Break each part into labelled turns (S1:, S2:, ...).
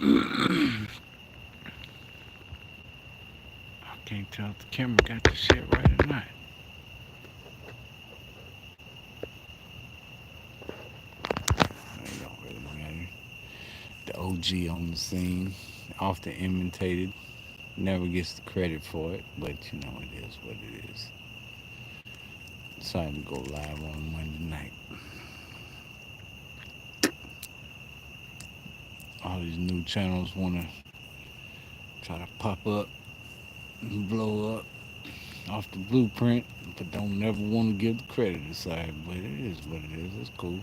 S1: I can't tell if the camera got the shit right or not. It don't really matter. The OG on the scene, often imitated, never gets the credit for it, but you know it is what it is. Decided to go live on Monday night. All these new channels want to try to pop up and blow up off the blueprint, but don't never want to give the credit aside. But it is what it is. It's cool.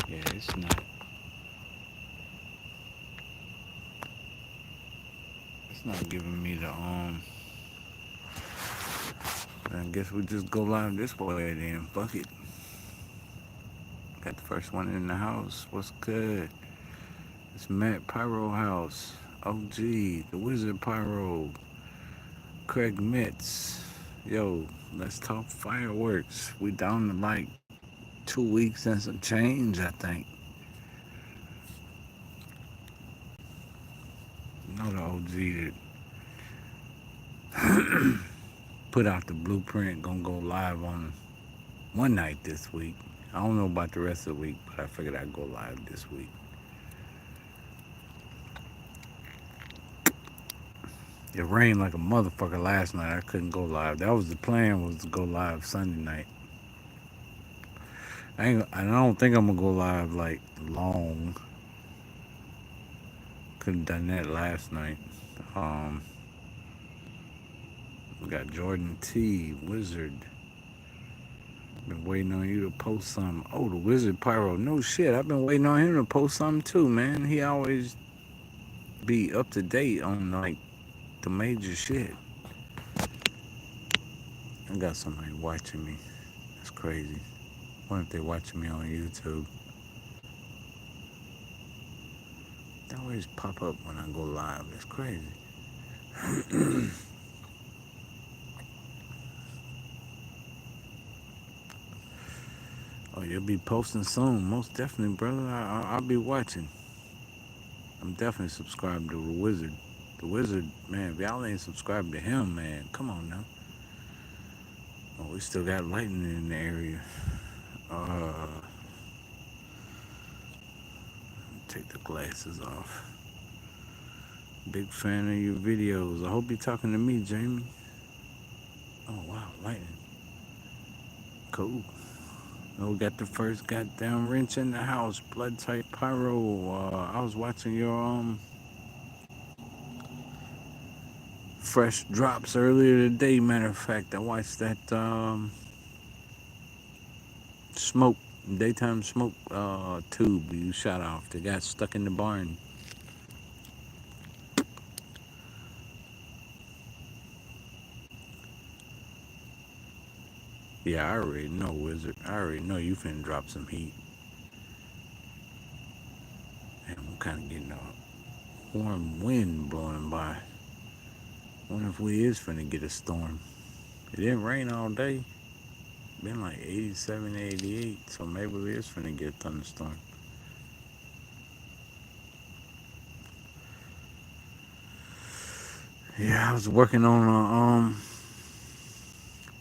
S1: Yeah, it's not giving me the I guess we just go live this way then. Fuck it. Got the first one in the house. What's good? It's Matt Pyro House. OG, the Wizard Pyro. Craig Mitz. Yo, let's talk fireworks. We down to like 2 weeks and some change, I think. You know the OG that put out the blueprint, gonna go live on one night this week. I don't know about the rest of the week, but I figured I'd go live this week. It rained like a motherfucker last night. I couldn't go live. That was the plan, was to go live Sunday night. I don't think I'm gonna go live like long. Could have done that last night. Um, we got Jordan T, Wizard. Been waiting on you to post something. Oh, the Wizard Pyro. No shit. I've been waiting on him to post something too, man. He always be up to date on like the major shit. I got somebody watching me. That's crazy. What if they watching me on YouTube? They always pop up when I go live. That's crazy. Oh, you'll be posting soon. Most definitely, brother. I'll be watching. I'm definitely subscribed to the Wizard. The Wizard, man, if y'all ain't subscribed to him, man, come on now. Oh, we still got lightning in the area. Take the glasses off. Big fan of your videos. I hope you're talking to me, Jamie. Oh, wow, lightning. Cool. Oh, we got the first goddamn wrench in the house. Blood type pyro. I was watching your fresh drops earlier today. Matter of fact, I watched that smoke, daytime smoke tube you shot off that got stuck in the barn. Yeah, I already know, Wizard. I already know you finna drop some heat. And I'm kind of getting a warm wind blowing by. Wonder if we is finna get a storm. It didn't rain all day. Been like 87, 88, so maybe we is finna get a thunderstorm. Yeah, I was working on a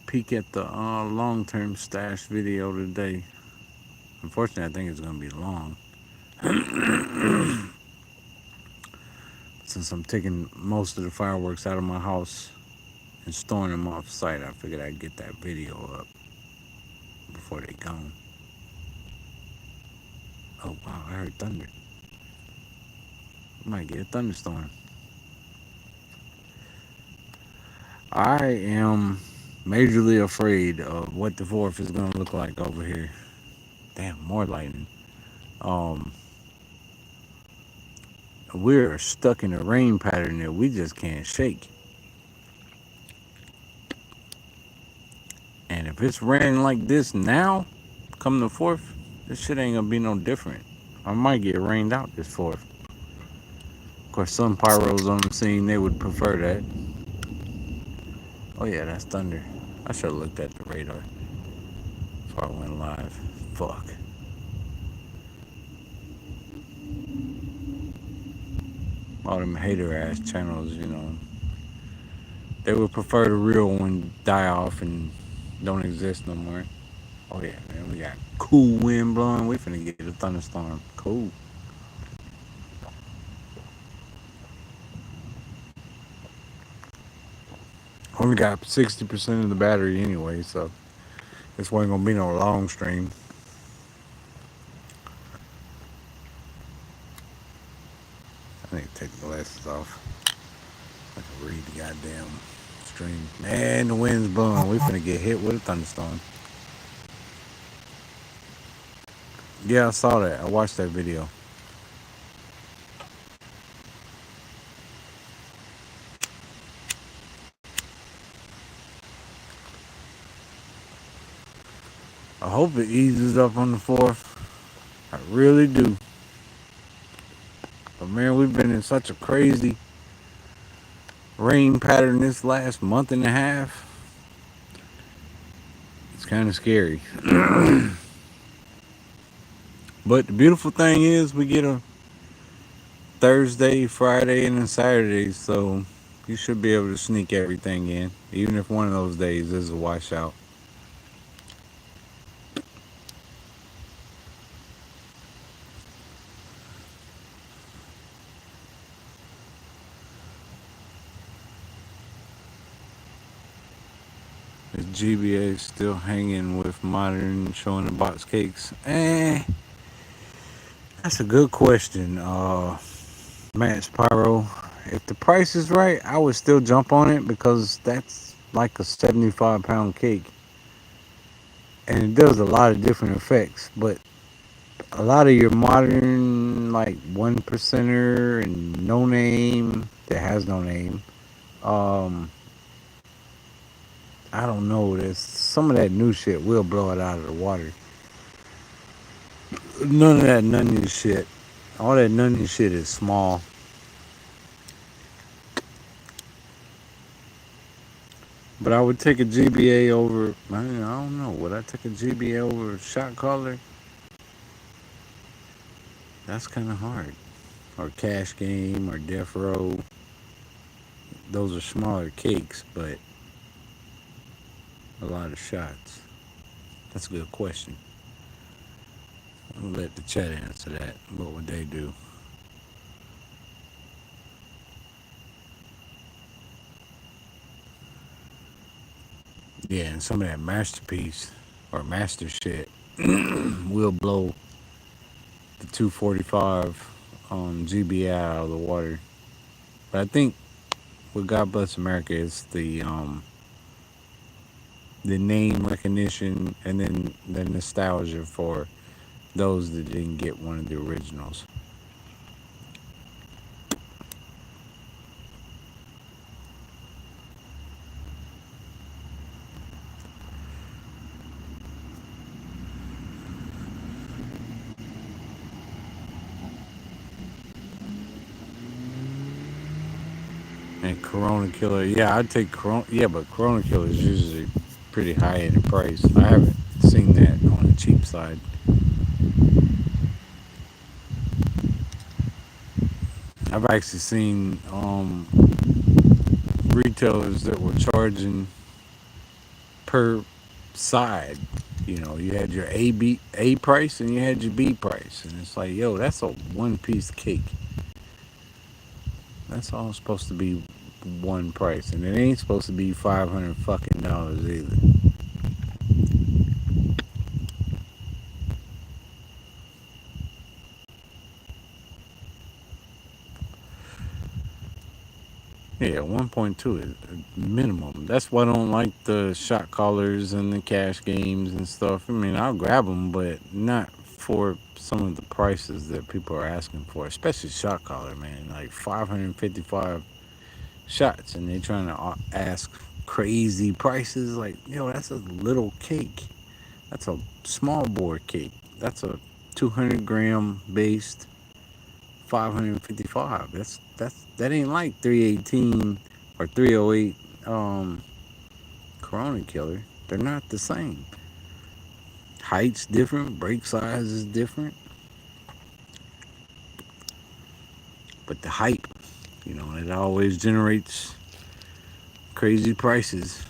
S1: peek at the long-term stash video today. Unfortunately, I think it's gonna be long. Since I'm taking most of the fireworks out of my house and storing them off site, I figured I'd get that video up before they gone. Oh wow, I heard thunder. We might get a thunderstorm. I am majorly afraid of what the 4th is gonna look like over here. Damn, more lightning. Um, we're stuck in a rain pattern that we just can't shake. And if it's raining like this now, come the 4th, this shit ain't gonna be no different. I might get rained out this 4th. Of course, some pyros on the scene, they would prefer that. Oh yeah, that's thunder. I should have looked at the radar before I went live. Fuck. all them hater ass channels, you know, they would prefer the real one die off and don't exist no more. Oh yeah, man, we got cool wind blowing. We finna get a thunderstorm. Cool. Only got 60% of the battery anyway, so this wasn't gonna be no long stream. I need to take the glasses off. I can read the goddamn stream. Man, the wind's blowing. We finna get hit with a thunderstorm. Yeah, I saw that. I watched that video. I hope it eases up on the 4th. I really do. But man, we've been in such a crazy rain pattern this last month and a half. It's kind of scary. But the beautiful thing is we get a Thursday, Friday, and a Saturday, so you should be able to sneak everything in, even if one of those days is a washout. Is GBA still hanging with modern showing the box cakes? That's a good question. Matt's Pyro. If the price is right, I would still jump on it because that's like a 75-pound cake. And it does a lot of different effects. But a lot of your modern, like, 1%er and no name that has no name, I don't know. There's some of that new shit will blow it out of the water. None of that none shit. All that none shit is small. But I would take a GBA over. I don't know. Would I take a GBA over a shot caller? That's kind of hard. Or Cash Game or Death Row. Those are smaller cakes, but a lot of shots. That's a good question. I'll let the chat answer that. What would they do? Yeah, and some of that masterpiece or master shit will blow the 245 GBI out of the water. But I think what God Bless America is the name recognition and then the nostalgia for those that didn't get one of the originals. And Corona Killer, yeah, I'd take Corona. Yeah, but Corona Killer is usually pretty high in price. I haven't seen that on the cheap side. I've actually seen retailers that were charging per side. You know, you had your A price and you had your B price, and it's like, yo, that's a one-piece cake. That's all supposed to be one price, and it ain't supposed to be $500 fucking either. Yeah, 1.2 is minimum. That's why I don't like the shot callers and the cash games and stuff. I mean, I'll grab them, but not for some of the prices that people are asking for, especially shot caller, man. Like 555 shots, and they're trying to ask crazy prices. Like, yo, that's a little cake. That's a small bore cake. That's a 200-gram based 555. That ain't like 318 or 308 Corona Killer. They're not the same. Height's different, break size is different. But the hype It always generates crazy prices.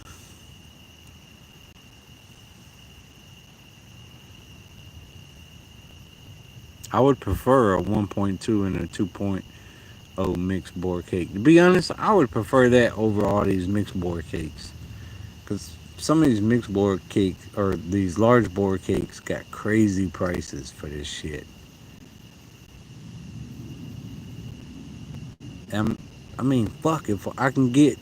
S1: I would prefer a 1.2 and a 2.0 mixed board cake. To be honest, I would prefer that over all these mixed board cakes. Because some of these mixed board cakes, or these large board cakes, got crazy prices for this shit. And, I mean, fuck, if I can get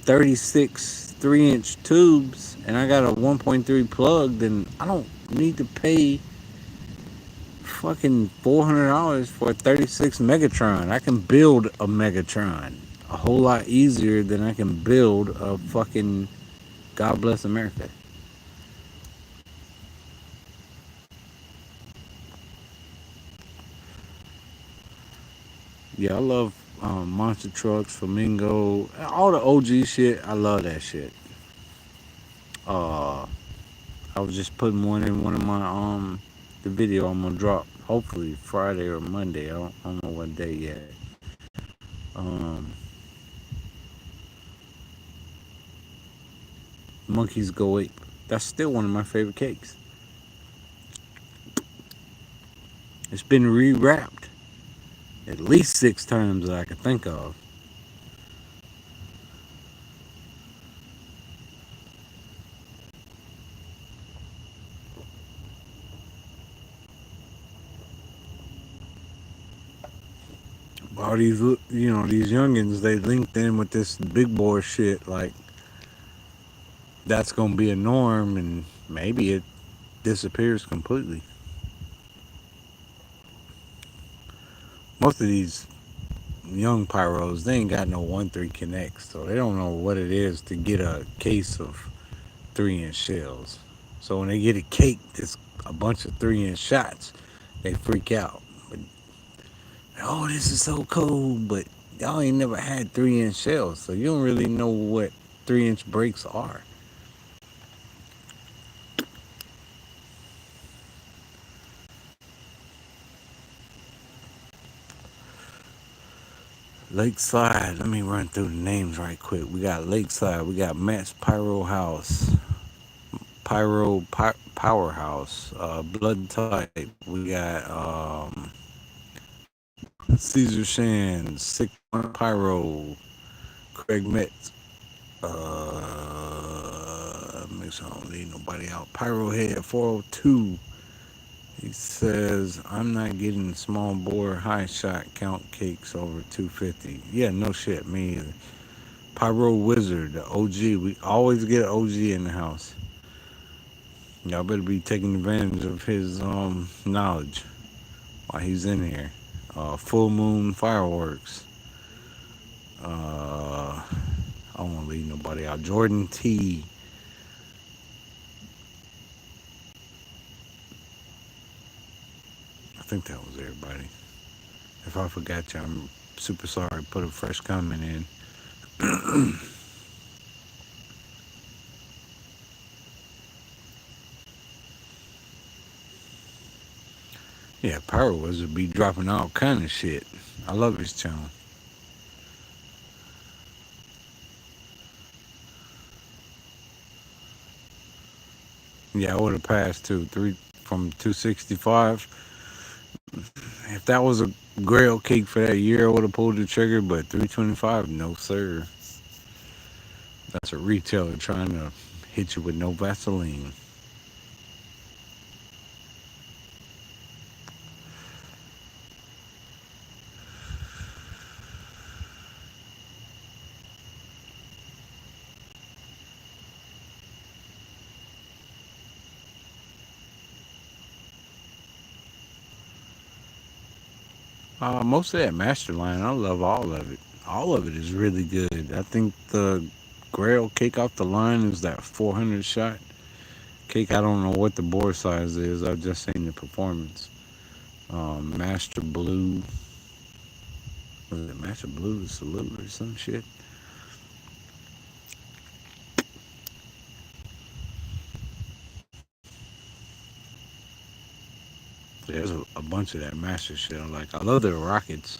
S1: 36 3-inch tubes and I got a 1.3 plug, then I don't need to pay fucking $400 for a 36 Megatron. I can build a Megatron a whole lot easier than I can build a fucking God Bless America. Yeah, I love monster trucks, flamingo, all the OG shit. I love that shit. Uh, I was just putting one in one of my the video I'm gonna drop. Hopefully Friday or Monday. I don't know what day yet. Um, Monkeys Go Ape. That's still one of my favorite cakes. It's been rewrapped at least 6 times that I could think of. All these, these youngins, they linked in with this big boy shit. Like that's gonna be a norm, and maybe it disappears completely. Most of these young pyros, they ain't got no 1-3 connects, so they don't know what it is to get a case of 3-inch shells. So when they get a cake that's a bunch of 3-inch shots, they freak out. But, oh, this is so cool, but y'all ain't never had 3-inch shells, so you don't really know what 3-inch breaks are. Lakeside, let me run through the names right quick. We got Lakeside, we got Matt's Pyro House, Powerhouse, Blood Type. We got Caesar Shan, Sick Pyro, Craig Metz. Make sure I don't leave nobody out. Pyro Head 402. He says, I'm not getting small bore high shot count cakes over 250. Yeah, no shit, me either. Pyro Wizard, the OG. We always get an OG in the house. Y'all better be taking advantage of his knowledge while he's in here. Full Moon Fireworks. I don't want to leave nobody out. Jordan T. I think that was everybody. If I forgot you, I'm super sorry. Put a fresh comment in. Yeah, Pyro Wizard be dropping all kind of shit. I love his channel. Yeah, I would have passed too. Three from 265. If that was a grail cake for that year, I would have pulled the trigger. But 325, no sir. That's a retailer trying to hit you with no Vaseline. Most of that master line, I love all of it. All of it is really good. I think the grail cake off the line is that 400 shot cake. I don't know what the board size is. I've just seen the performance. Master Blue. Was it Master Blue to Salute or some shit? There's a bunch of that master shit. I love their rockets.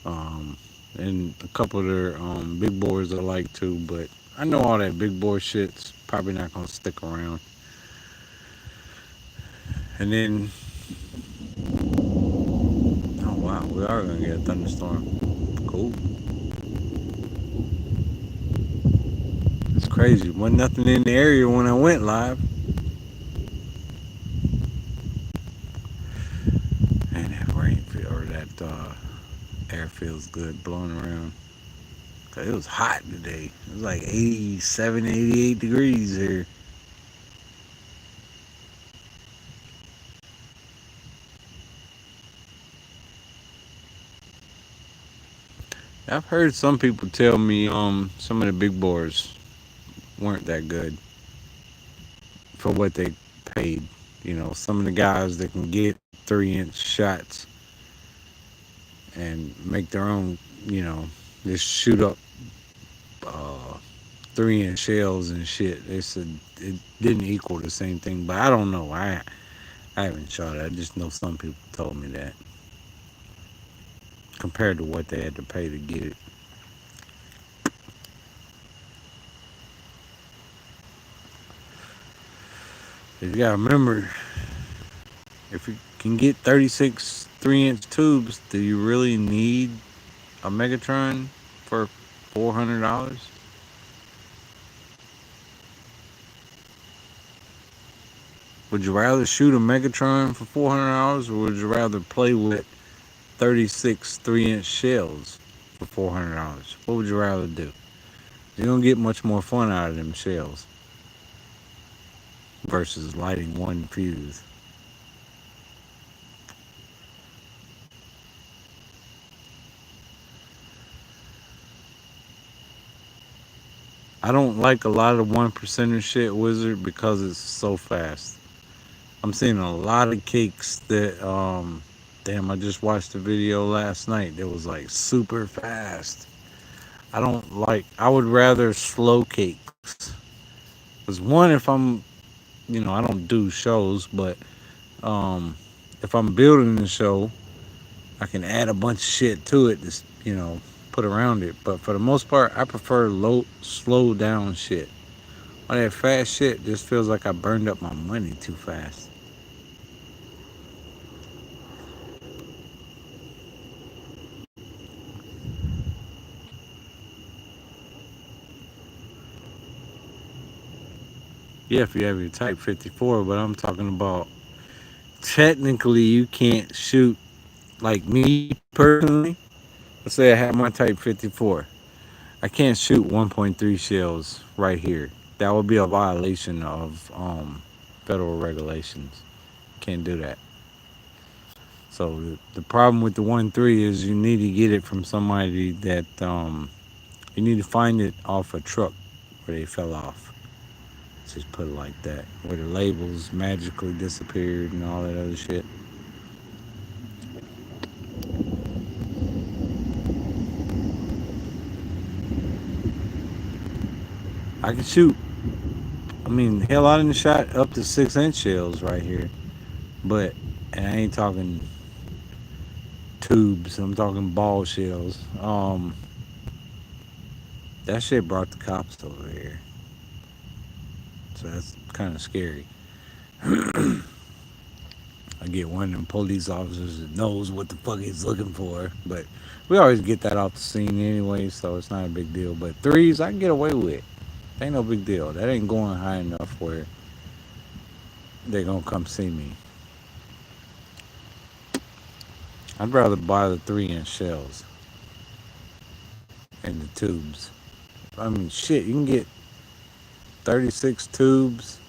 S1: Um, and a couple of their big boards I like too. But I know all that big board shit's probably not gonna stick around. And then, oh wow, we are gonna get a thunderstorm. Cool. It's crazy. Wasn't nothing in the area when I went live. And that rain feel, or that air feels good blowing around. 'Cause it was hot today. It was like 87, 88 degrees here. I've heard some people tell me some of the big boards weren't that good for what they paid. You know, some of the guys that can get 3-inch shots and make their own, you know, just shoot up uh, 3-inch shells and shit. They said it didn't equal the same thing, but I don't know. I haven't shot it. I just know some people told me that compared to what they had to pay to get it. You gotta remember, if you can get 36 3-inch tubes, do you really need a Megatron for $400? Would you rather shoot a Megatron for $400, or would you rather play with 36 3-inch shells for $400? What would you rather do? You don't get much more fun out of them shells versus lighting one fuse. I don't like a lot of 1% shit, Wizard, because it's so fast. I'm seeing a lot of cakes that damn, I just watched a video last night that was like super fast. I would rather slow cakes. Cause one, if I'm, you know, I don't do shows, but um if I'm building the show, I can add a bunch of shit to it to, you know, put around it. But for the most part, I prefer slow down shit. All that fast shit just feels like I burned up my money too fast. Yeah, if you have your Type 54, but I'm talking about technically you can't shoot, like me personally. Let's say I have my Type 54. I can't shoot 1.3 shells right here. That would be a violation of federal regulations. Can't do that. So the problem with the 1.3 is you need to get it from somebody that you need to find it off a truck where they fell off. Just put it like that, where the labels magically disappeared and all that other shit. I can shoot. I mean, hell, I done shot up to 6-inch shells right here, but and I ain't talking tubes. I'm talking ball shells. That shit brought the cops over here, so that's kind of scary. I get one of them police officers that knows what the fuck he's looking for, but we always get that off the scene anyway, so it's not a big deal. But threes, I can get away with. Ain't no big deal. That ain't going high enough where they gonna come see me. I'd rather buy the 3-inch shells and the tubes. I mean, shit, you can get 36 tubes,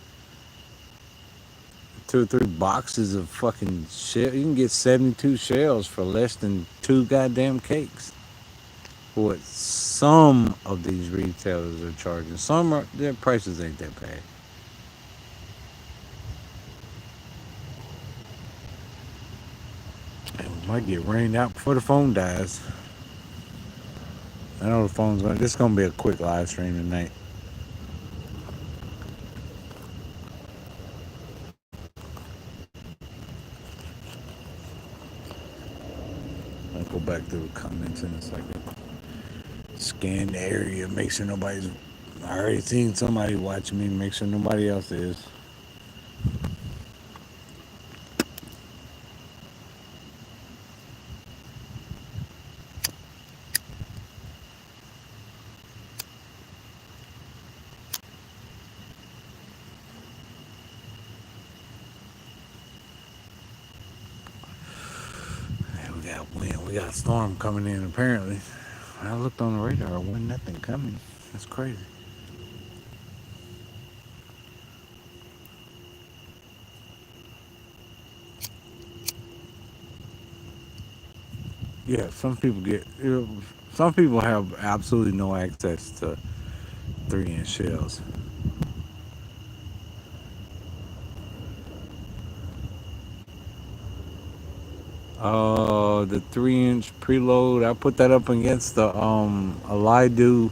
S1: 2 or 3 boxes of fucking shit. You can get 72 shells for less than 2 goddamn cakes. What some of these retailers are charging. Their prices ain't that bad. And we might get rained out before the phone dies. I know the phone's going. This is gonna be a quick live stream tonight. I'll go back to the comments in a second. Scan the area, make sure nobody's. I already seen somebody watching me, make sure nobody else is. Hey, we got wind, we got storm coming in apparently. When I looked on the radar, wasn't nothing coming. That's crazy. Yeah, some people get. Some people have absolutely no access to 3-inch shells. The 3-inch preload, I put that up against the a Lido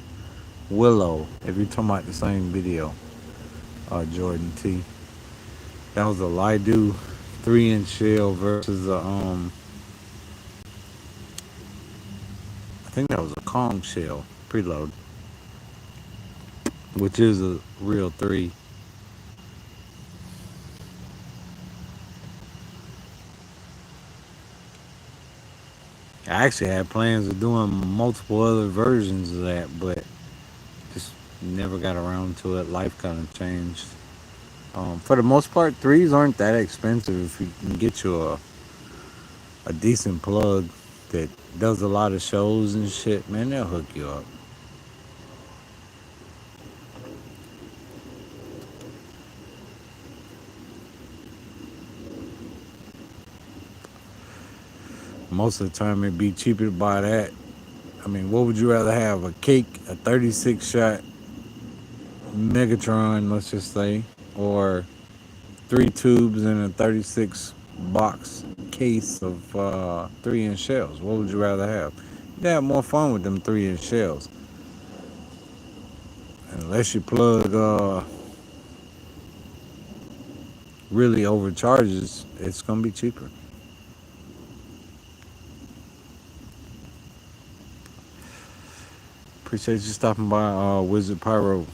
S1: Willow. If you're talking about the same video, Jordan T. That was a Lido 3-inch shell versus a I think that was a Kong shell preload, which is a real 3. I actually had plans of doing multiple other versions of that, but just never got around to it. Life kind of changed. For the most part, threes aren't that expensive if you can get you a decent plug that does a lot of shows and shit. Man, they'll hook you up. Most of the time, it'd be cheaper to buy that. I mean, what would you rather have? A cake, a 36 shot Megatron, let's just say, or 3 tubes in a 36 box case of 3-inch shells? What would you rather have? You'd have more fun with them 3-inch shells. Unless you plug really overcharges, it's gonna be cheaper. Appreciate you stopping by, Wizard Pyro.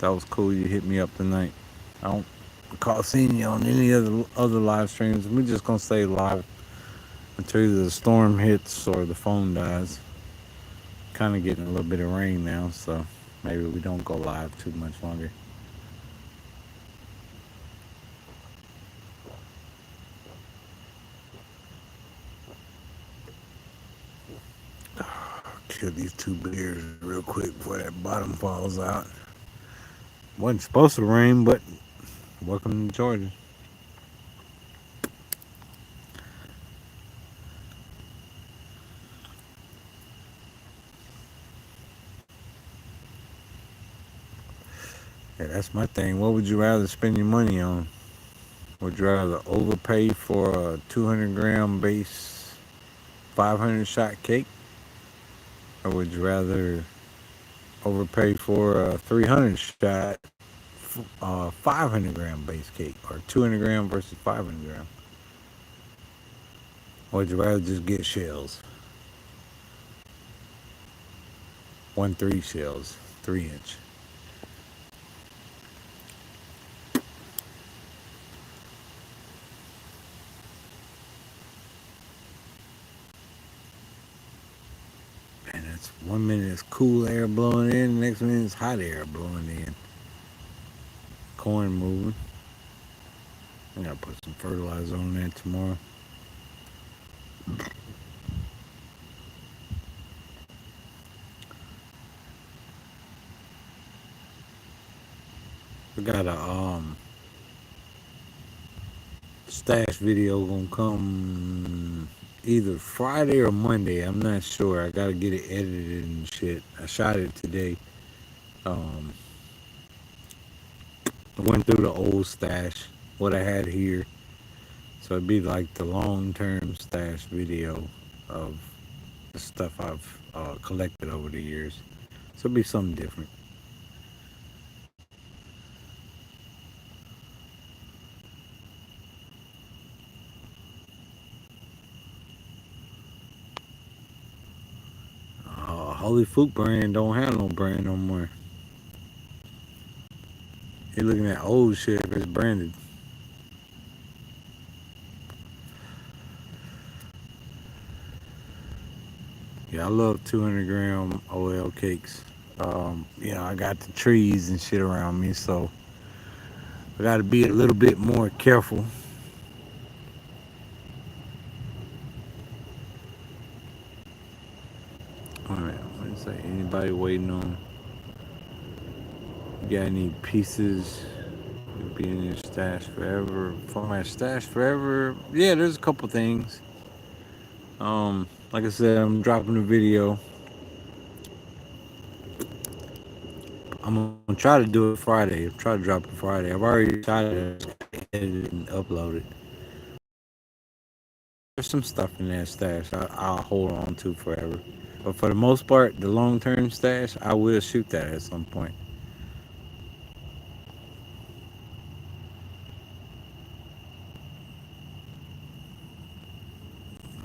S1: That was cool. You hit me up tonight. I don't recall seeing you on any other live streams. We're just gonna stay live until either the storm hits or the phone dies. Kind of getting a little bit of rain now, so maybe we don't go live too much longer. Kill these 2 beers real quick before that bottom falls out. Wasn't supposed to rain, but welcome to Georgia. Yeah, that's my thing. What would you rather spend your money on? Would you rather overpay for a 200 gram base 500 shot cake? Or would you rather overpay for a 300 shot 500 gram base cake? Or 200 gram versus 500 gram? Or would you rather just get shells? 1-3 shells, 3-inch. And it's 1 minute it's cool air blowing in, the next minute it's hot air blowing in. Corn moving. I gotta put some fertilizer on that tomorrow. We got a stash video gonna come either Friday or Monday. I'm not sure. I gotta get it edited and shit. I shot it today. Um, I went through the old stash, what I had here. So it'd be like the long-term stash video of the stuff I've collected over the years. So it'd be something different. Holy Food brand don't have no brand no more. You're looking at old shit if it's branded. Yeah, I love 200 gram OL cakes. I got the trees and shit around me, so I got to be a little bit more careful. All right, what is that? Anybody waiting on? You got any pieces? You'll be in your stash forever. For my stash forever, yeah, there's a couple things. Like I said, I'm dropping a video. I'm gonna try to do it Friday. Try to drop it Friday. I've already shot it, edited, and uploaded. There's some stuff in that stash I'll hold on to forever. But for the most part, the long term stash, I will shoot that at some point.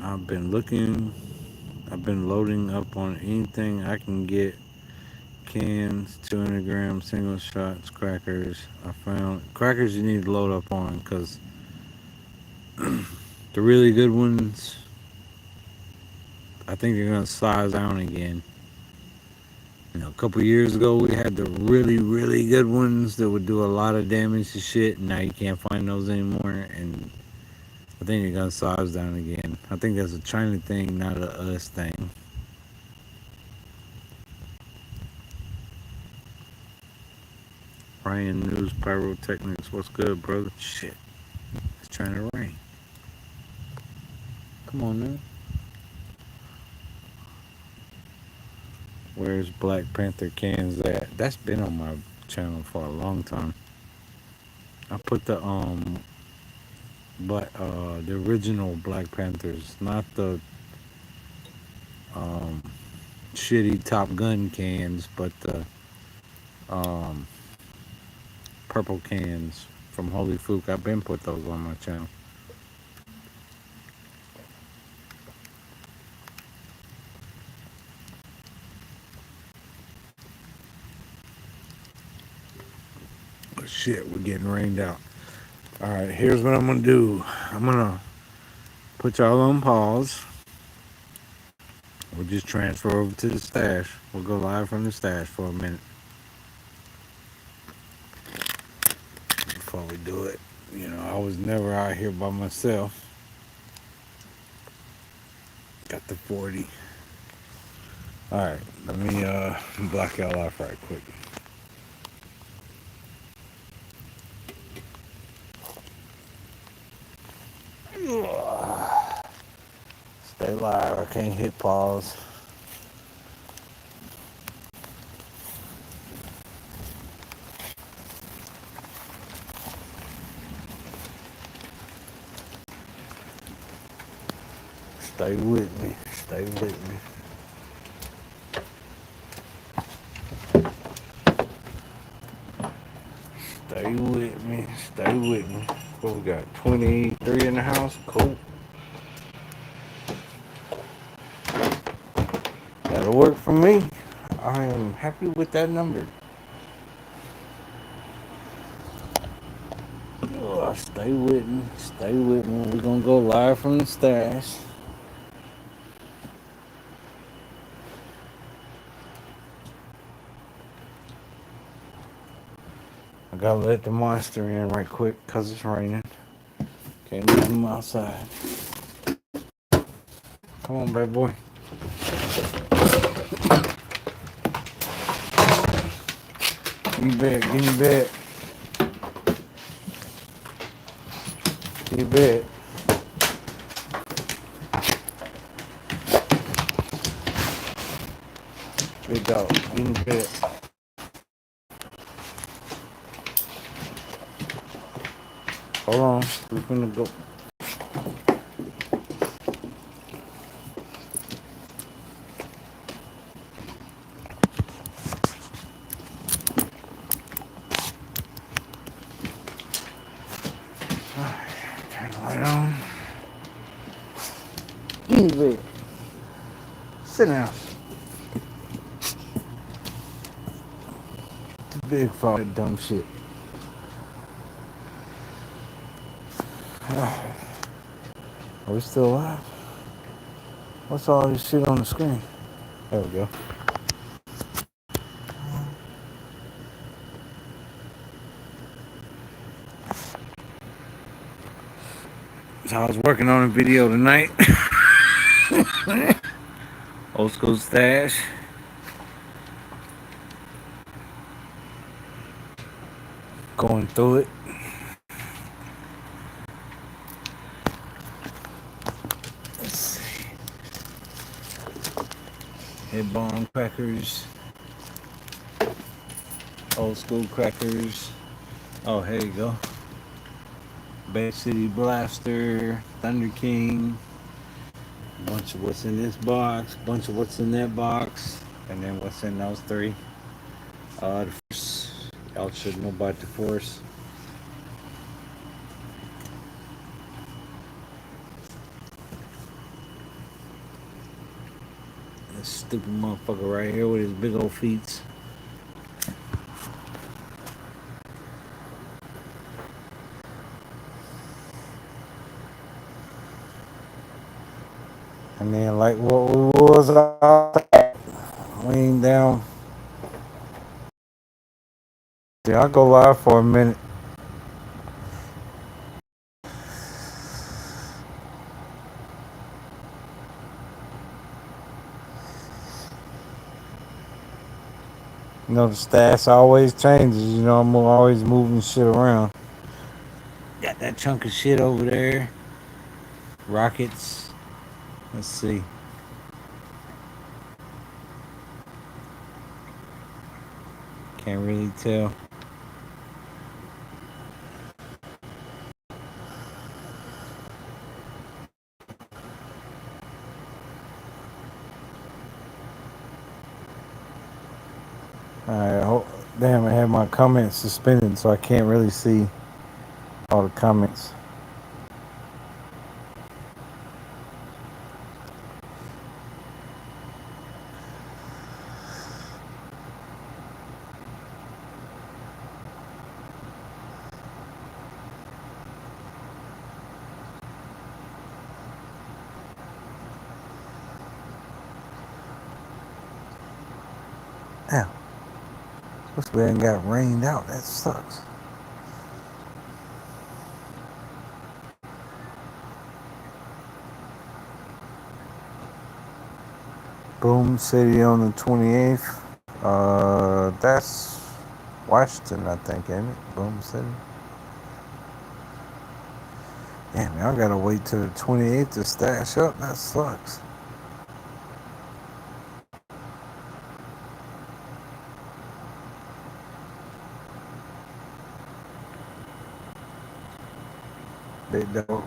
S1: I've been looking, I've been loading up on anything I can get. Cans, 200 gram single shots, crackers. I found crackers you need to load up on because the really good ones, I think they're gonna size down again. A couple years ago, we had the really, really good ones that would do a lot of damage to shit, and now you can't find those anymore. And I think they're gonna size down again. I think that's a China thing, not a us thing. Ryan News Pyrotechnics, what's good, brother? Shit, it's trying to rain. Come on, man. Where's Black Panther cans at? That's been on my channel for a long time. I put the original Black Panthers, not the um, shitty Top Gun cans, but the um, purple cans from Holy Fook. I've been put those on my channel. But shit, we're getting rained out. All right, here's what I'm gonna do. I'm gonna put y'all on pause. We'll just transfer over to the stash. We'll go live from the stash for a minute before we do it. I was never out here by myself. Got the 40. All right, let me block y'all off right quick. Stay live. I can't hit pause. Stay with me. Stay with me. Stay with me. Stay with me. What we got? 23 in the house? Cool. That'll work for me. I am happy with that number. Oh, stay with me. Stay with me. We're going to go live from the stash. I got to let the monster in right quick because it's raining. Can't leave him outside. Come on, bad boy. Give me bed. Give me bed. Give me bed. Big dog. Give me bed. Hold on. We're gonna go. Turn the light on. Give me bed. Sit down. Big for all that dumb shit. Are we still alive? What's all this shit on the screen? There we go. So I was working on a video tonight. Old school stash. Going through it. Let's see. Head bomb crackers. Old school crackers. Oh, here you go. Bay City Blaster. Thunder King. Bunch of what's in this box. Bunch of what's in that box. And then what's in those three. The first. Y'all should know about the force. This stupid motherfucker right here with his big old feet. And then like what we was we ain't down. Yeah, I'll go live for a minute. You know, the stats always changes. You know, I'm always moving shit around. Got that chunk of shit over there. Rockets. Let's see. Can't really tell. Alright, damn, I had my comments suspended, so I can't really see all the comments. Damn. This man got rained out. That sucks. Boom City on the 28th. That's Washington, I think, ain't it? Boom City. Damn, y'all gotta wait till the 28th to stash up. That sucks. Big dog.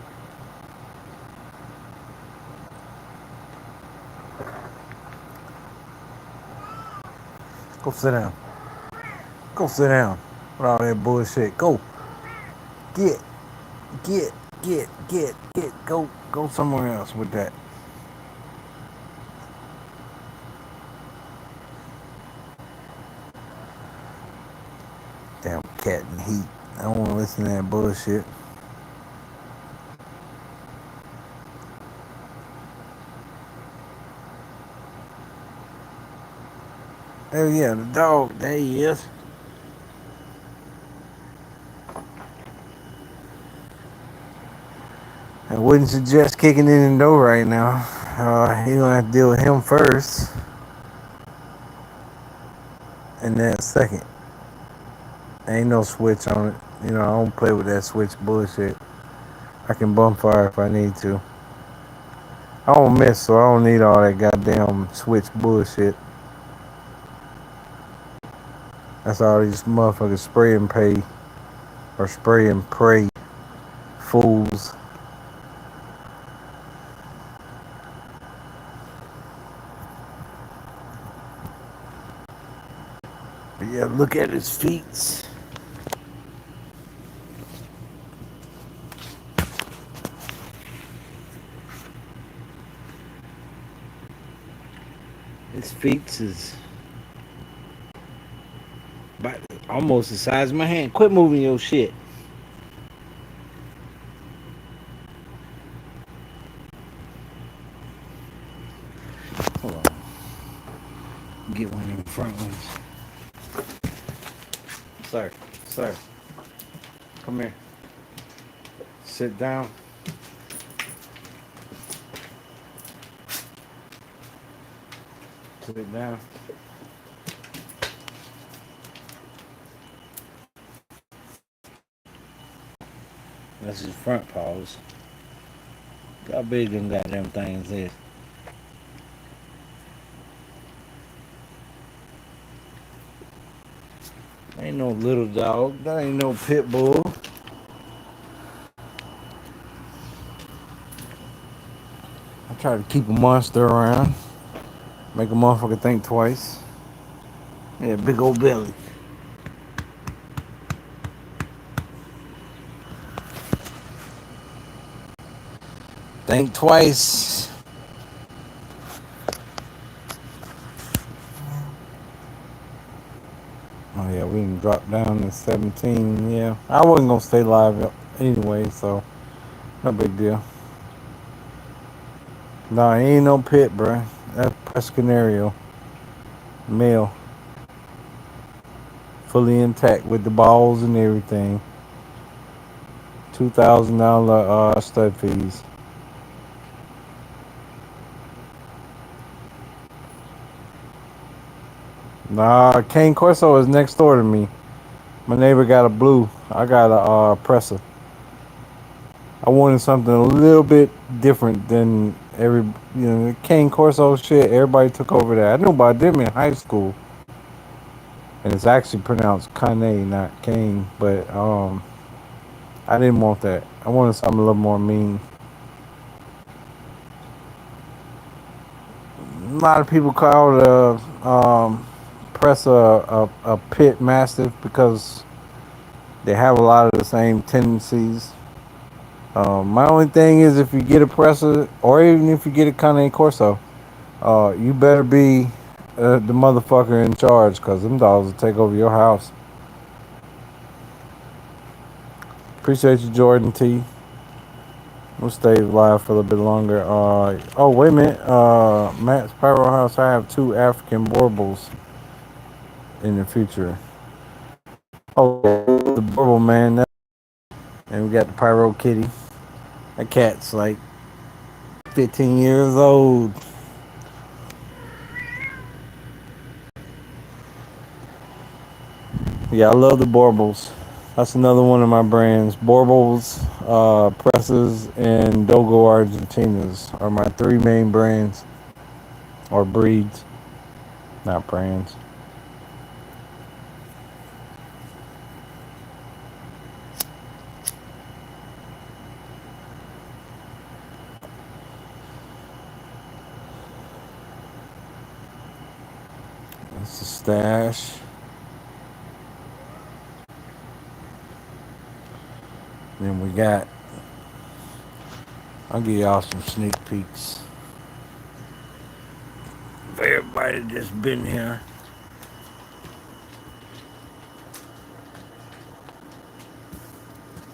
S1: Go sit down. Go sit down. With all that bullshit. Go. Get. Go somewhere else with that. Damn cat in heat. I don't want to listen to that bullshit. Oh yeah, the dog. There he is. I wouldn't suggest kicking in the door right now. You're gonna have to deal with him first. And then second. Ain't no switch on it. You know, I don't play with that switch bullshit. I can bump fire if I need to. I don't miss, so I don't need all that goddamn switch bullshit. That's all these motherfuckers spray and pay or spray and pray fools. But yeah, look at his feet. His feet is About almost the size of my hand. Quit moving your shit. Hold on. Get one of them front ones. Sir, sir, come here. Sit down. Sit down. That's his front paws. How big them goddamn things is. Ain't no little dog. That ain't no pit bull. I try to keep a monster around. Make a motherfucker think twice. Yeah, big old belly. Think twice. Oh yeah, we can drop down to 17. Yeah, I wasn't gonna stay live anyway, so no big deal. Nah, ain't no pit, bruh. That's Pescanario. Male. Fully intact with the balls and everything. $2,000 stud fees. Nah, Cane Corso is next door to me. My neighbor got a blue. I got a presser. I wanted something a little bit different than the Cane Corso shit. Everybody took over that. I knew about them in high school, and it's actually pronounced Kane, not Kane. But I didn't want that. I wanted something a little more mean. A lot of people call press a pit mastiff because they have a lot of the same tendencies. My only thing is if you get a presser, or even if you get a Cane Corso, you better be the motherfucker in charge, because them dogs will take over your house. Appreciate you, Jordan T. We'll stay live for a little bit longer. Oh, wait a minute. Matt's Pyro House, I have 2 African Warbles in the future. Oh, the Warble, man. And we got the Pyro Kitty. That cat's like 15 years old. Yeah, I love the Borbles. That's another one of my brands. Borbles, Presses, and Dogo Argentinas are my 3 main brands. Or breeds. Not brands. That's the stash. Then we got... I'll give y'all some sneak peeks. For everybody that's been here.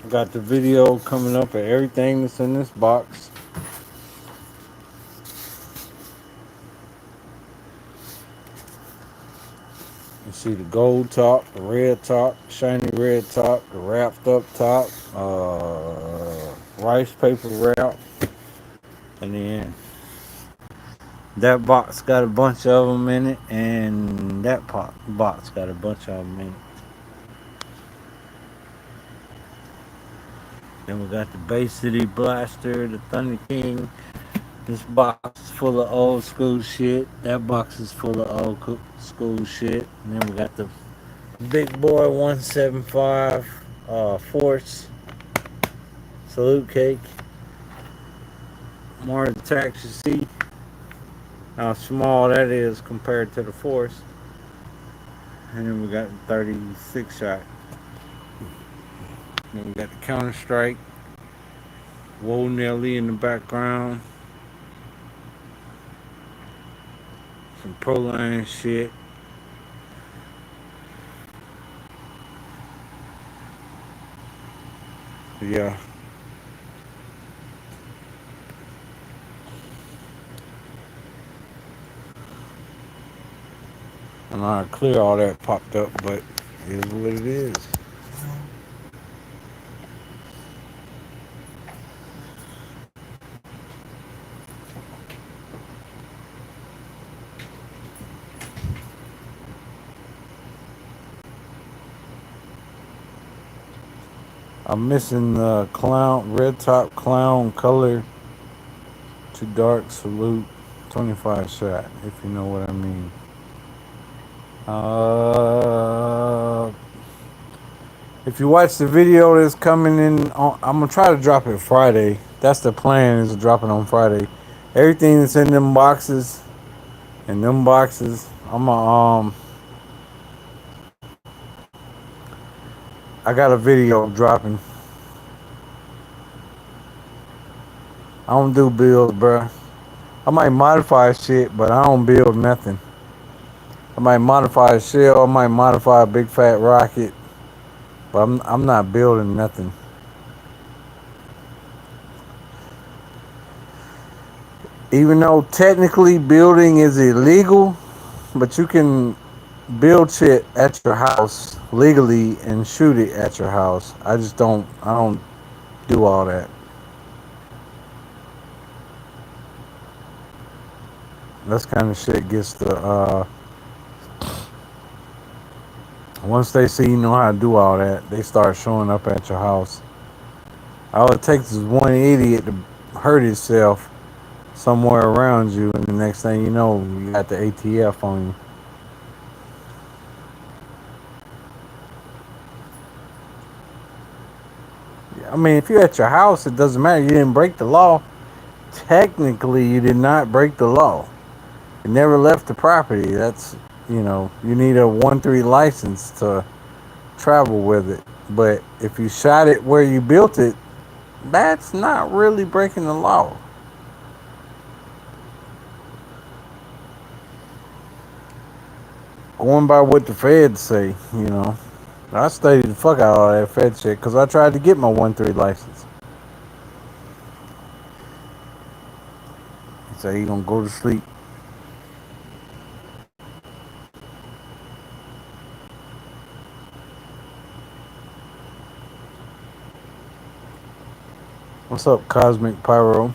S1: I got the video coming up of everything that's in this box. You see the gold top, the red top, shiny red top, the wrapped up top, rice paper wrap, and then that box got a bunch of them in it, and that box got a bunch of them in it. Then we got the Bay City Blaster, the Thunder King. This box is full of old school shit. That box is full of old school shit. And then we got the Big Boy 175 Force Salute Cake. Mars Attacks, you see how small that is compared to the Force. And then we got the 36 shot. Then we got the Counter Strike. Woe Nelly in the background. Some Proline shit. Yeah. And I clear all that popped up, but it is what it is. I'm missing the clown, red top clown color, too dark salute, 25 shot, if you know what I mean. Uh, if you watch the video that's coming in, I'm gonna try to drop it Friday. That's the plan, is to drop it on Friday. Everything that's in them boxes and them boxes, I got a video dropping. I don't do builds, bruh. I might modify shit, but I don't build nothing. I might modify a shell. I might modify a big fat rocket, but I'm not building nothing. Even though technically building is illegal, but you can build shit at your house legally and shoot it at your house. I don't do all that. This kind of shit gets the once they see you know how to do all that, they start showing up at your house. All it takes is one idiot to hurt himself somewhere around you, and the next thing you know, you got the ATF on you. I mean, if you're at your house, it doesn't matter. You didn't break the law. Technically, you did not break the law. You never left the property. That's, you need a 1-3 license to travel with it. But if you shot it where you built it, that's not really breaking the law. Going by what the feds say. I studied the fuck out of all that fed shit because I tried to get my 1-3 license. He said, you gonna go to sleep. What's up, Cosmic Pyro?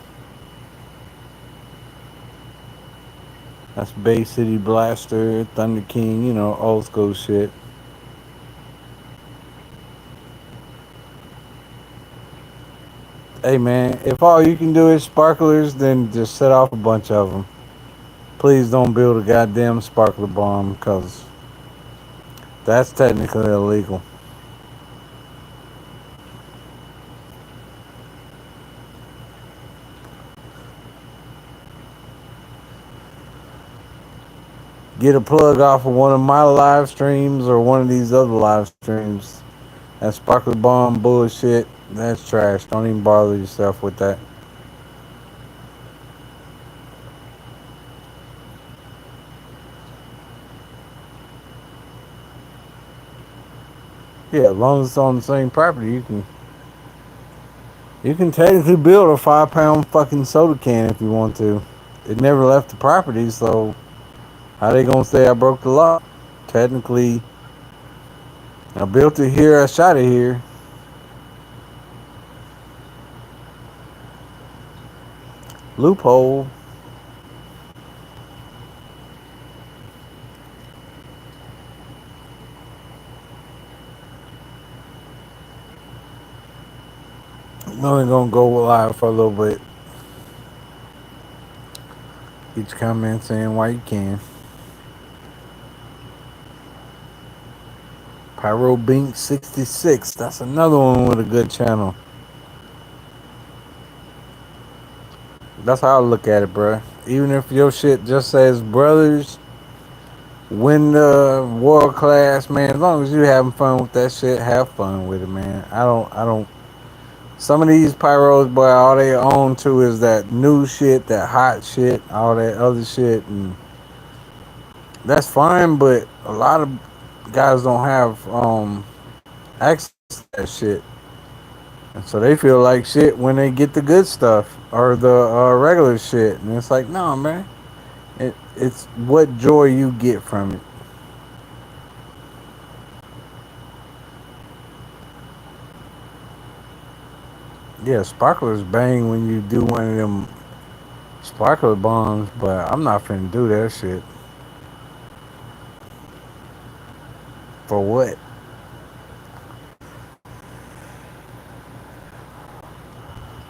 S1: That's Bay City Blaster, Thunder King, old school shit. Hey man, if all you can do is sparklers, then just set off a bunch of them. Please don't build a goddamn sparkler bomb, because that's technically illegal. Get a plug off of one of my live streams or one of these other live streams. That sparkler bomb bullshit, that's trash. Don't even bother yourself with that. Yeah, as long as it's on the same property, you can technically build a 5 pound fucking soda can if you want to. It never left the property, so how they gonna say I broke the law? Technically, I built it here, I shot it here. Loophole. I'm only gonna go live for a little bit. Each comment saying why you can. Pyro Bink 66. That's another one with a good channel. That's how I look at it, bro. Even if your shit just says brothers win the world class, man. As long as you having fun with that shit, have fun with it, man. I don't. Some of these pyros, boy, all they own to is that new shit, that hot shit, all that other shit, and that's fine. But a lot of guys don't have access to that shit. And so they feel like shit when they get the good stuff or the regular shit. And it's like, no, man. It's what joy you get from it. Yeah, sparklers bang when you do one of them sparkler bombs, but I'm not finna do that shit. For what?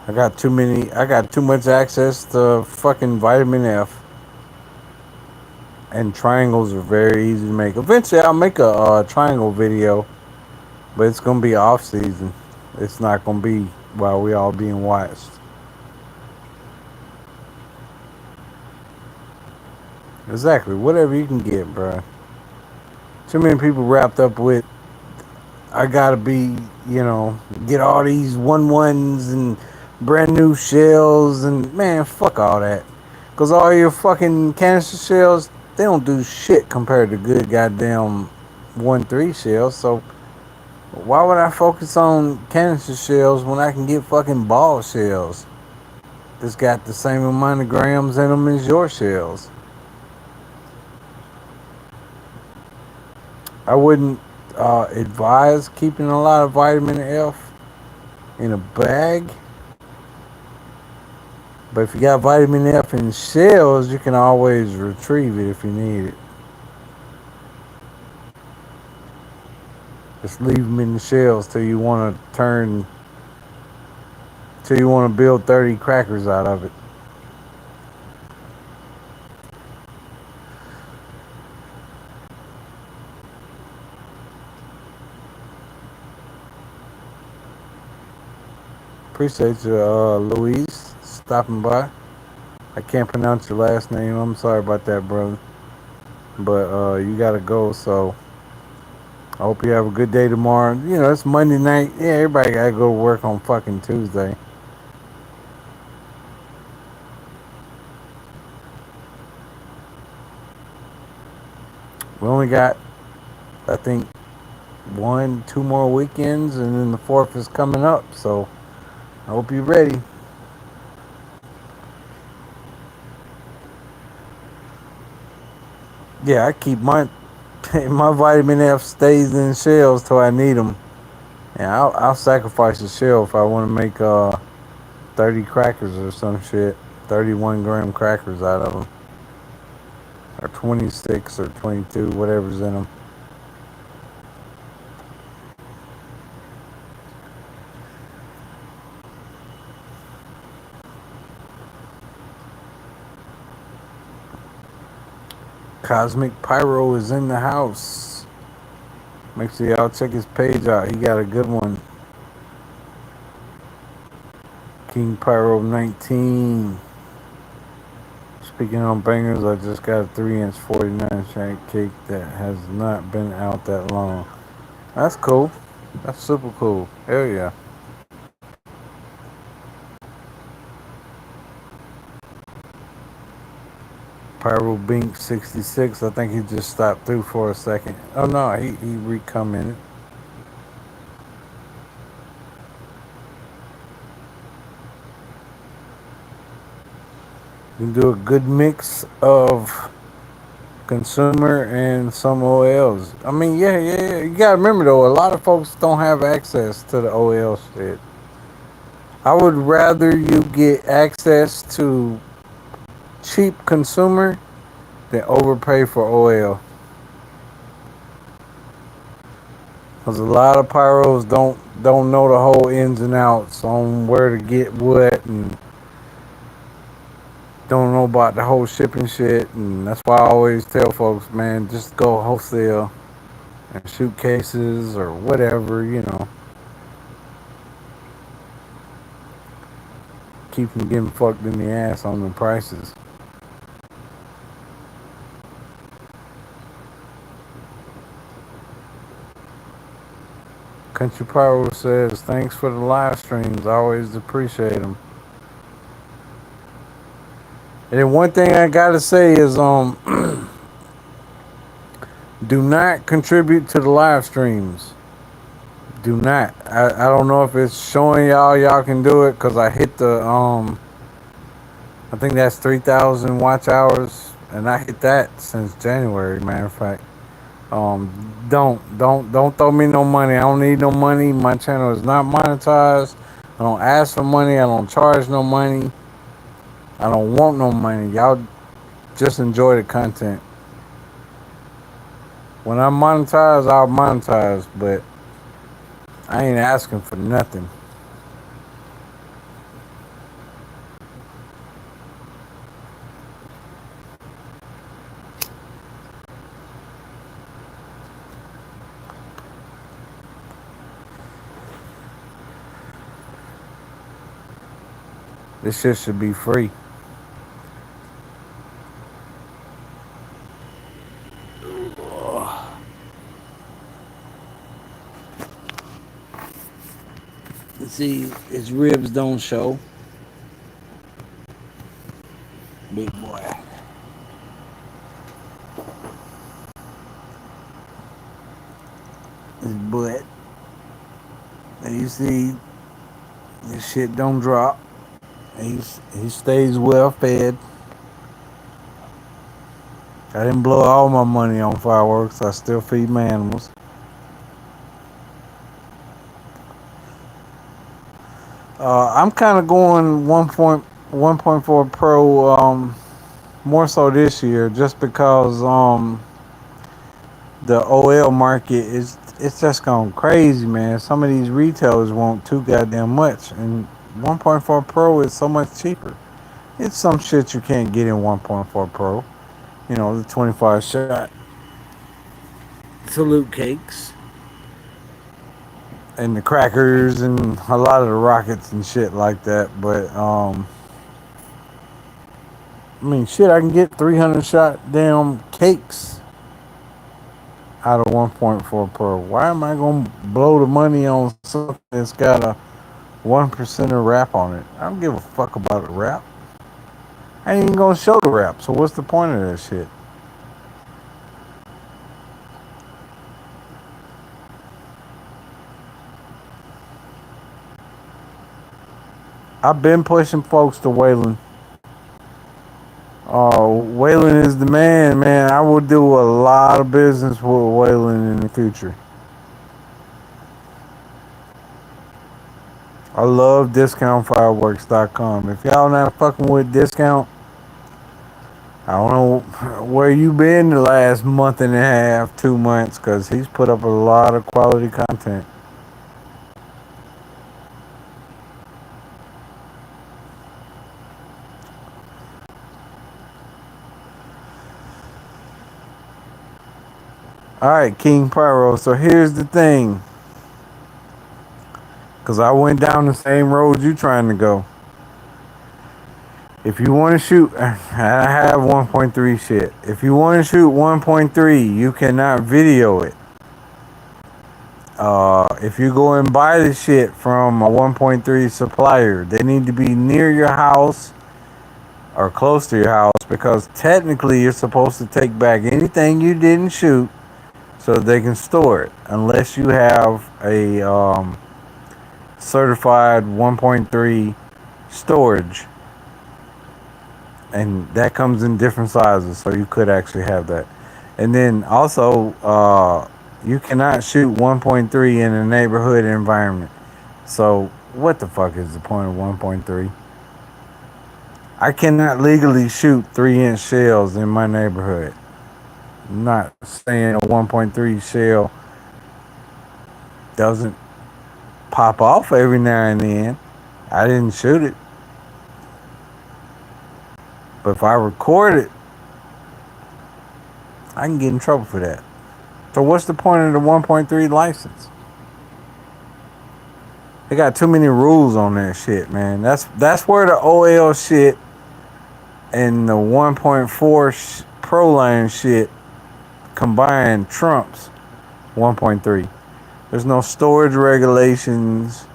S1: I got too much access to fucking vitamin F. And triangles are very easy to make. Eventually, I'll make a triangle video, but it's gonna be off season. It's not gonna be while we all being watched. Exactly. Whatever you can get, bro. Too many people wrapped up with I gotta be, get all these 1-1s and brand new shells and man, fuck all that. Cause all your fucking canister shells, they don't do shit compared to good goddamn 1-3 shells. So why would I focus on canister shells when I can get fucking ball shells that's got the same amount of grams in them as your shells? I wouldn't advise keeping a lot of vitamin F in a bag. But if you got vitamin F in shells, you can always retrieve it if you need it. Just leave them in the shells till you want to build 30 crackers out of it. Appreciate you, Louise, stopping by. I can't pronounce your last name. I'm sorry about that, brother. But you gotta go, so I hope you have a good day tomorrow. It's Monday night. Yeah, everybody gotta go to work on fucking Tuesday. We only got, I think, 2 more weekends, and then the fourth is coming up. So I hope you're ready. Yeah, I keep my vitamin F stays in shells till I need them. And I'll sacrifice a shell if I want to make 30 crackers or some shit, 31-gram crackers out of them, or 26 or 22, whatever's in them. Cosmic Pyro is in the house. Make sure y'all check his page out. He got a good one. King Pyro 19. Speaking on bangers, I just got a 3-inch 49 shank cake that has not been out that long. That's cool. That's super cool. Hell yeah. Pyro Bink 66. I think he just stopped through for a second. Oh no, he recommented. You can do a good mix of consumer and some OLs. I mean, yeah. You gotta remember though, a lot of folks don't have access to the OL shit. I would rather you get access to cheap consumer than overpay for OL. Cause a lot of pyros don't know the whole ins and outs on where to get what and don't know about the whole shipping shit, and that's why I always tell folks, man, just go wholesale and shoot cases or whatever. Keep from getting fucked in the ass on the prices. Country Pyro says, thanks for the live streams. I always appreciate them. And then one thing I gotta say is, do not contribute to the live streams. Do not. I don't know if it's showing y'all can do it because I hit the I think that's 3,000 watch hours, and I hit that since January. Matter of fact, don't throw me no money. I don't need no money. My channel is not monetized. I don't ask for money. I don't charge no money. I don't want no money. Y'all just enjoy the content. When I'm monetized, I'll monetize, but I ain't asking for nothing. This shit should be free. See, his ribs don't show. Big boy. His butt. And you see, this shit don't drop. He stays well fed. I didn't blow all my money on fireworks. I still feed my animals. I'm kind of going 1.4 Pro more so this year just because the OL market it's just gone crazy, man. Some of these retailers want too goddamn much, and 1.4 Pro is so much cheaper. It's some shit you can't get in 1.4 Pro. You know, the 25 shot salute cakes and the crackers and a lot of the rockets and shit like that. But I mean, shit, I can get 300 shot damn cakes out of 1.4 Pro. Why am I gonna blow the money on something that's got a 1% of wrap on it? I don't give a fuck about the wrap. I ain't even gonna show the wrap. So what's the point of that shit? I've been pushing folks to Waylon. Waylon is the man. I will do a lot of business with Waylon in the future. I love discountfireworks.com. If y'all not fucking with discount, I don't know where you been the last month and a half, 2 months, because he's put up a lot of quality content. Alright, King Pyro. So here's the thing. Because I went down the same road you trying to go. If you want to shoot, I have 1.3 shit. If you want to shoot 1.3, you cannot video it. If you go and buy the shit from a 1.3 supplier, they need to be near your house or close to your house, because technically you're supposed to take back anything you didn't shoot so they can store it, unless you have a certified 1.3 storage, and that comes in different sizes, so you could actually have that. And then also you cannot shoot 1.3 in a neighborhood environment. So what the fuck is the point of 1.3? I cannot legally shoot 3-inch shells in my neighborhood. I'm not saying a 1.3 shell doesn't pop off every now and then. I didn't shoot it. But if I record it, I can get in trouble for that. So what's the point of the 1.3 license? They got too many rules on that shit, man. That's where the OL shit and the 1.4 Pro line shit combined trumps 1.3. There's no storage regulations,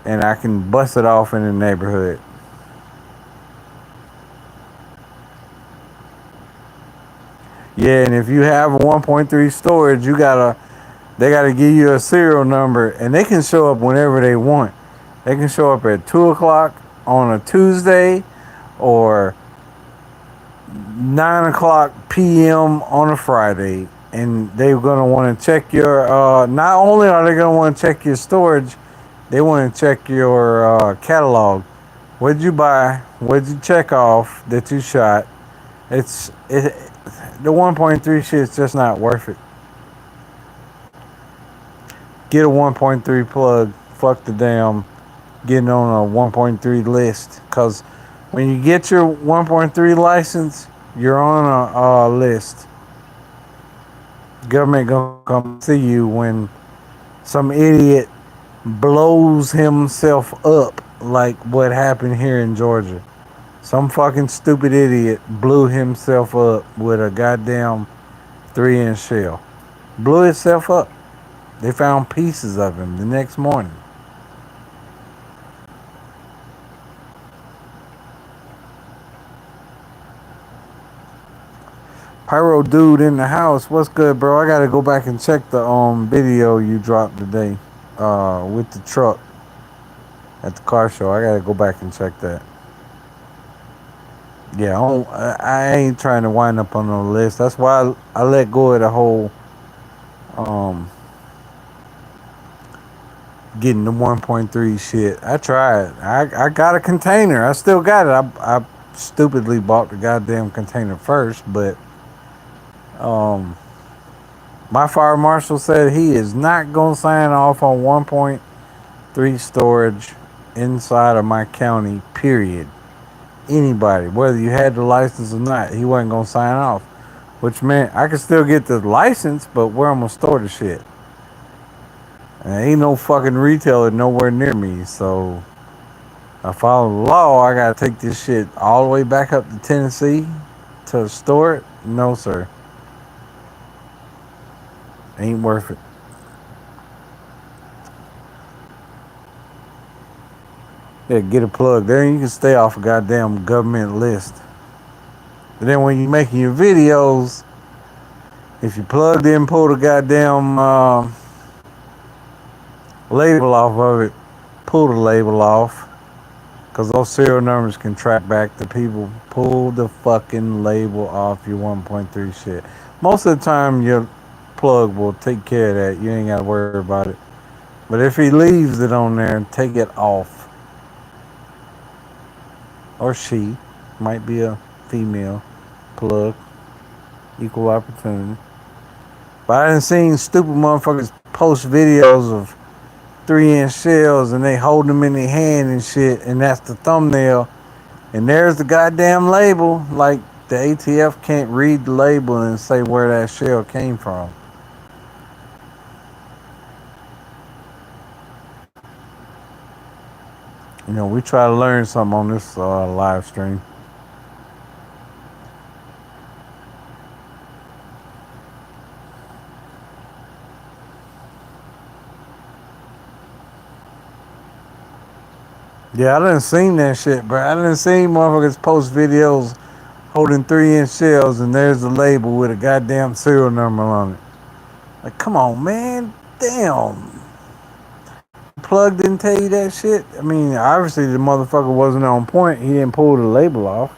S1: and I can bust it off in the neighborhood. Yeah, and if you have a 1.3 storage, you gotta They got to give you a serial number, and they can show up whenever they want. They can show up at 2 o'clock on a Tuesday, or 9 o'clock p.m. on a Friday, and they're gonna want to check your. Not only are they gonna want to check your storage, they want to check your catalog. What'd you buy? What'd you check off that you shot? The 1.3 shit's just not worth it. Get a 1.3 plug. Fuck the damn getting on a 1.3 list. Cause when you get your 1.3 license, you're on a list. Government gonna come see you when some idiot blows himself up like what happened here in Georgia. Some fucking stupid idiot blew himself up with a goddamn 3-inch shell. Blew himself up. They found pieces of him the next morning. Pyro dude in the house. What's good, bro? I gotta go back and check the video you dropped today with the truck at the car show. I gotta go back and check that. Yeah, I ain't trying to wind up on no list. That's why I let go of the whole um, getting the 1.3 shit. I tried. I got a container. I still got it. I stupidly bought the goddamn container first, but my fire marshal said he is not gonna sign off on 1.3 storage inside of my county. Period. Anybody, whether you had the license or not, he wasn't gonna sign off. Which meant I could still get the license, but where I'm gonna store the shit? And there ain't no fucking retailer nowhere near me, so I follow the law. I gotta take this shit all the way back up to Tennessee to store it. No, sir, ain't worth it. Yeah, get a plug there, and you can stay off a goddamn government list. And then when you're making your videos, if you plugged in, pull the goddamn label off of it, pull the label off, because those serial numbers can track back to people. Pull the fucking label off your 1.3 shit. Most of the time, your plug will take care of that. You ain't got to worry about it. But if he leaves it on there, take it off. Or she. Might be a female plug. Equal opportunity. But I done seen stupid motherfuckers post videos of 3-inch shells and they hold them in their hand and shit, and that's the thumbnail. And there's the goddamn label. Like, the ATF can't read the label and say where that shell came from. You know, we try to learn something on this live stream. Yeah, I done seen that shit, bro. I done seen motherfuckers post videos holding 3-inch shells and there's the label with a goddamn serial number on it. Like, come on, man. Damn. Plug didn't tell you that shit. I mean, obviously the motherfucker wasn't on point. He didn't pull the label off.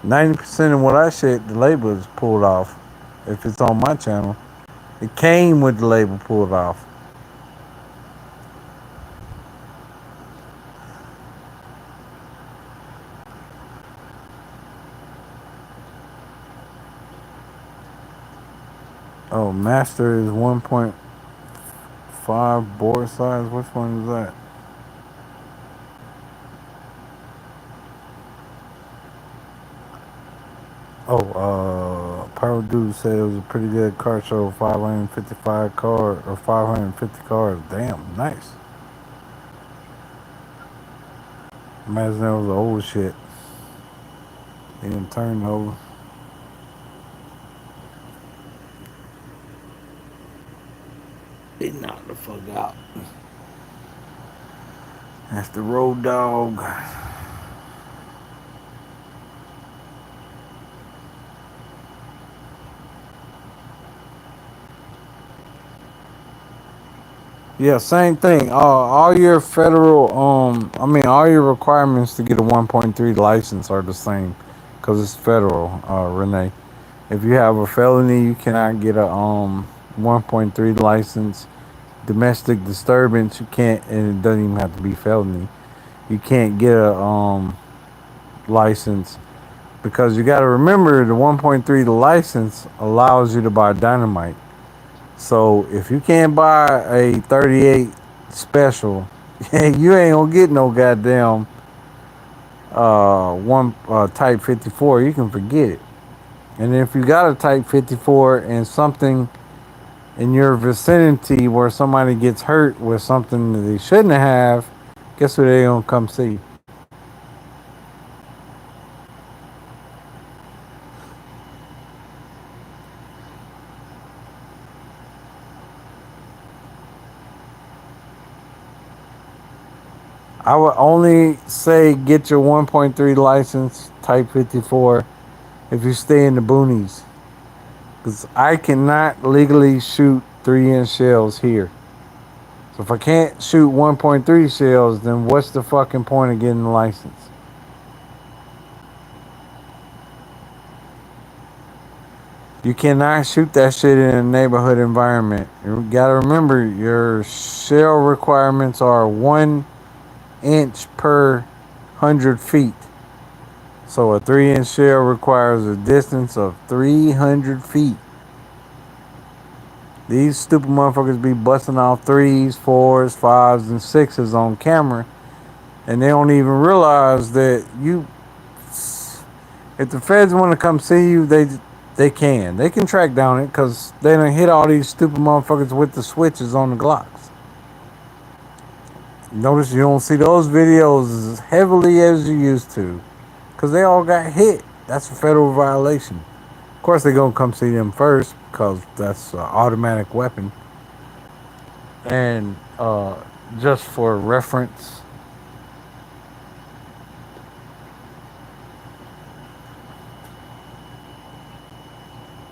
S1: 90% of what I shit, the label is pulled off. If it's on my channel, it came with the label pulled off. Oh, master is 1.5 board size. Which one is that? Oh, Pyro Dude said it was a pretty good car show. 555 cars or 550 cars. Damn, nice. Imagine that was the old shit. They didn't turn over. They knocked the fuck out. That's the road dog. Yeah, same thing. All your federal, all your requirements to get a 1.3 license are the same, cause it's federal. Renee, if you have a felony, you cannot get a 1.3 license. Domestic disturbance, you can't, and it doesn't even have to be felony. You can't get a license because you got to remember the 1.3 license allows you to buy dynamite. So if you can't buy a 38 special, you ain't gonna get no goddamn one Type 54. You can forget it. And if you got a Type 54 and something in your vicinity where somebody gets hurt with something that they shouldn't have, guess who they gonna come see? I would only say get your 1.3 license Type 54 if you stay in the boonies. Because I cannot legally shoot 3-inch shells here. So if I can't shoot 1.3 shells, then what's the fucking point of getting the license? You cannot shoot that shit in a neighborhood environment. You gotta remember your shell requirements are 1 inch per 100 feet. So a 3-inch shell requires a distance of 300 feet. These stupid motherfuckers be busting off threes, fours, fives, and sixes on camera, and they don't even realize that you. If the feds want to come see you, they can. They can track down it because they done hit all these stupid motherfuckers with the switches on the Glocks. Notice you don't see those videos as heavily as you used to because they all got hit. That's a federal violation. Of course, they're going to come see them first because that's an automatic weapon. And just for reference,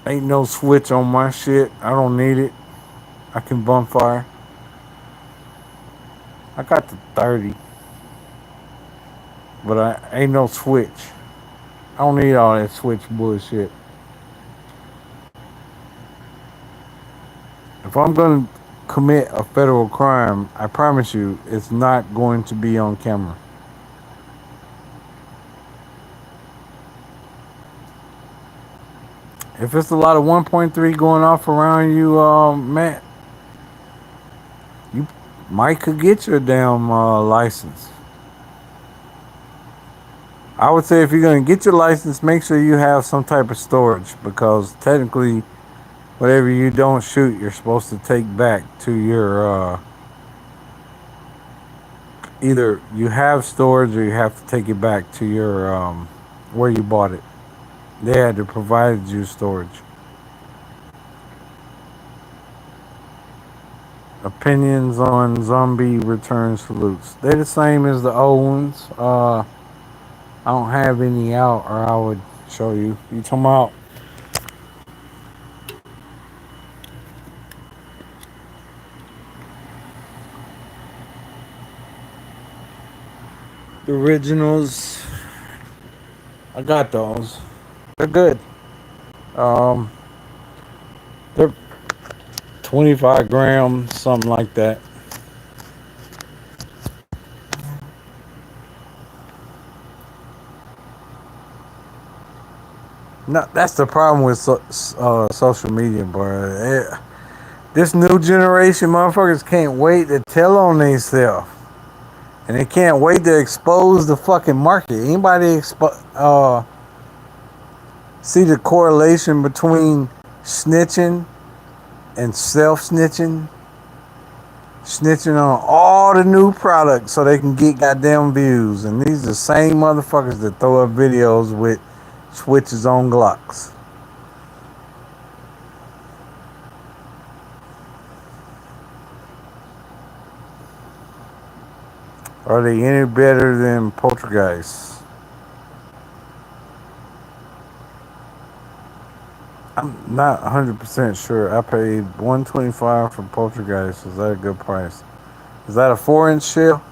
S1: ain't no switch on my shit. I don't need it. I can bump fire. I got the 30, but I ain't no switch. I don't need all that switch bullshit. If I'm gonna commit a federal crime, I promise you, it's not going to be on camera. If it's a lot of 1.3 going off around you, Matt, you might could get your damn license. I would say if you're gonna get your license, make sure you have some type of storage because technically, whatever you don't shoot, you're supposed to take back to your either you have storage or you have to take it back to your where you bought it. They had to provide you storage. Opinions on zombie return salutes. They're the same as the old ones. I don't have any out, or I would show you. You talking about the originals? I got those. They're good. Um, they're 25 grams, something like that. No, that's the problem with social media, bro. This new generation motherfuckers can't wait to tell on themselves. And they can't wait to expose the fucking market. Anybody see the correlation between snitching and self-snitching? Snitching on all the new products so they can get goddamn views. And these are the same motherfuckers that throw up videos with switches on Glocks. Are they any better than poltergeists? I'm not 100% sure. I paid 125 for Poltergeist. Is that a good price? Is that a 4-inch shell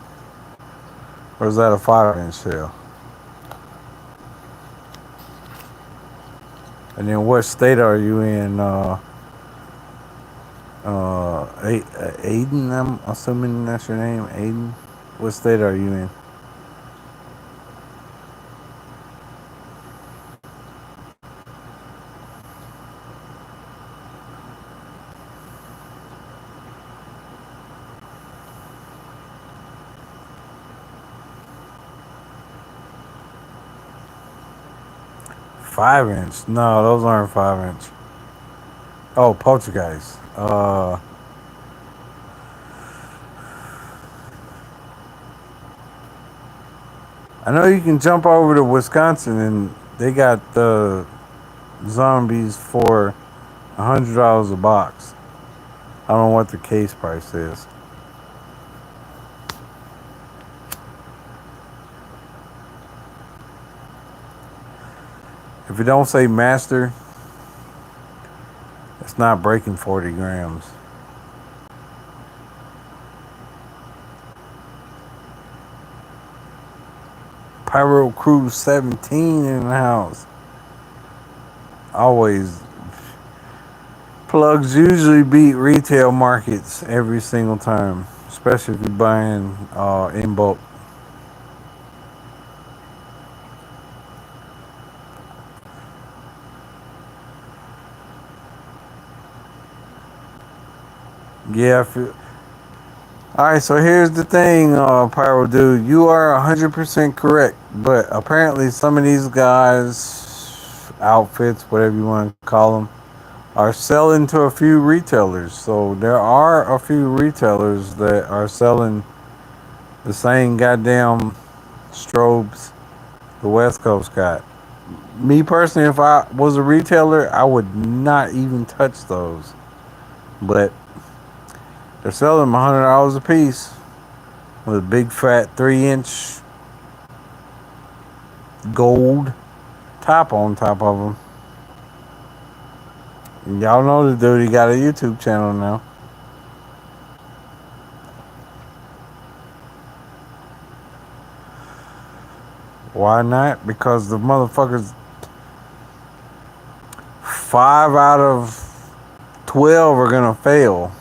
S1: or is that a 5-inch shell? And then what state are you in? Aiden. I'm assuming that's your name, Aiden. What state are you in? 5-inch? No, those aren't 5-inch. Oh, Poltergeist. I know you can jump over to Wisconsin and they got the zombies for $100 a box. I don't know what the case price is. If it don't say master, it's not breaking 40 grams. Pyro Cruise 17 in the house. Always. Plugs usually beat retail markets every single time, especially if you're buying in bulk. Yeah. All right, so here's the thing, Pyro Dude. You are 100% correct, but apparently some of these guys, outfits, whatever you want to call them, are selling to a few retailers. So there are a few retailers that are selling the same goddamn strobes the West Coast got. Me personally, if I was a retailer, I would not even touch those. But they're selling them $100 a piece with a big fat 3-inch gold top on top of them. And y'all know the dude, he got a YouTube channel now. Why not? Because the motherfuckers 5 out of 12 are gonna fail.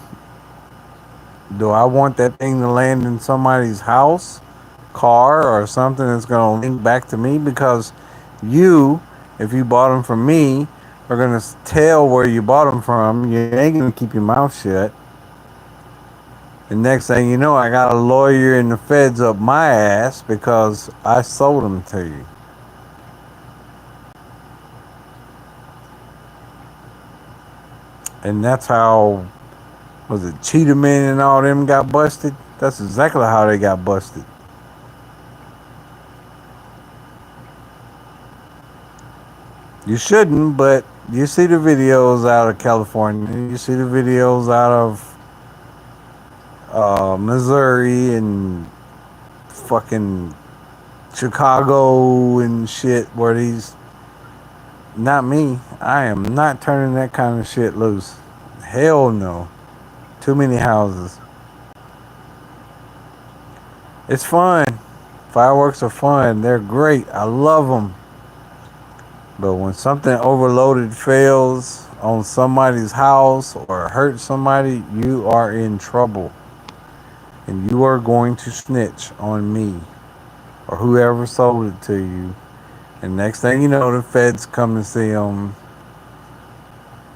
S1: Do I want that thing to land in somebody's house, car, or something that's gonna link back to me? Because you, if you bought them from me, are gonna tell where you bought them from. You ain't gonna keep your mouth shut. The next thing you know, I got a lawyer in the feds up my ass because I sold them to you. And that's how, was it Cheetah Man and all them got busted? That's exactly how they got busted. You shouldn't, but you see the videos out of California. You see the videos out of Missouri and fucking Chicago and shit where these. Not me. I am not turning that kind of shit loose. Hell no. Too many houses. It's fun. Fireworks are fun. They're great. I love them. But when something overloaded fails on somebody's house or hurts somebody, you are in trouble. And you are going to snitch on me or whoever sold it to you. And next thing you know, the feds come to see them.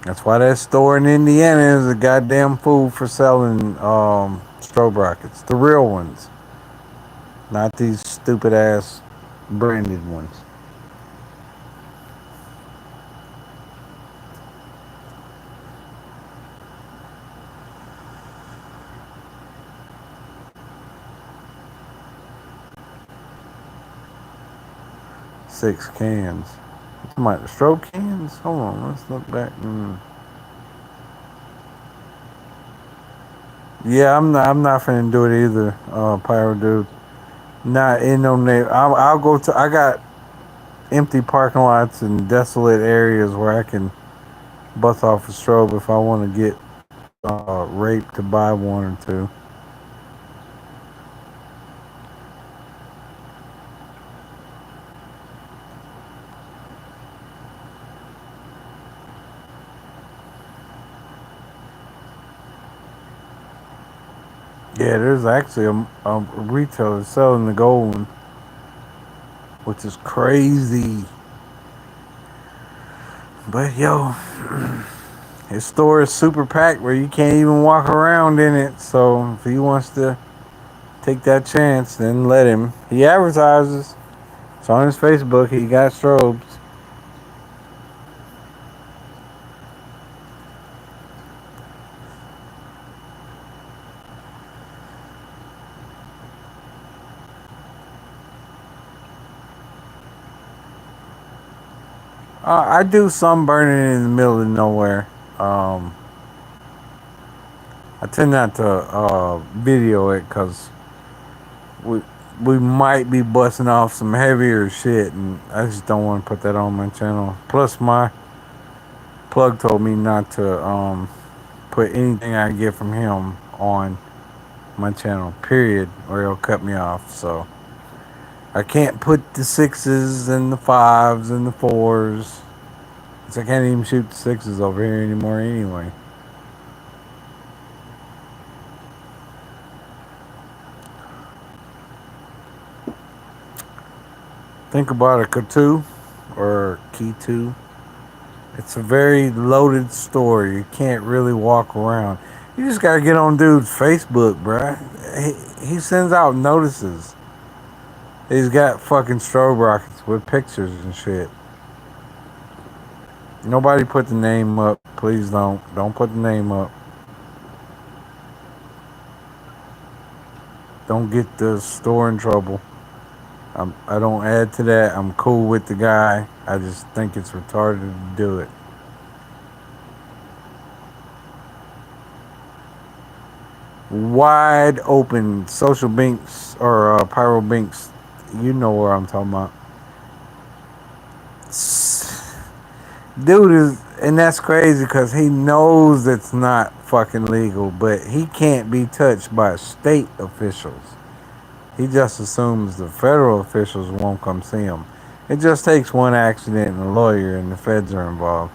S1: That's why that store in Indiana is a goddamn fool for selling strobe rockets. The real ones. Not these stupid ass branded ones. Six cans. Talking about the strobe cans? Hold on, let's look back. Yeah, I'm not finna do it either, Pyro Dude. Not in no name. I'll go to. I got empty parking lots and desolate areas where I can bust off a strobe if I want to get raped to buy one or two. Yeah, there's actually a retailer selling the gold one, which is crazy. But yo, his store is super packed where you can't even walk around in it. So if he wants to take that chance, then let him. He advertises. It's on his Facebook. He got strobes. I do some burning in the middle of nowhere. Um, I tend not to video it because we we might be busting off some heavier shit, and I just don't want to put that on my channel. Plus, my plug told me not to put anything I get from him on my channel. Period, or he'll cut me off. So I can't put the sixes and the fives and the fours. I can't even shoot the sixes over here anymore anyway. Think about a K2 or Key 2. It's a very loaded store. You can't really walk around. You just gotta get on dude's Facebook, bruh. He sends out notices. He's got fucking strobe rockets with pictures and shit. Nobody put the name up. Please don't. Don't put the name up. Don't get the store in trouble. I don't add to that. I'm cool with the guy. I just think it's retarded to do it. Wide open social binks or pyro binks. You know where I'm talking about. Dude is, and that's crazy because he knows it's not fucking legal, but he can't be touched by state officials. He just assumes the federal officials won't come see him. It just takes one accident and a lawyer, and the feds are involved.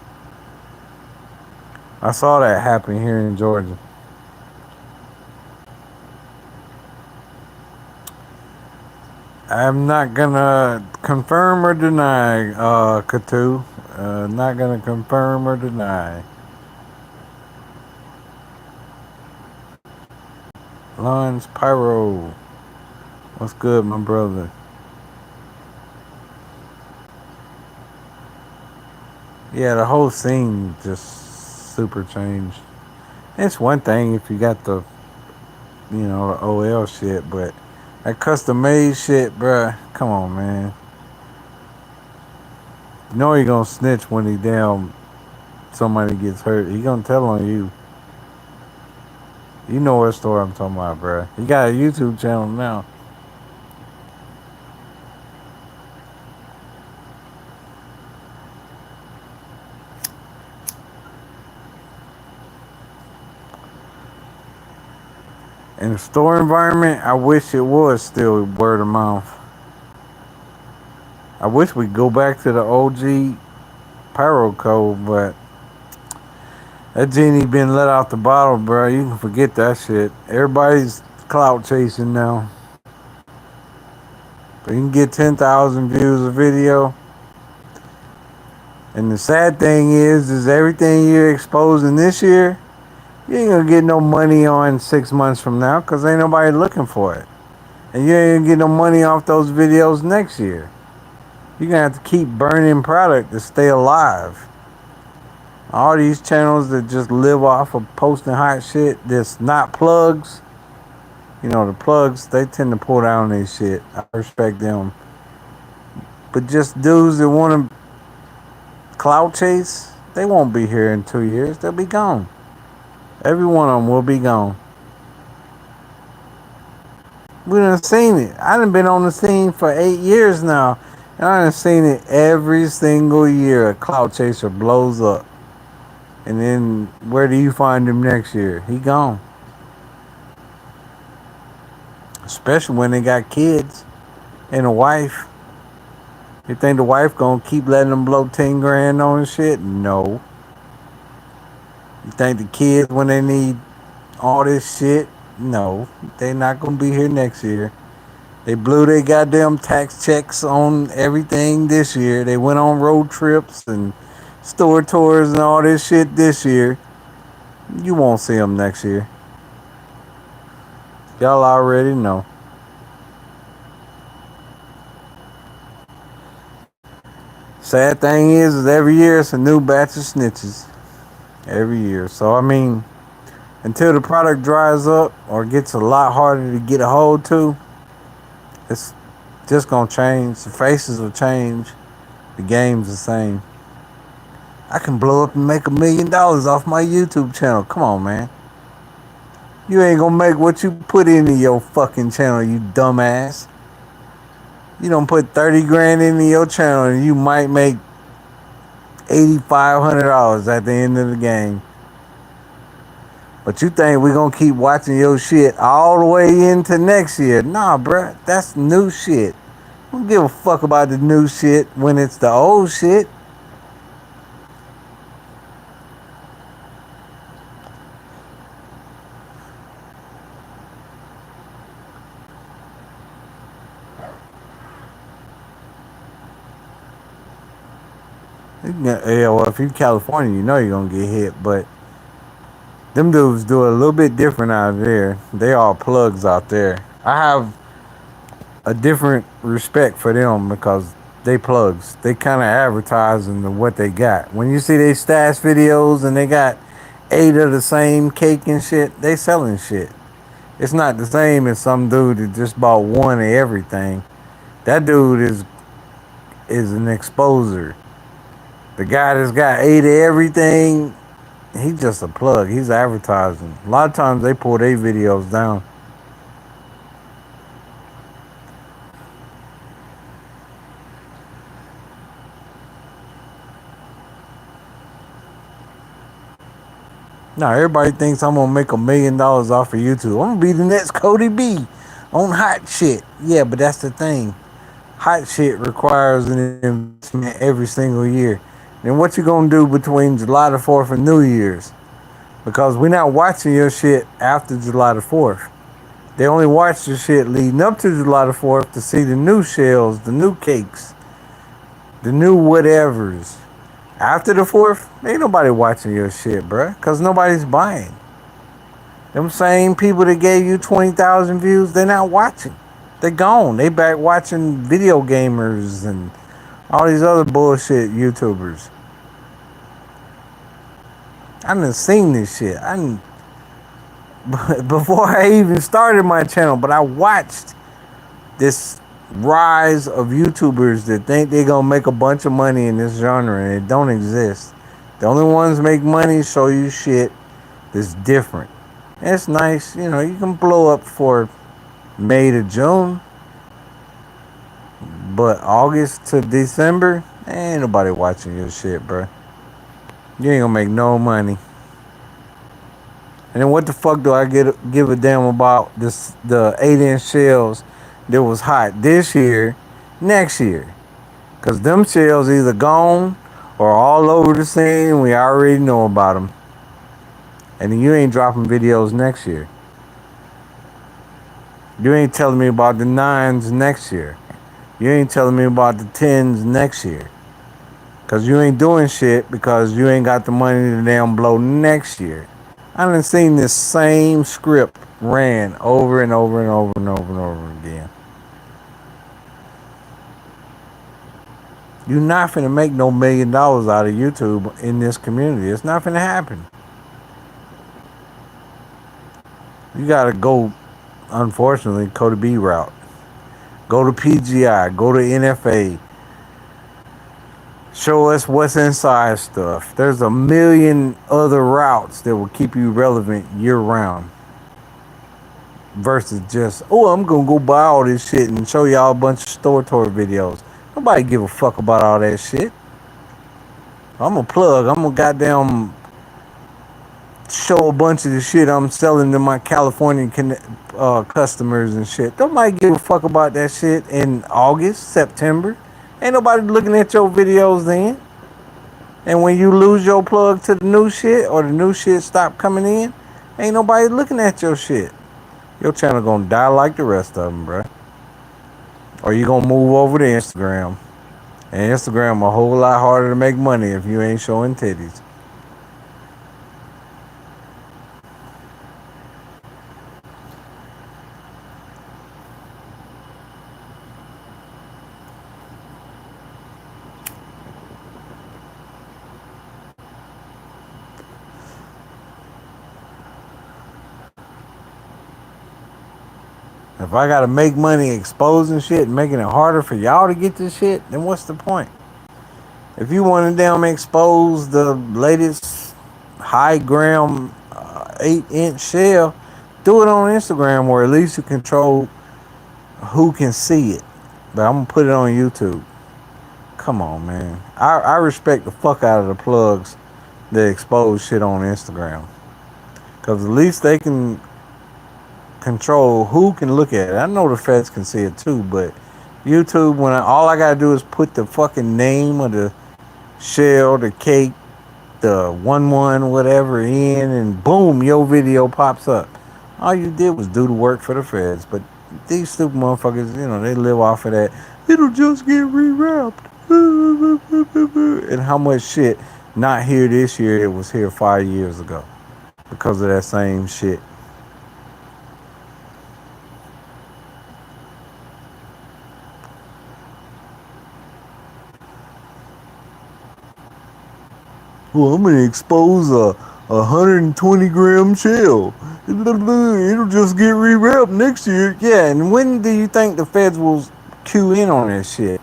S1: I saw that happen here in Georgia. I'm not gonna confirm or deny, Katu. Not gonna confirm or deny. Lawrence Pyro. What's good, my brother? Yeah, the whole scene just super changed. It's one thing if you got the, the OL shit, but that custom made shit, bruh. Come on, man. You know he gonna snitch when he damn somebody gets hurt. He gonna tell on you. You know what story I'm talking about, bruh. He got a YouTube channel now. In the store environment, I wish it was still word of mouth. I wish we'd go back to the OG Pyro code, but that genie been let out the bottle, bro. You can forget that shit. Everybody's clout chasing now. But you can get 10,000 views a video. And the sad thing is everything you're exposing this year, you ain't gonna get no money on 6 months from now because ain't nobody looking for it. And you ain't gonna get no money off those videos next year. You're gonna have to keep burning product to stay alive. All these channels that just live off of posting hot shit that's not plugs. The plugs, they tend to pull down their shit. I respect them. But just dudes that want to clout chase, they won't be here in 2 years. They'll be gone. Every one of them will be gone. We done seen it. I done been on the scene for 8 years now. And I done seen it every single year. A clout chaser blows up. And then where do you find him next year? He gone. Especially when they got kids and a wife. You think the wife gonna keep letting them blow 10 grand on shit? No. You think the kids when they need all this shit? No. They not gonna be here next year. They blew their goddamn tax checks on everything this year. They went on road trips and store tours and all this shit this year. You won't see them next year. Y'all already know. Sad thing is every year it's a new batch of snitches. Every year. So, I mean, until the product dries up or gets a lot harder to get a hold to, it's just gonna change. The faces will change. The game's the same. I can blow up and make $1 million off my YouTube channel. Come on, man. You ain't gonna make what you put into your fucking channel, you dumbass. You don't put 30 grand into your channel and you might make $8,500 at the end of the game. But you think we gonna keep watching your shit all the way into next year? Nah, bruh. That's new shit. Don't give a fuck about the new shit when it's the old shit. Yeah, well, if you're California, you know you're gonna get hit, but them dudes do it a little bit different out there. They all plugs out there. I have a different respect for them because they plugs. They kind of advertising what they got. When you see they stash videos and they got 8 of the same cake and shit, they selling shit. It's not the same as some dude that just bought 1 of everything. That dude is an exposer. The guy that's got 8 of everything, he's just a plug. He's advertising. A lot of times they pull their videos down. Now everybody thinks I'm gonna make $1 million off of YouTube. I'm gonna be the next Cody B on hot shit. Yeah, but that's the thing. Hot shit requires an investment every single year. Then what you gonna do between July the 4th and New Year's? Because we're not watching your shit after July the 4th. They only watch the shit leading up to July the 4th to see the new shells, the new cakes, the new whatevers. After the 4th, ain't nobody watching your shit, bruh. Because nobody's buying. Them same people that gave you 20,000 views, they're not watching. They're gone. They back watching video gamers and all these other bullshit YouTubers. I done seen this shit. Before I even started my channel, but I watched this rise of YouTubers that think they're gonna make a bunch of money in this genre, and it don't exist. The only ones make money show you shit that's different. And it's nice, you know, you can blow up for May to June, but August to December, ain't nobody watching your shit, bro. You ain't gonna make no money. And then what the fuck do I give a damn about this? The 8-inch shells that was hot this year, next year, cause them shells either gone or all over the scene. We already know about them, and you ain't dropping videos next year. You ain't telling me about the 9s next year. You ain't telling me about the 10s next year. Cause you ain't doing shit because you ain't got the money to damn blow next year. I done seen this same script ran over and over and over and over and over again. You're not finna make no $1 million out of YouTube in this community. It's not finna happen. You gotta go, unfortunately, Cody B route. Go to PGI, go to NFA. Show us what's inside stuff. There's a million other routes that will keep you relevant year round. Versus just, oh, I'm gonna go buy all this shit and show y'all a bunch of store tour videos. Nobody give a fuck about all that shit. I'm a plug. I'm a goddamn show a bunch of the shit I'm selling to my California customers and shit. Nobody give a fuck about that shit in August, September. Ain't nobody looking at your videos then. And when you lose your plug to the new shit or the new shit stop coming in, ain't nobody looking at your shit. Your channel gonna die like the rest of them, bruh. Or you gonna move over to Instagram. And Instagram a whole lot harder to make money if you ain't showing titties. If I gotta make money exposing shit and making it harder for y'all to get this shit, then what's the point? If you want to damn expose the latest high gram 8-inch shell, do it on Instagram where at least you control who can see it. But I'm gonna put it on YouTube. Come on, man. I respect the fuck out of the plugs that expose shit on Instagram. Because at least they can control who can look at it. I know the feds can see it too, but YouTube, when all I gotta do is put the fucking name of the shell, the cake, the 1-1, whatever in, and boom, your video pops up. All you did was do the work for the feds. But these stupid motherfuckers, they live off of that. It'll just get rewrapped. And how much shit not here this year, it was here 5 years ago because of that same shit. Well, I'm gonna expose a 120 gram shell. It'll just get rewrapped next year. Yeah, and when do you think the feds will cue in on that shit?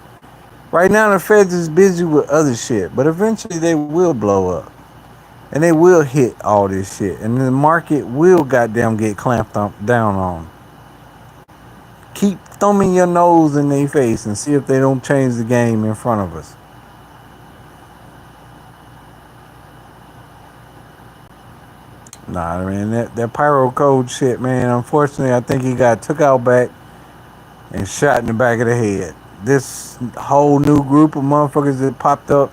S1: Right now, the feds is busy with other shit, but eventually they will blow up. And they will hit all this shit. And the market will goddamn get clamped down on. Keep thumbing your nose in their face and see if they don't change the game in front of us. Nah, man, that Pyro code shit, man, unfortunately, I think he got took out back and shot in the back of the head. This whole new group of motherfuckers that popped up,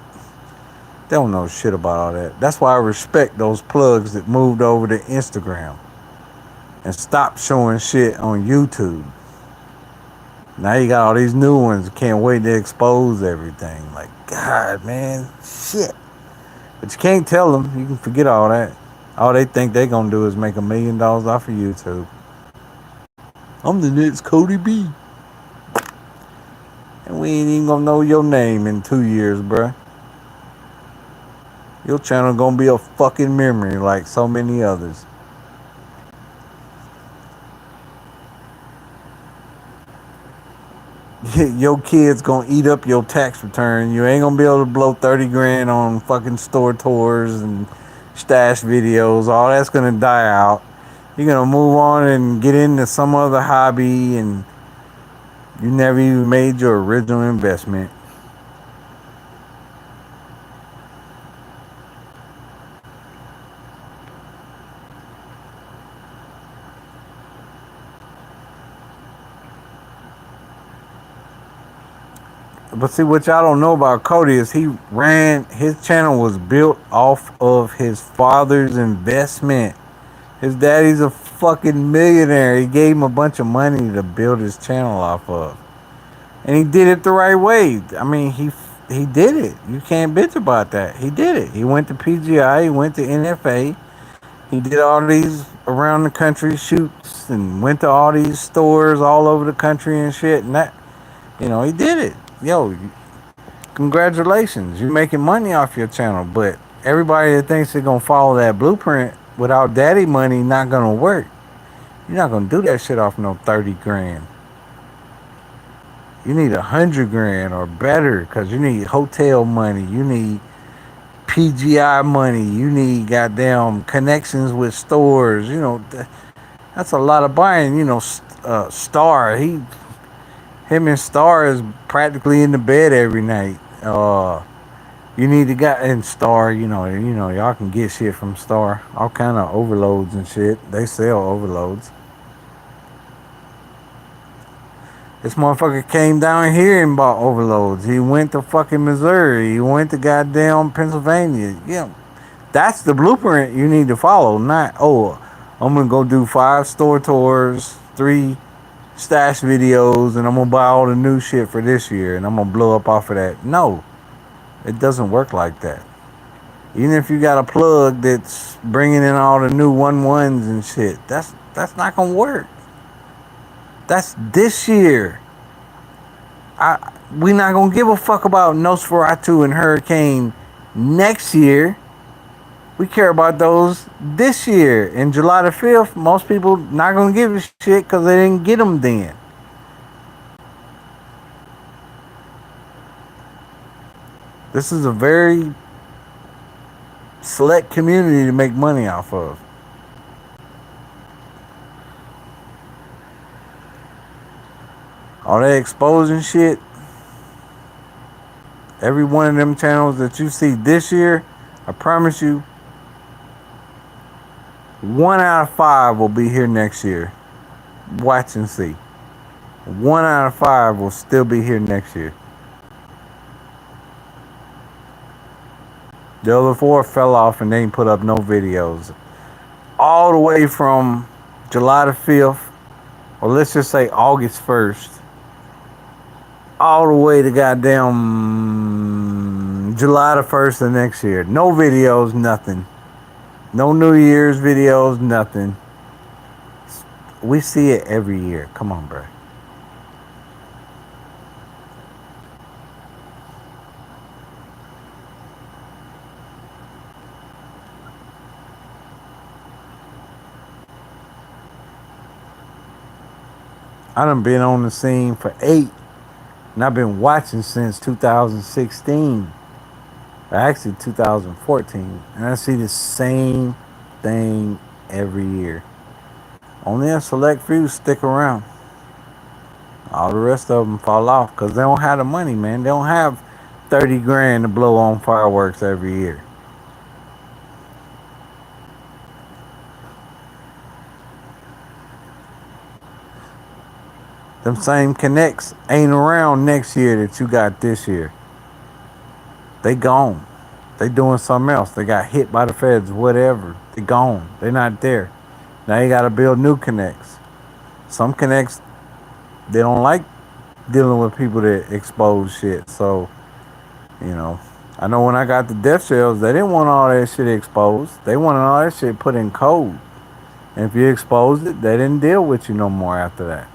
S1: they don't know shit about all that. That's why I respect those plugs that moved over to Instagram and stopped showing shit on YouTube. Now you got all these new ones. Can't wait to expose everything. Like, God, man, shit. But you can't tell them. You can forget all that. All they think they gonna do is make $1 million off of YouTube. I'm the next Cody B. And we ain't even gonna know your name in 2 years, bruh. Your channel gonna be a fucking memory like so many others. Your kids gonna eat up your tax return. You ain't gonna be able to blow 30 grand on fucking store tours and stash videos. All that's gonna die out. You're gonna move on and get into some other hobby, and you never even made your original investment. But see, what y'all don't know about Cody is his channel was built off of his father's investment. His daddy's a fucking millionaire. He gave him a bunch of money to build his channel off of. And he did it the right way. I mean, he did it. You can't bitch about that. He did it. He went to PGI, he went to NFA. He did all these around the country shoots and went to all these stores all over the country and shit. And that, he did it. Yo, congratulations. You're making money off your channel. But everybody that thinks they're going to follow that blueprint without daddy money not going to work. You're not going to do that shit off no 30 grand. You need 100 grand or better because you need hotel money. You need PGI money. You need goddamn connections with stores. That's a lot of buying. Star. Him and Star is practically in the bed every night. You need to get in Star, y'all can get shit from Star. All kind of overloads and shit. They sell overloads. This motherfucker came down here and bought overloads. He went to fucking Missouri. He went to goddamn Pennsylvania. Yeah, that's the blueprint you need to follow. Not, I'm gonna go do 5 store tours, 3 stash videos, and I'm gonna buy all the new shit for this year, and I'm gonna blow up off of that. No, it doesn't work like that. Even if you got a plug that's bringing in all the new 1-1s and shit, that's not gonna work. That's this year. We not gonna give a fuck about Nosferatu and Hurricane next year. We care about those this year. And July the 5th, most people not gonna give a shit because they didn't get them then. This is a very select community to make money off of. All that exposing shit, every one of them channels that you see this year, I promise you, 1 out of 5 will be here next year. Watch and see. 1 out of 5 will still be here next year. The other 4 fell off and they ain't put up no videos. All the way from July the 5th, or let's just say August 1st, all the way to goddamn July the 1st of next year. No videos, nothing. No New Year's videos, nothing. We see it every year. Come on, bro. I done been on the scene for 8, and I've been watching since 2016. Actually, 2014. And I see the same thing every year. Only a select few stick around. All the rest of them fall off because they don't have the money, man. They don't have 30 grand to blow on fireworks every year. Them same connects ain't around next year that you got this year. They gone. They doing something else. They got hit by the feds, whatever. They gone. They not there. Now you gotta build new connects. Some connects, they don't like dealing with people that expose shit. So, I know when I got the death shells, they didn't want all that shit exposed. They wanted all that shit put in code. And if you exposed it, they didn't deal with you no more after that.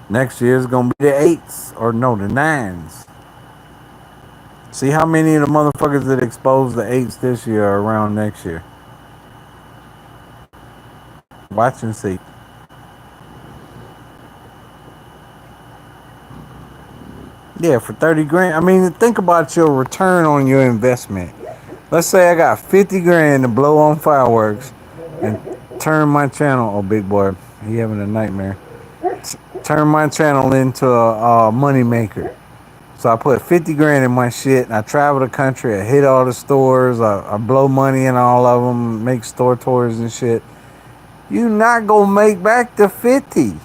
S1: Next year is gonna be the 8s, or no, the 9s. See how many of the motherfuckers that exposed the 8s this year are around next year. Watch and see. Yeah, for 30 grand. I mean, think about your return on your investment. Let's say I got 50 grand to blow on fireworks and turn my channel. Oh, big boy, he having a nightmare. Turn my channel into a money maker. So I put 50 grand in my shit and I travel the country. I hit all the stores. I blow money in all of them, make store tours and shit. You not gonna make back the 50.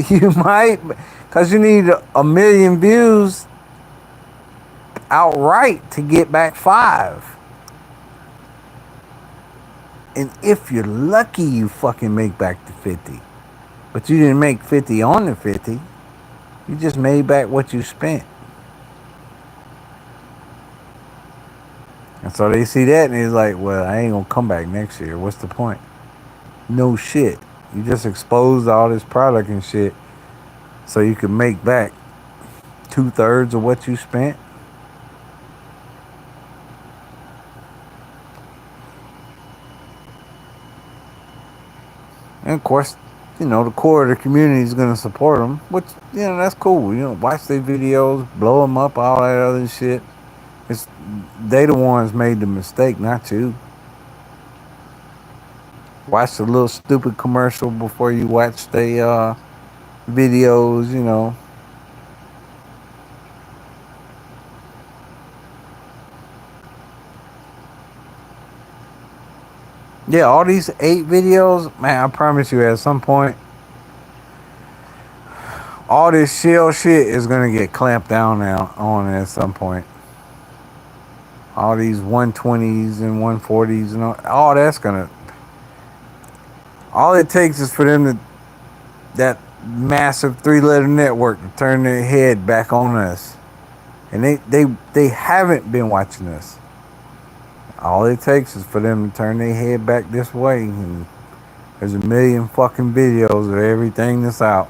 S1: You might, because you need a million views outright to get back 5. And if you're lucky, you fucking make back the 50. But you didn't make 50 on the 50. You just made back what you spent. And so they see that and it's like, well, I ain't gonna come back next year. What's the point? No shit. You just exposed all this product and shit so you can make back 2/3 of what you spent. And of course, the core of the community is going to support them, which, that's cool. Watch their videos, blow them up, all that other shit. They the ones made the mistake, not you. Watch the little stupid commercial before you watch the videos, you know. Yeah, all these 8 videos, man, I promise you at some point, all this shell shit is gonna get clamped down now on at some point. All these 120s and 140s and all that's gonna. All it takes is for them to that massive 3-letter network to turn their head back on us, and they haven't been watching us. All it takes is for them to turn their head back this way, and there's a million fucking videos of everything that's out.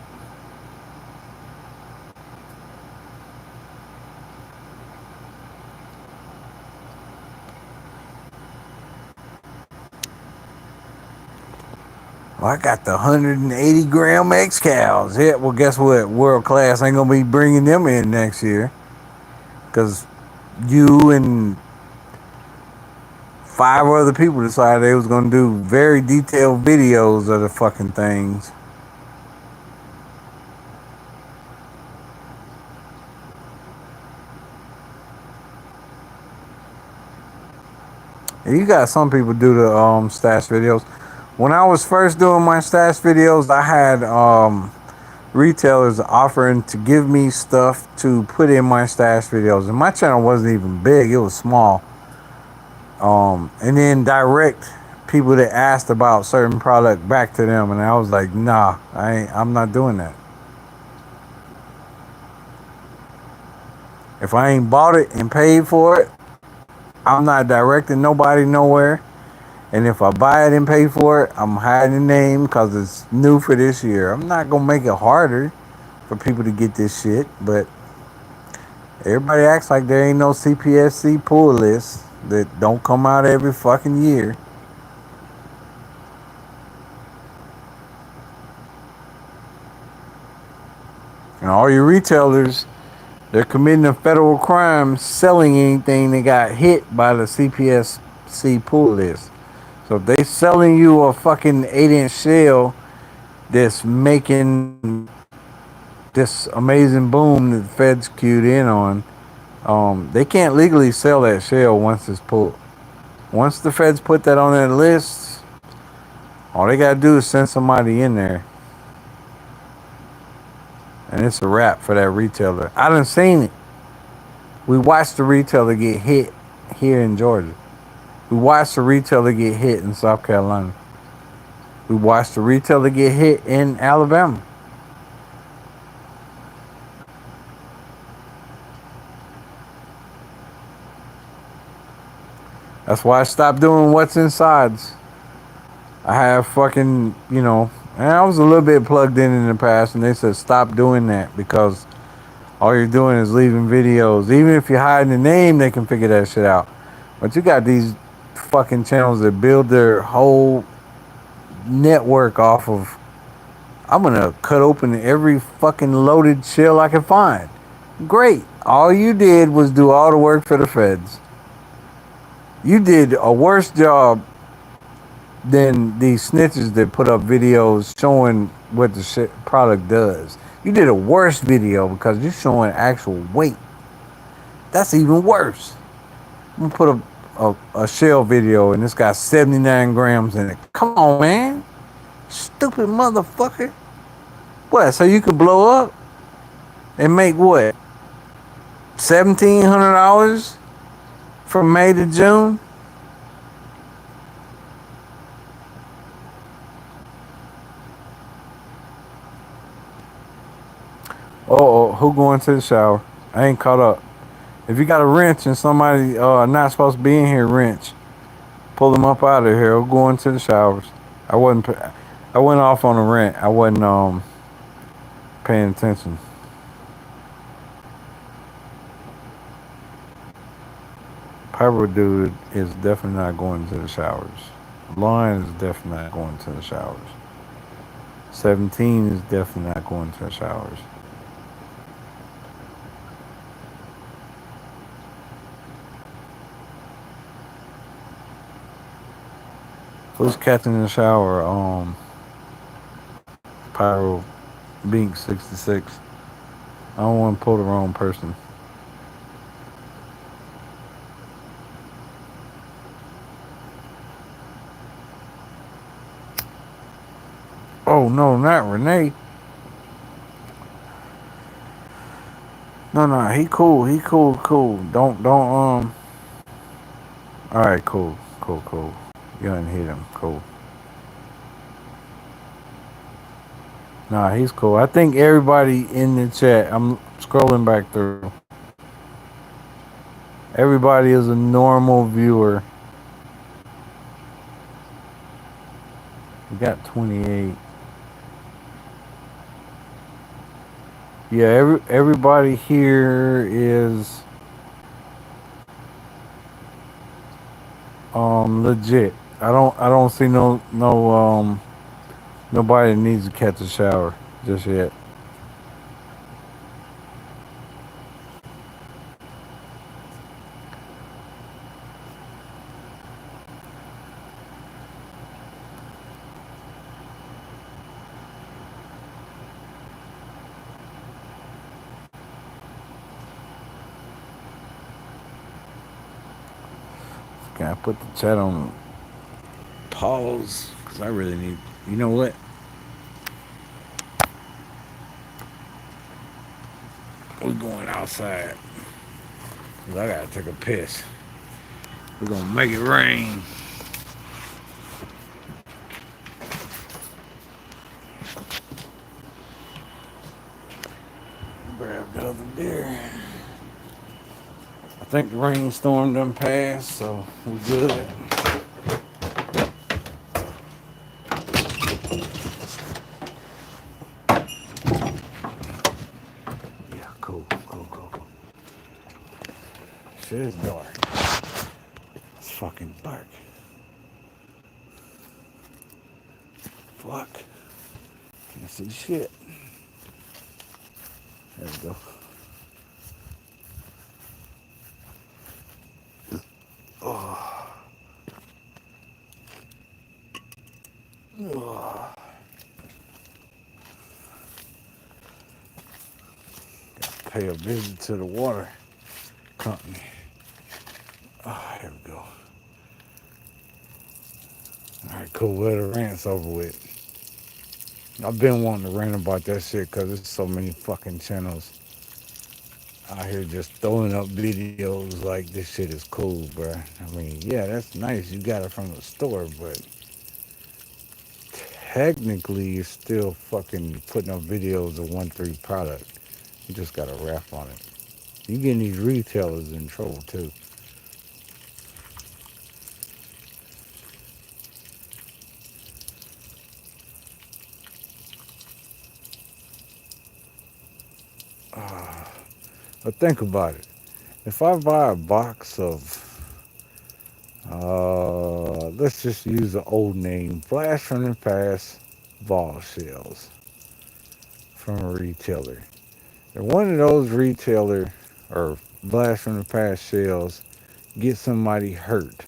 S1: Well, I got the 180-gram X cows. Yeah, well, guess what? World Class ain't gonna be bringing them in next year because you and 5 other people decided they was gonna do very detailed videos of the fucking things. And you got some people do the stash videos. When I was first doing my stash videos, I had retailers offering to give me stuff to put in my stash videos, and my channel wasn't even big; it was small. And then direct people that asked about certain product back to them, and I was like, nah, I'm not doing that. If I ain't bought it and paid for it, I'm not directing nobody nowhere. And if I buy it and pay for it, I'm hiding the name because it's new for this year. I'm not gonna make it harder for people to get this shit, but everybody acts like there ain't no CPSC pull list that don't come out every fucking year. And all your retailers, they're committing a federal crime selling anything that got hit by the CPSC pull list. So if they selling you a fucking 8-inch shell that's making this amazing boom that the feds queued in on, they can't legally sell that shell once it's pulled. Once the feds put that on that list, all they gotta do is send somebody in there, and it's a wrap for that retailer. I done seen it. We watched the retailer get hit here in Georgia. We watched the retailer get hit in South Carolina. We watched the retailer get hit in Alabama. That's why I stopped doing what's insides. I have fucking, and I was a little bit plugged in the past, and they said stop doing that because all you're doing is leaving videos. Even if you're hiding the name, they can figure that shit out. But you got these fucking channels that build their whole network off of, I'm gonna cut open every fucking loaded shell I can find. Great. All you did was do all the work for the feds. You did a worse job than these snitches that put up videos showing what the shit product does. You did a worse video because you're showing actual weight. That's even worse. I'm gonna put a shell video and it's got 79 grams in it. Come on, man. Stupid motherfucker. What? So you can blow up and make what? $1,700 from May to June? Oh, who going to the shower? I ain't caught up. If you got a wrench and somebody not supposed to be in here, wrench, pull them up out of here. Or go into the showers. I wasn't. I went off on a rant. I wasn't paying attention. Pyro dude is definitely not going to the showers. Lion is definitely not going to the showers. 17 is definitely not going to the showers. Who's catching the shower? Pyro. Bink 66. I don't want to pull the wrong person. Oh no, not Renee. No, no, he cool. He cool. Don't. All right, cool. You didn't hit him. Cool. Nah, he's cool. I think everybody in the chat. I'm scrolling back through. Everybody is a normal viewer. We got 28. Yeah, everybody here is legit. I don't see no nobody needs to catch a shower just yet. Can I put the chat on pause? Cause I really need. You know what? We're going outside. Cause I gotta take a piss. We're gonna make it rain. Grab the other beer. I think the rainstorm done passed, so we're good. Yeah, cool. Shit is dark. It's fucking dark. Fuck. Can't see shit. There we go. Oh. Oh. Gotta pay a visit to the water company. Oh, here we go. Alright, cool. Let the rant's over with. I've been wanting to rant about that shit because there's so many fucking channels out here just throwing up videos like this shit is cool, bruh. I mean, yeah, that's nice. You got it from the store, but technically you're still fucking putting up videos of 1-3 product. You just got a wrap on it. You getting these retailers in trouble too. Uh, but think about it. If I buy a box of, let's just use an old name, Blast from the Past ball shells from a retailer. If one of those retailer or Blast from the Past shells get somebody hurt,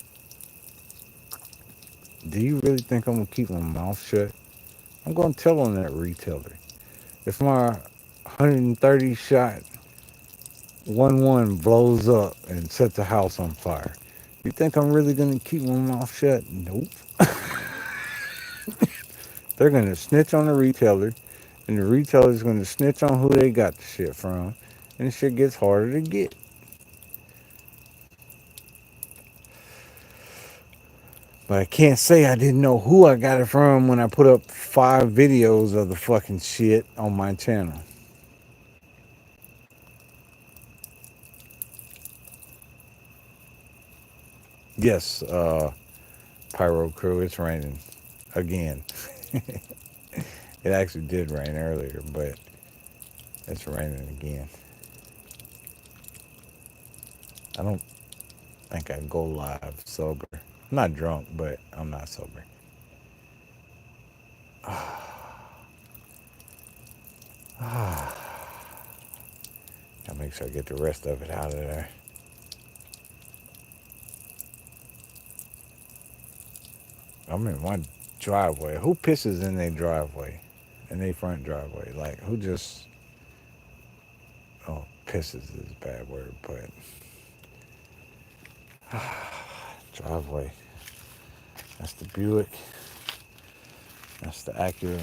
S1: do you really think I'm gonna keep my mouth shut? I'm gonna tell on that retailer. If my 130 shot 1-1 blows up and sets the house on fire, you think I'm really gonna keep my mouth shut? Nope. They're gonna snitch on the retailer, and the retailer's gonna snitch on who they got the shit from, and the shit gets harder to get. But I can't say I didn't know who I got it from when I put up 5 videos of the fucking shit on my channel. Yes, Pyro crew, it's raining again. It actually did rain earlier, but it's raining again. I don't think I go live sober. I'm not drunk, but I'm not sober. Gotta make sure I get the rest of it out of there. I'm in my driveway. Who pisses in their driveway? in their front driveway. Like, who just, oh, pisses is a bad word, but driveway. That's the Buick. That's the Acura.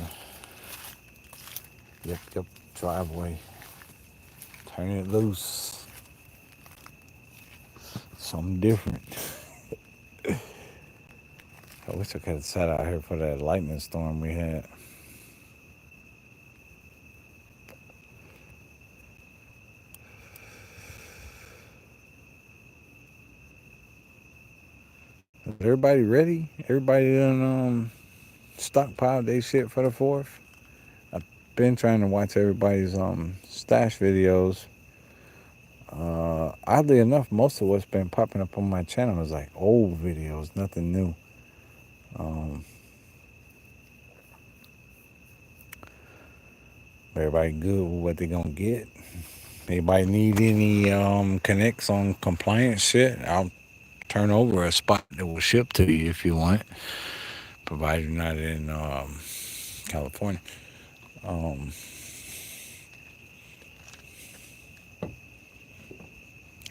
S1: Yep, driveway. Turn it loose. Something different. I wish I could have sat out here for that lightning storm we had. Is everybody ready? Everybody done stockpiled their shit for the 4th? I've been trying to watch everybody's stash videos. Oddly enough, most of what's been popping up on my channel is like old videos, nothing new. Everybody good with what they gonna get. Anybody need any connects on compliance shit? I'll turn over a spot that will ship to you if you want, provided you're not in California.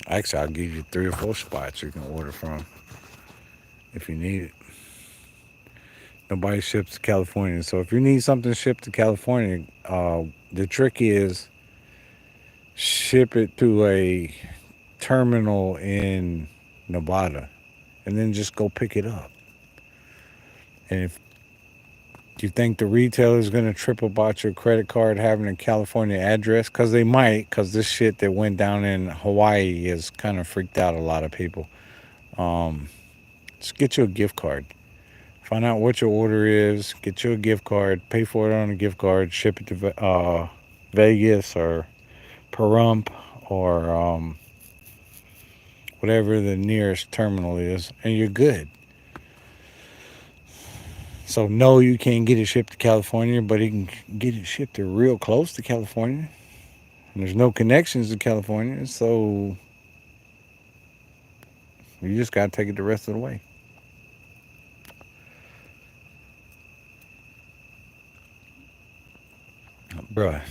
S1: Actually, I'll give you 3 or 4 spots you can order from if you need it. Nobody ships to California, so if you need something shipped to California, the trick is ship it to a terminal in Nevada, and then just go pick it up. And if you think the retailer is going to trip about your credit card having a California address, because they might, because this shit that went down in Hawaii has kind of freaked out a lot of people. Just get you a gift card. Find out what your order is. Get you a gift card. Pay for it on a gift card. Ship it to Vegas or Pahrump or whatever the nearest terminal is, and you're good. So no, you can't get it shipped to California, but you can get it shipped to real close to California. And there's no connections to California, so you just gotta take it the rest of the way. Bruh,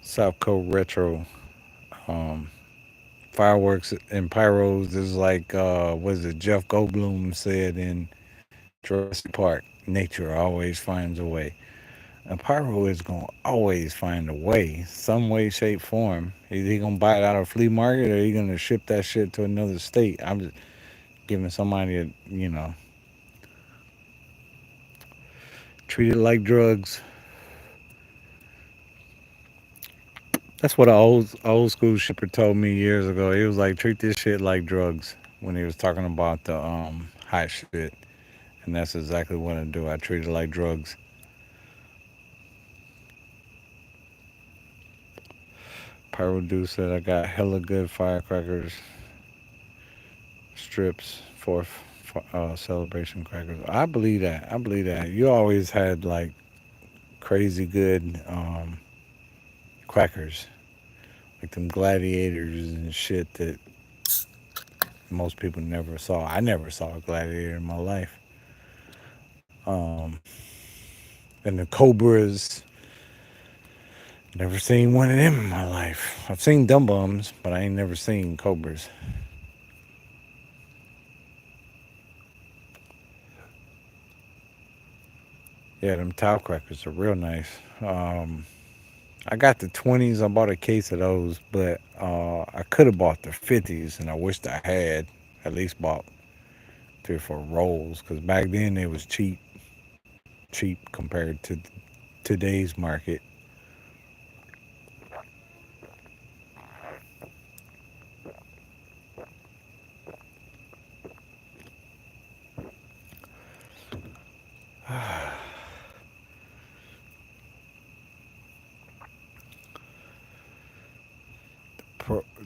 S1: South Coast Retro, um, Fireworks and Pyros is like, what is it, Jeff Goldblum said in Jurassic Park, nature always finds a way. And Pyro is going to always find a way, some way, shape, form. Either he going to buy it out of a flea market or he going to ship that shit to another state. I'm just giving somebody, treat it like drugs. That's what an old school shipper told me years ago. He was like, treat this shit like drugs when he was talking about the hot shit. And that's exactly what I do. I treat it like drugs. Pyro Dude said I got hella good firecrackers strips for celebration crackers. I believe that. I believe that. You always had like crazy good crackers, like them gladiators and shit that most people never saw. I never saw a gladiator in my life. And the cobras, never seen one of them in my life. I've seen dumb bums, but I ain't never seen cobras. Yeah, them towel crackers are real nice. I got the 20s. I bought a case of those, but I could have bought the 50s, and I wished I had at least bought 3 or 4 rolls, because back then they was cheap compared to today's market.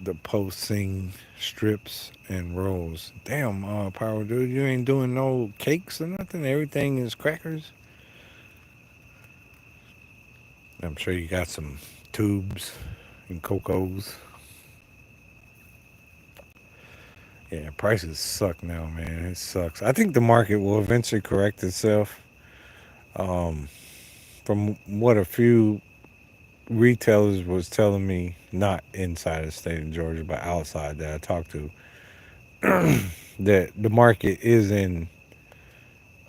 S1: The posting strips and rolls. Damn, Power Dude, you ain't doing no cakes or nothing. Everything is crackers. I'm sure you got some tubes and cocos. Yeah, prices suck now, man. It sucks. I think the market will eventually correct itself. Um, from what a few retailers was telling me, not inside the state of Georgia, but outside that I talked to, that the market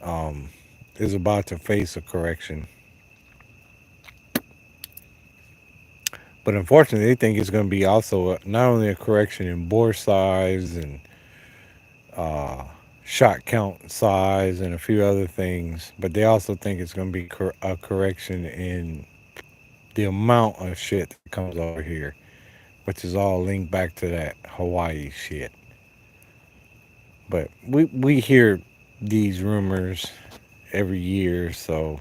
S1: um, is about to face a correction. But unfortunately, they think it's going to be also not only a correction in bore size and uh, shot count size and a few other things, but they also think it's going to be a correction in the amount of shit that comes over here, which is all linked back to that Hawaii shit. But we hear these rumors every year, so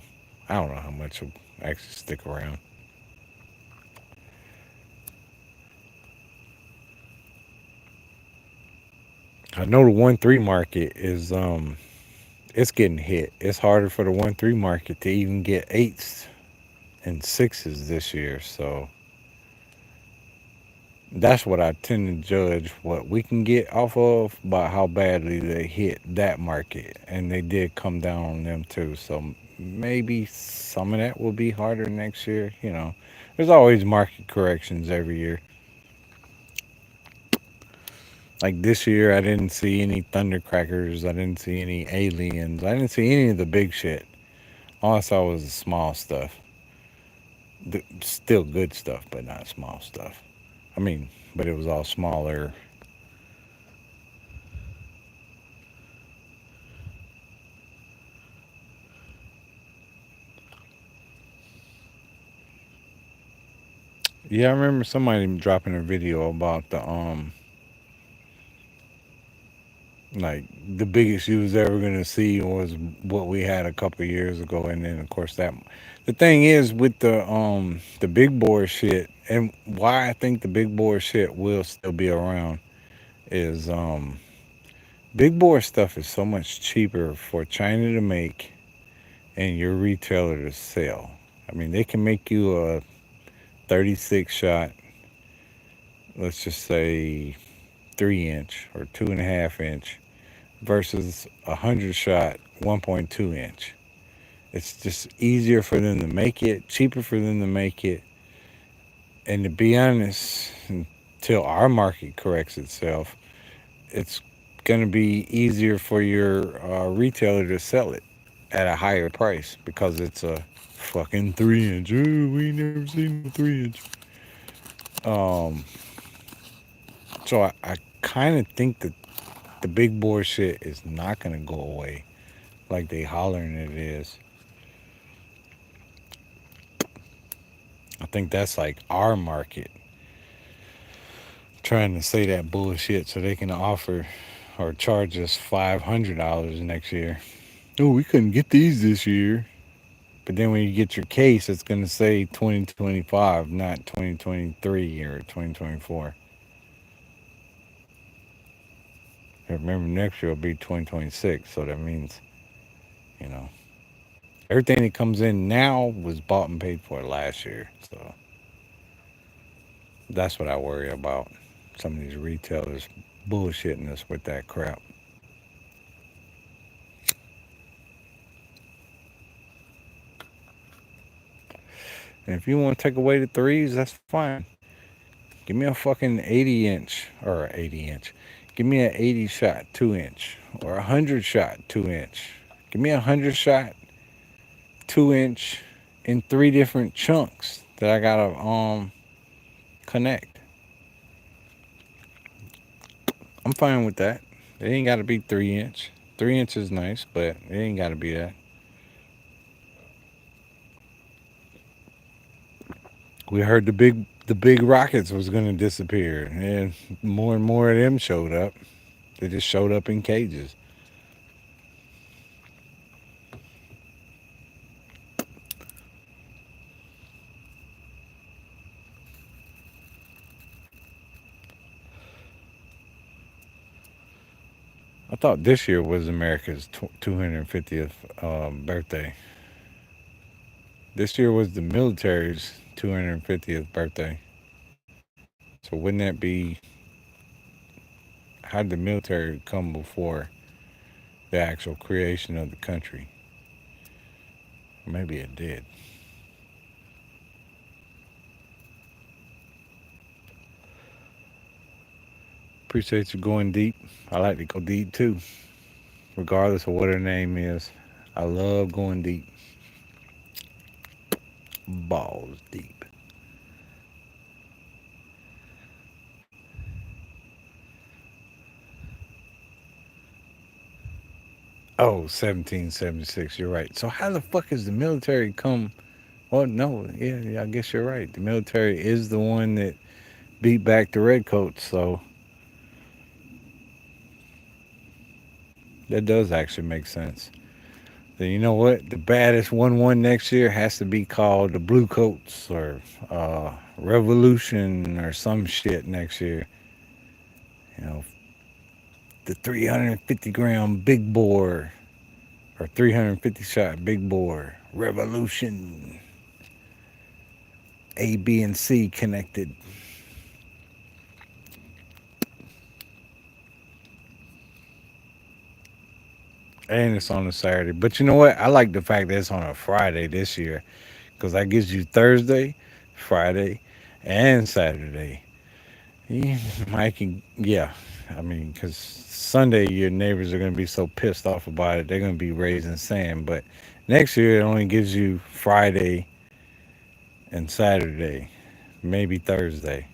S1: I don't know how much will actually stick around. I know the 1-3 market is it's getting hit. It's harder for the 1-3 market to even get eights and sixes this year, so that's what I tend to judge what we can get off of by how badly they hit that market, and they did come down on them too. So maybe some of that will be harder next year. There's always market corrections every year. Like this year, I didn't see any thundercrackers. I didn't see any aliens. I didn't see any of the big shit. All I saw was the small stuff. Still good stuff, but not small stuff. I mean, but it was all smaller. Yeah, I remember somebody dropping a video about the like the biggest you was ever gonna see was what we had a couple of years ago, and then of course that the thing is with the big board shit, and why I think the big board shit will still be around is big board stuff is so much cheaper for China to make and your retailer to sell. I mean, they can make you a 36 shot, let's just say 3 inch or 2.5 inch versus a 100 shot 1.2 inch. It's just easier for them to make it, cheaper for them to make it, and to be honest, until our market corrects itself, it's going to be easier for your retailer to sell it at a higher price because it's a fucking 3 inch. Ooh, we never seen no 3 inch. Um, so I kind of think that the big board shit is not going to go away like they hollering it is. I think that's like our market trying to say that bullshit so they can offer or charge us $500 next year. Oh, we couldn't get these this year. But then when you get your case, it's going to say 2025, not 2023 or 2024. And remember, next year will be 2026. So that means, you know, everything that comes in now was bought and paid for last year. So that's what I worry about. Some of these retailers bullshitting us with that crap. And if you want to take away the threes, that's fine. Give me a fucking 80 inch or 80 inch. Give me an 80 shot 2 inch or a 100 shot 2 inch. Give me a 100 shot 2 inch in three different chunks that I gotta connect. I'm fine with that. It ain't gotta be 3 inch. 3 inch is nice, but it ain't gotta be that. We heard the big rockets was gonna disappear, and more of them showed up. They just showed up in cages. I thought this year was America's 250th birthday. This year was the military's 250th birthday. So wouldn't that be, how did the military come before the actual creation of the country? Maybe it did. Appreciate you going deep. I like to go deep too, regardless of what her name is. I love going deep. Balls deep. Oh, 1776. You're right. So how the fuck is the military come? Oh no, yeah, I guess you're right. The military is the one that beat back the redcoats. So that does actually make sense. Then you know what? The baddest 1-1 next year has to be called the Blue Coats or Revolution or some shit next year. You know, the 350-gram big bore or 350 shot big bore Revolution. A, B, and C connected. And it's on a Saturday. But you know what? I like the fact that it's on a Friday this year because that gives you Thursday, Friday, and Saturday. Yeah, Mike, yeah. I mean, because Sunday your neighbors are going to be so pissed off about it, they're going to be raising sand. But next year it only gives you Friday and Saturday, maybe Thursday.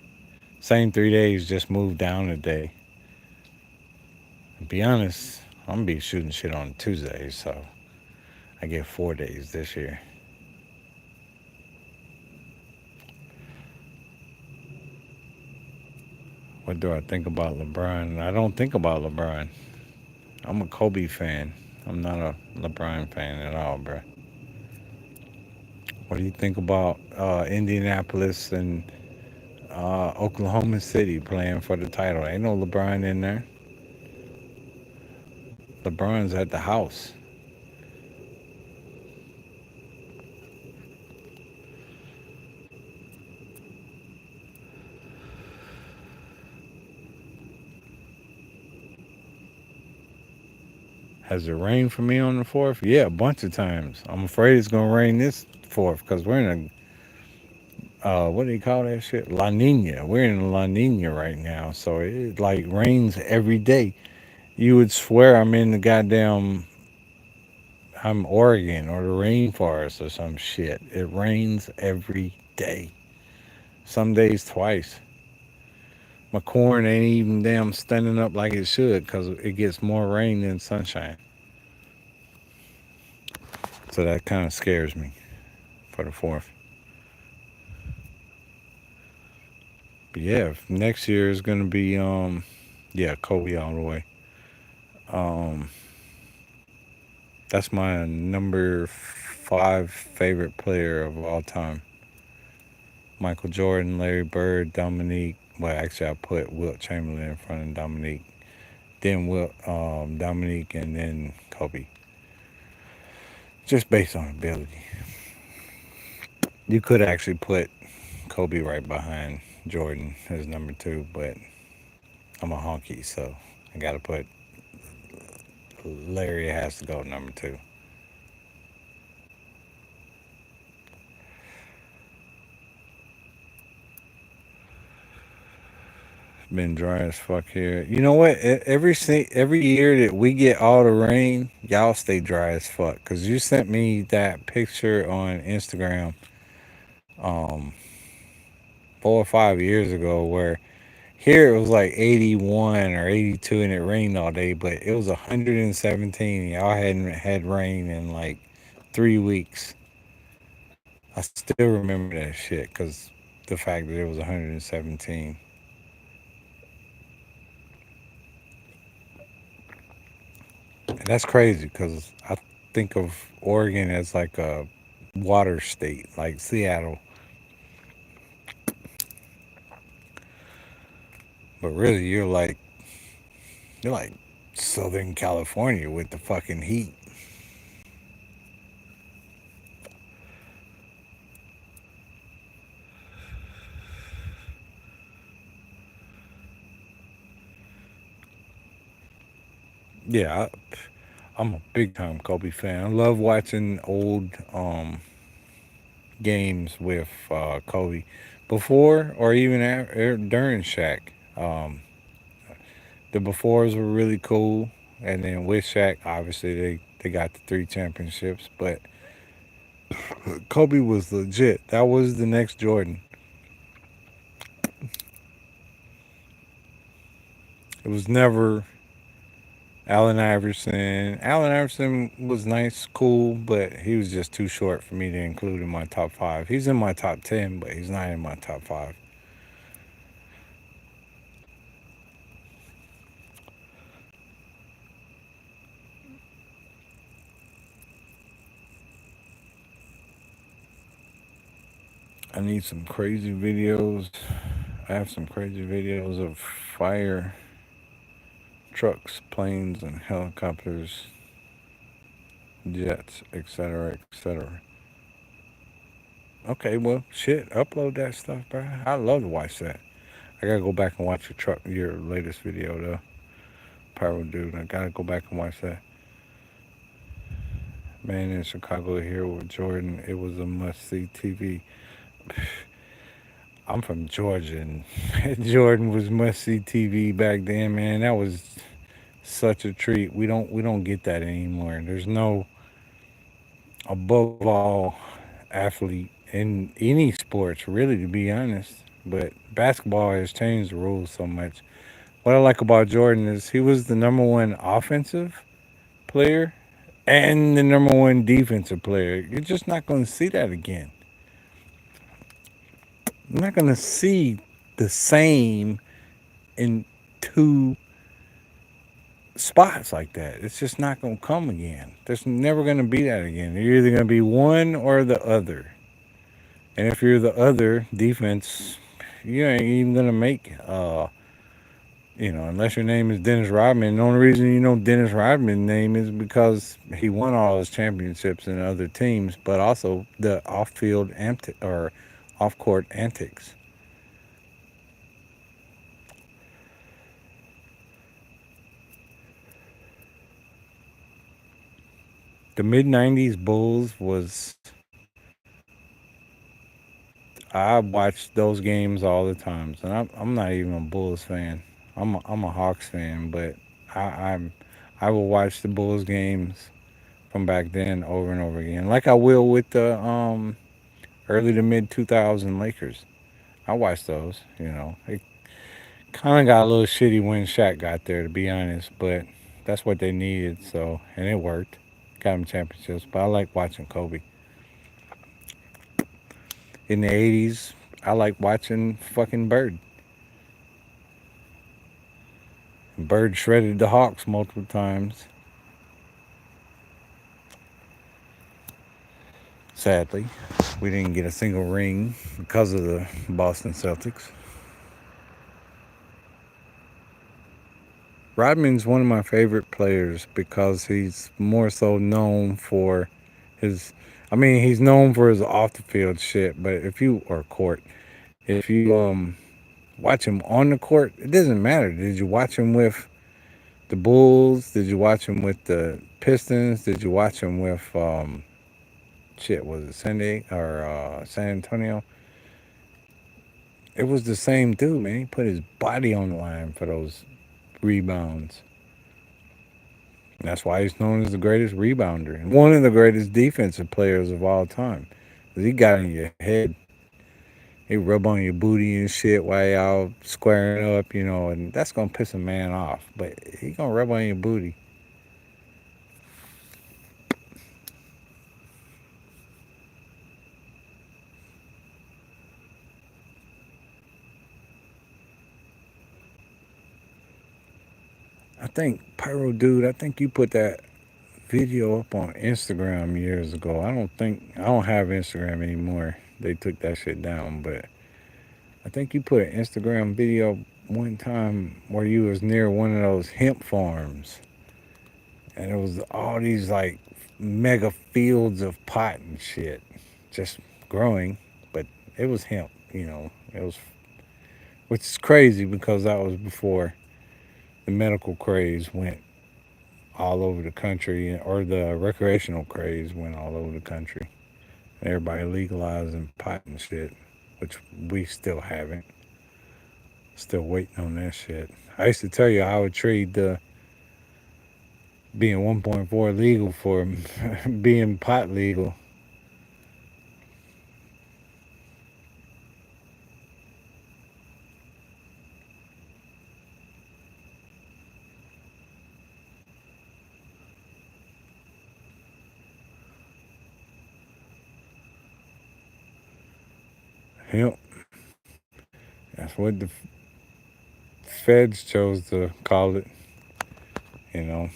S1: Same 3 days, just move down a day. To be honest, I'm going to be shooting shit on Tuesday, so I get 4 days this year. What do I think about LeBron? I don't think about LeBron. I'm a Kobe fan. I'm not a LeBron fan at all, bro. What do you think about Indianapolis and Oklahoma City playing for the title? Ain't no LeBron in there. LeBron's at the house. Has it rained for me on the fourth? Yeah, a bunch of times. I'm afraid it's gonna rain this fourth because we're in a what do you call that shit? La Nina. We're in a La Nina right now, so it like rains every day. You would swear I'm in the goddamn I'm Oregon or the rainforest or some shit. It rains every day. Some days twice. My corn ain't even damn standing up like it should because it gets more rain than sunshine. So that kind of scares me for the fourth. But yeah, next year is gonna be yeah, Kobe all the way. Um that's my number 5 favorite player of all time. Michael Jordan, Larry Bird, Dominique. Well, actually, I put Wilt Chamberlain in front of Dominique. Then Dominique, and then Kobe. Just based on ability. You could actually put Kobe right behind Jordan as number 2, but I'm a honky, so I got to put Larry has to go number 2. Been dry as fuck here. You know what? Every year that we get all the rain, y'all stay dry as fuck. Cause you sent me that picture on Instagram, um, 4 or 5 years ago, where here it was like 81 or 82 and it rained all day, but it was 117. Y'all hadn't had rain in like 3 weeks. I still remember that shit because the fact that it was 117. And that's crazy because I think of Oregon as like a water state, like Seattle. But really, you're like Southern California with the fucking heat. Yeah, I'm a big time Kobe fan. I love watching old games with Kobe before or even during Shaq. Um, The befores were really cool, and then with Shaq, obviously they got the 3 championships. But Kobe was legit. That was the next Jordan. It was never Allen Iverson. Allen Iverson was nice, cool, but he was just too short for me to include in my top five. He's in my top 10, but he's not in my top five. I need some crazy videos. I have some crazy videos of fire trucks, planes, and helicopters, jets, etc., etc. Okay, well, shit, upload that stuff, bro. I love to watch that. I gotta go back and watch your latest video though, Pyro dude. I gotta go back and watch that. Man in Chicago here with Jordan. It was a must see TV. I'm from Georgia, and Jordan was must see TV back then. Man, that was such a treat. We don't get that anymore. There's no above all athlete in any sports, really, to be honest. But basketball has changed the rules so much. What I like about Jordan is he was the number one offensive player and the number one defensive player. You're just not going to see that again. You're not going to see the same in two spots like that. It's just not going to come again. There's never going to be that again. You're either going to be one or the other. And if you're the other defense, you ain't even going to make, unless your name is Dennis Rodman. The only reason you know Dennis Rodman's name is because he won all his championships in other teams, but also the off-field or off-court antics. The mid '90s Bulls was. I watched those games all the times, and I'm not even a Bulls fan. I'm a Hawks fan, but I'm I will watch the Bulls games from back then over and over again, like I will with the early to mid 2000 Lakers. I watched those. It kind of got a little shitty when Shaq got there, to be honest, but that's what they needed. So and it worked, got them championships. But I like watching Kobe. In the '80s, I like watching fucking Bird. Bird shredded the Hawks multiple times. Sadly, we didn't get a single ring because of the Boston Celtics. Rodman's one of my favorite players because he's more so known for his. I mean, he's known for his off the field shit, but if you or court, if you watch him on the court, it doesn't matter. Did you watch him with the Bulls? Did you watch him with the Pistons? Did you watch him with shit? Was it San Antonio? It was the same dude, man. He put his body on the line for those rebounds. And that's why he's known as the greatest rebounder and one of the greatest defensive players of all time. 'Cause he got in your head. He rub on your booty and shit while y'all squaring up, and that's gonna piss a man off. But he gonna rub on your booty. I think Pyro dude, I think you put that video up on Instagram years ago. I don't have Instagram anymore. They took that shit down, but I think you put an Instagram video one time where you was near one of those hemp farms, and it was all these like mega fields of pot and shit, just growing, but it was hemp. It was, which is crazy because that was before the medical craze went all over the country, or the recreational craze went all over the country. Everybody legalizing pot and shit, which we still haven't. Still waiting on that shit. I used to tell you I would trade the being 1.4 legal for being pot legal. Yep, that's what the feds chose to call it, you know.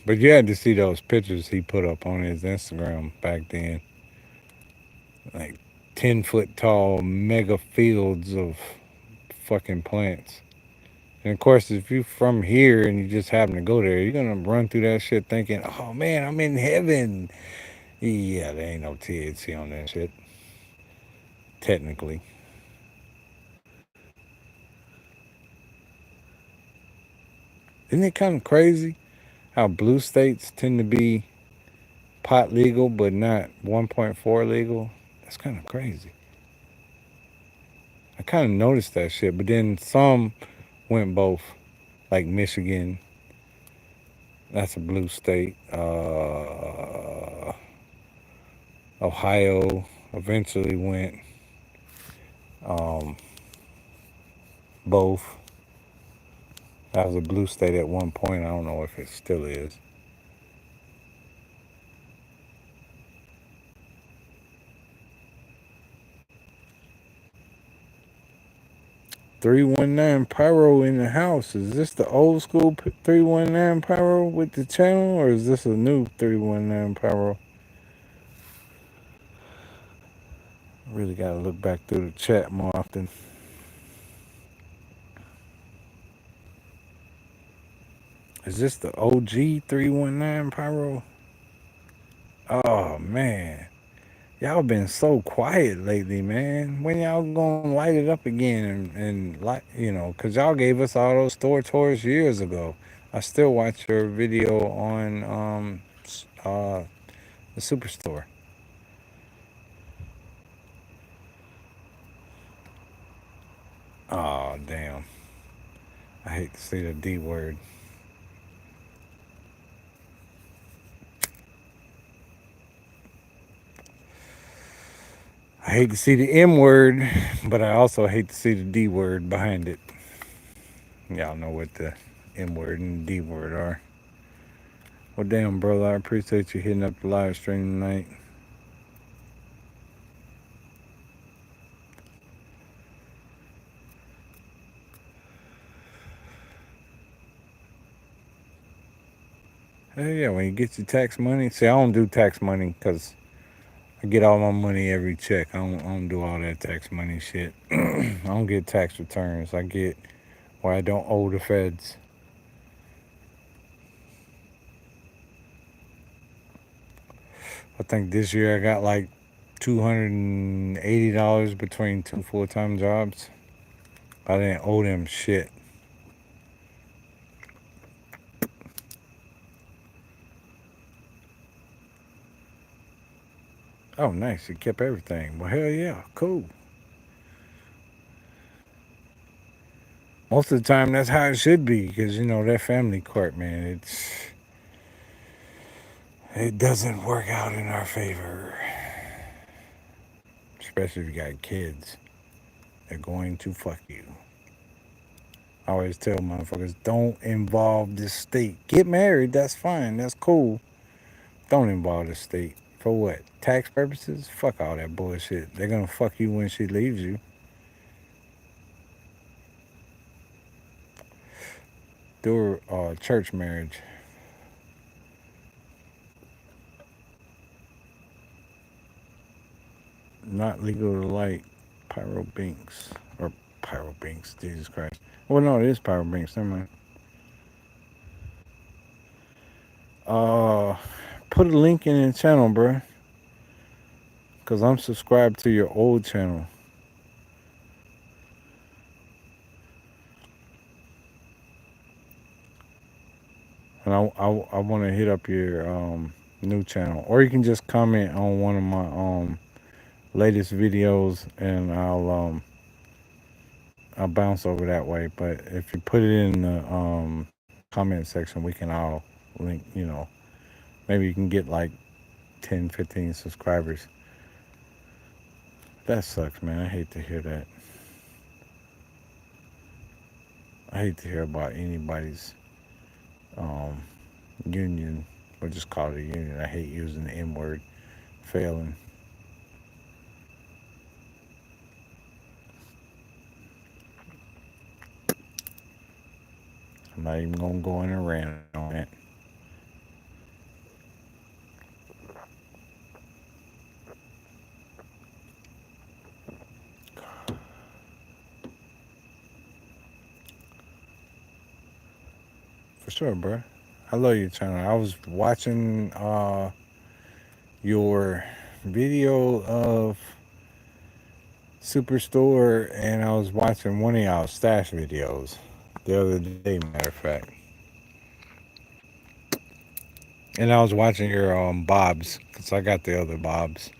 S1: But you had to see those pictures he put up on his Instagram back then. Like 10-foot tall mega fields of fucking plants. And of course, if you're from here and you just happen to go there, you're gonna run through that shit thinking, "Oh man, I'm in heaven." Yeah, there ain't no THC on that shit. Technically, isn't it kind of crazy how blue states tend to be pot legal but not 1.4 legal? That's kind of crazy. I kind of noticed that shit, but then some went both, like Michigan. That's a blue state. Ohio eventually went um, both. That was a blue state at one point. I don't know if it still is. 319 Pyro in the house. Is this the old school 319 Pyro with the channel, or is this a new 319 Pyro? Really got to look back through the chat more often. Is this the OG 319 Pyro? Oh, man. Y'all been so quiet lately, man. When y'all gonna light it up again and like, cause y'all gave us all those store tours years ago. I still watch your video on the superstore. Oh damn! I hate to say the D word. I hate to see the M word, but I also hate to see the D word behind it. Y'all know what the M word and the D word are. Well, damn, brother, I appreciate you hitting up the live stream tonight. Hey, yeah, when you get your tax money, see, I don't do tax money because I get all my money every check. I don't do all that tax money shit. I don't get tax returns. I get where I don't owe the feds. I think this year I got like $280 between two full-time jobs. I didn't owe them shit. Oh, nice. You kept everything. Well, hell yeah. Cool. Most of the time, that's how it should be because, that family court, man, it doesn't work out in our favor. Especially if you got kids. They're going to fuck you. I always tell motherfuckers, don't involve the state. Get married, that's fine, that's cool. Don't involve the state. For what? Tax purposes? Fuck all that bullshit. They're gonna fuck you when she leaves you. Do a church marriage. Not legal to light Pyro Binks. Or Pyro Binks, Jesus Christ. Well, no, it is Pyro Binks, never mind. Uh, put a link in the channel, bruh. Because I'm subscribed to your old channel. And I want to hit up your new channel. Or you can just comment on one of my latest videos and I'll I'll bounce over that way. But if you put it in the comment section, we can all link. Maybe you can get like 10, 15 subscribers. That sucks, man. I hate to hear that. I hate to hear about anybody's um, union. We'll just call it a union. I hate using the N word. Failing. I'm not even gonna go in a rant on it. For sure, bro. I love your channel. I was watching your video of Superstore, and I was watching one of y'all stash videos the other day, matter of fact. And I was watching your Bob's, because I got the other Bob's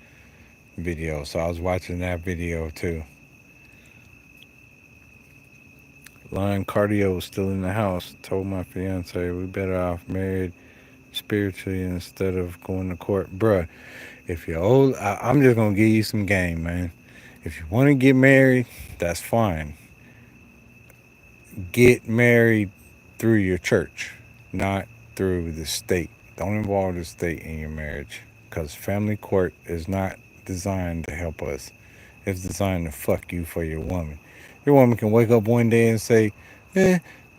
S1: video, so I was watching that video too. Lion Cardio was still in the house. Told my fiance we better off married spiritually instead of going to court. Bruh, if you're old, I'm just gonna give you some game, man. If you want to get married, that's fine. Get married through your church, not through the state. Don't involve the state in your marriage, because family court is not designed to help us. It's designed to fuck you for your woman. Your woman can wake up one day and say,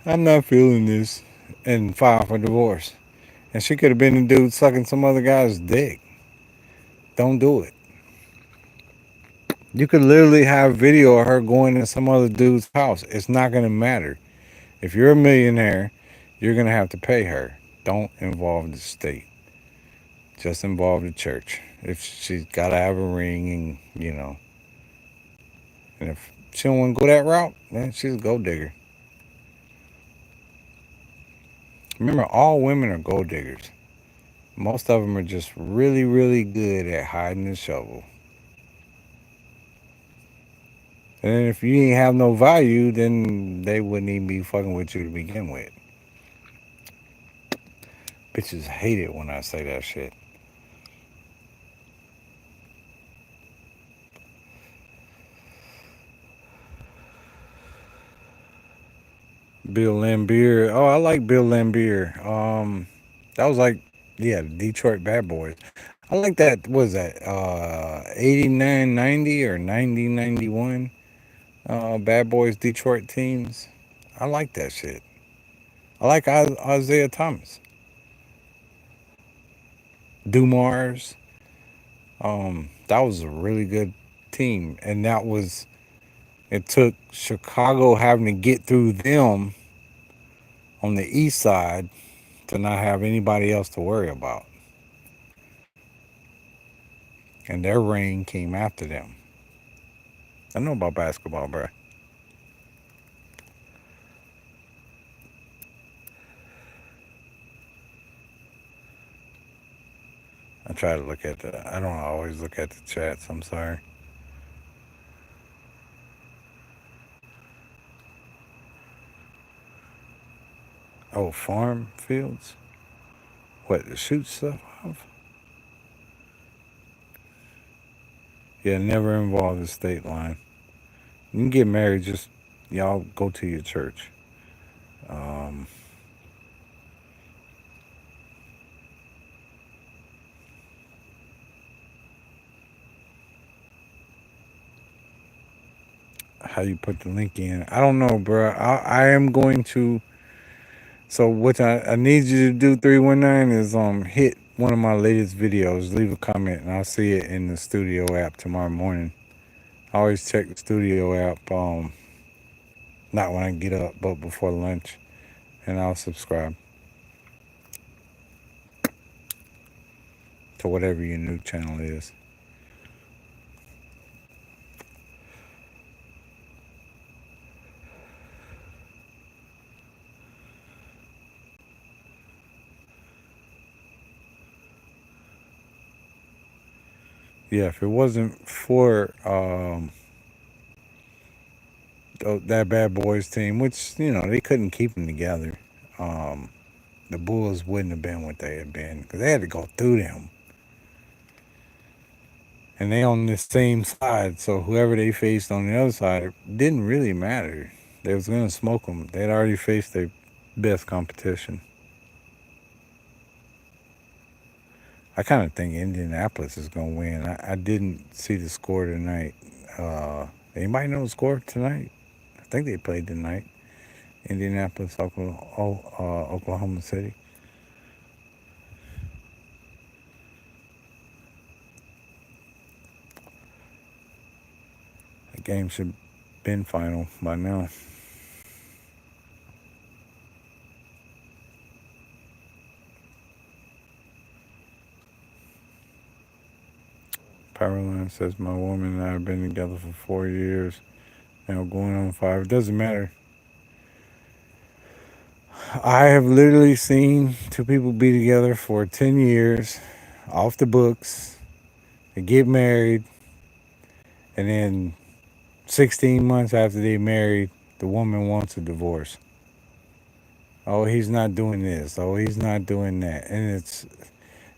S1: I'm not feeling this, and file for divorce. And she could have been the dude sucking some other guy's dick. Don't do it. You could literally have video of her going in some other dude's house. It's not going to matter. If you're a millionaire, you're going to have to pay her. Don't involve the state. Just involve the church. If she's got to have a ring, and if she don't want to go that route, then she's a gold digger. Remember, all women are gold diggers. Most of them are just really, really good at hiding the shovel. And if you ain't have no value, then they wouldn't even be fucking with you to begin with. Bitches hate it when I say that shit. Bill Lambier. Oh, I like Bill Lambier. That was like, yeah, Detroit Bad Boys. I like that. What was that? 89-90 or 90-91. Bad Boys Detroit teams. I like that shit. I like Isaiah Thomas. Dumars. That was a really good team, and that was. It took Chicago having to get through them on the east side to not have anybody else to worry about. And their reign came after them. I know about basketball, bro. I try to look at I don't always look at the chats. I'm sorry. Oh, farm fields? What, to shoot stuff off? Yeah, never involve the state line. You can get married, just y'all go to your church. Um, how you put the link in? I don't know, bro. I am going to. So what I need you to do 319 is hit one of my latest videos, leave a comment, and I'll see it in the studio app tomorrow morning. I always check the studio app, not when I get up, but before lunch, and I'll subscribe to whatever your new channel is. Yeah, if it wasn't for that bad boys team, which they couldn't keep them together. Um, the Bulls wouldn't have been what they had been because they had to go through them, and they on the same side. So whoever they faced on the other side, it didn't really matter. They was gonna smoke them. They'd already faced their best competition. I kind of think Indianapolis is gonna win. I didn't see the score tonight. Uh, Anybody know the score tonight? I think they played tonight. Indianapolis, Oklahoma City. The game should been final by now. Powerline says my woman and I have been together for 4 years. Now going on 5. It doesn't matter. I have literally seen two people be together for 10 years, off the books. They get married, and then 16 months after they married, the woman wants a divorce. Oh, he's not doing this. Oh, he's not doing that. And it's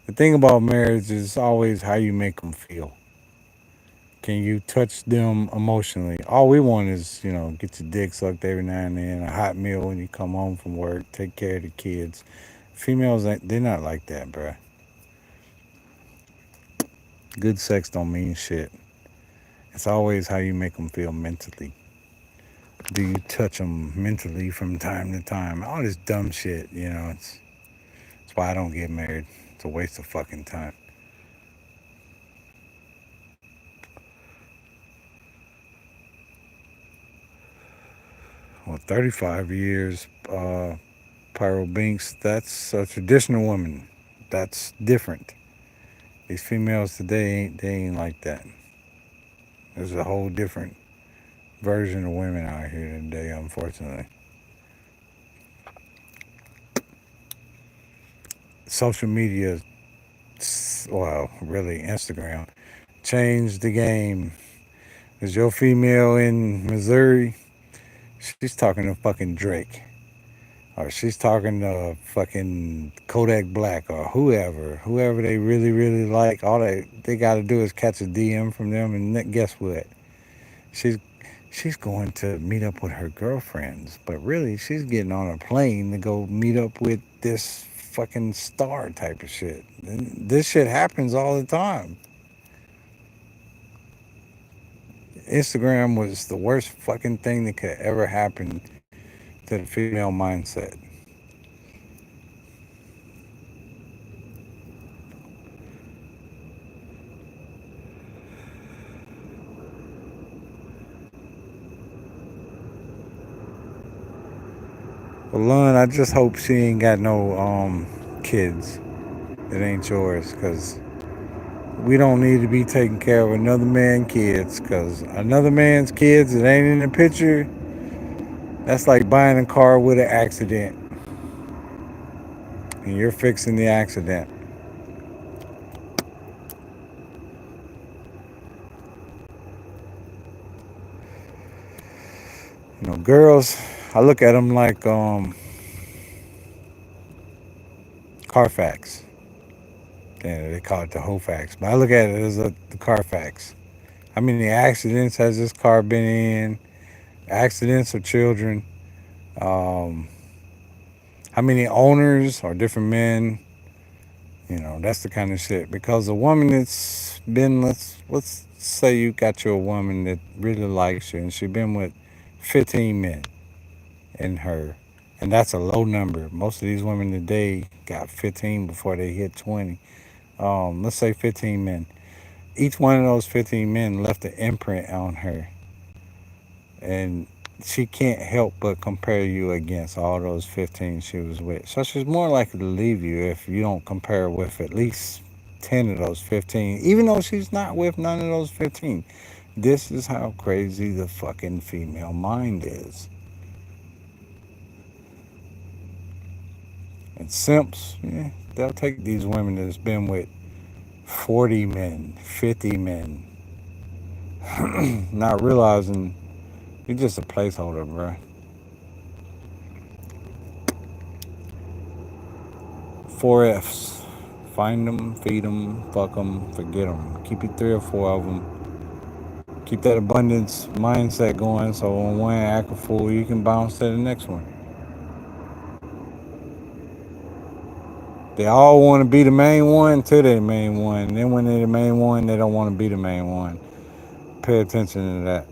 S1: the thing about marriage is always how you make them feel. Can you touch them emotionally? All we want is, get your dick sucked every now and then, a hot meal when you come home from work, take care of the kids. Females, they're not like that, bruh. Good sex don't mean shit. It's always how you make them feel mentally. Do you touch them mentally from time to time? All this dumb shit, it's why I don't get married. It's a waste of fucking time. Well, 35 years, Pyro Binks, that's a traditional woman. That's different. These females today they ain't like that. There's a whole different version of women out here today, unfortunately. Social media, well, really Instagram, changed the game. Is your female in Missouri? She's talking to fucking Drake. Or she's talking to fucking Kodak Black or whoever they really, really like. All they got to do is catch a DM from them, and guess what? She's she's going to meet up with her girlfriends, but really she's getting on a plane to go meet up with this fucking star type of shit. And this shit happens all the time. Instagram was the worst fucking thing that could ever happen to the female mindset. Well, Lon, I just hope she ain't got no kids that ain't yours, cause we don't need to be taking care of another man's kids, cause another man's kids that ain't in the picture, that's like buying a car with an accident, and you're fixing the accident. Girls, I look at them like Carfax. Yeah, they call it the Hofax, but I look at it as the Carfax. How many accidents has this car been in? Accidents of children. Um, how many owners or different men? That's the kind of shit. Because a woman that's been, let's say you got you a woman that really likes you, and she been with 15 men in her, and that's a low number. Most of these women today got 15 before they hit 20. Let's say 15 men. Each one of those 15 men left an imprint on her, and she can't help but compare you against all those 15 she was with. So she's more likely to leave you if you don't compare with at least 10 of those 15, even though she's not with none of those 15. This is how crazy the fucking female mind is. And simps, yeah, they'll take these women that's been with 40 men, 50 men, not realizing You're just a placeholder, bro. 4 F's. Find them, feed them, fuck them, forget them. Keep you 3 or 4 of them. Keep that abundance mindset going so when one act a fool, you can bounce to the next one. They all want to be the main one to the main one. Then when they're the main one, they don't want to be the main one. Pay attention to that.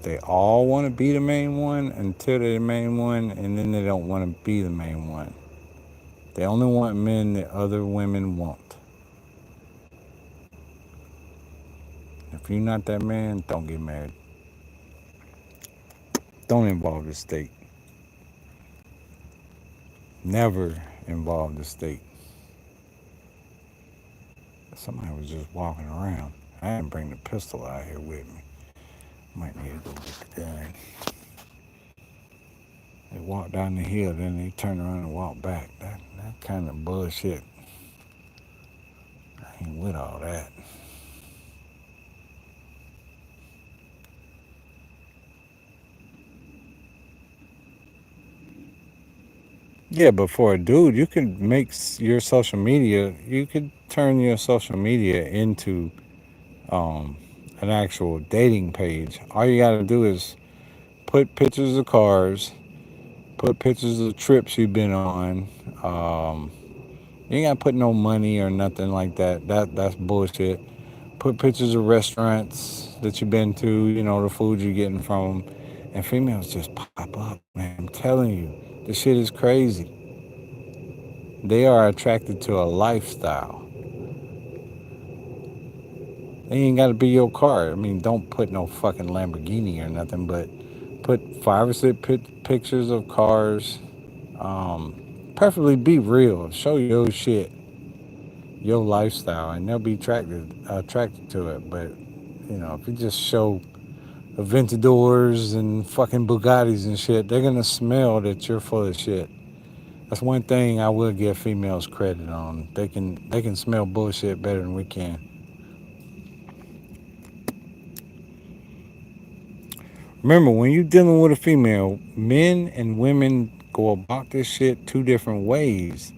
S1: They all want to be the main one until they're the main one, and then they don't want to be the main one. They only want men that other women want. If you're not that man, don't get married. Don't involve the state. Never involve the state. Somebody was just walking around. I didn't bring the pistol out here with me. Might need to go get the gun. They walked down the hill, then they turned around and walked back. That kind of bullshit. I ain't with all that. Yeah, but for a dude, you could make your social media. You could turn your social media into um, an actual dating page. All you got to do is put pictures of cars, put pictures of trips you've been on. Um, you ain't got to put no money or nothing like that. That's bullshit. Put pictures of restaurants that you've been to. You know the food you're getting from them, and females just pop up. Man, I'm telling you, this shit is crazy. They are attracted to a lifestyle. They ain't got to be your car. I mean, don't put no fucking Lamborghini or nothing, but put 5 or 6 pictures of cars. Preferably be real. Show your shit, your lifestyle, and they'll be attracted to it. But if you just show Aventadors and fucking Bugattis and shit, they're gonna smell that you're full of shit. That's one thing I will give females credit on. They can smell bullshit better than we can. Remember, when you're dealing with a female, men and women go about this shit 2 different ways.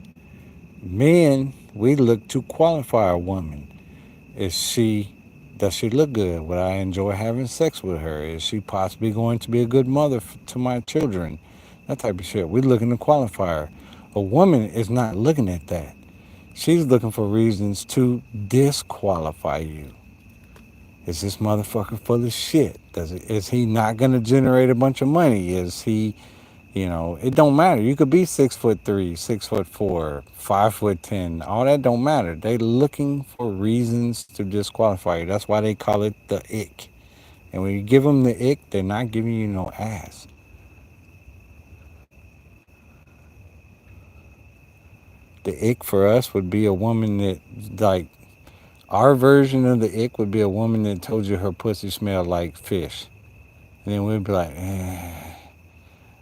S1: Men, we look to qualify a woman. Is she does she look good? Would I enjoy having sex with her? Is she possibly going to be a good mother to my children? That type of shit. We're looking to qualify her. A woman is not looking at that. She's looking for reasons to disqualify you. Is this motherfucker full of shit? Is he not gonna generate a bunch of money? Is he, it don't matter. You could be 6'3", 6'4", 5'10". All that don't matter. They looking for reasons to disqualify you. That's why they call it the ick. And when you give them the ick, they're not giving you no ass. The ick for us would be a woman that, like, our version of the ick would be a woman that told you her pussy smelled like fish. And then we'd be like, I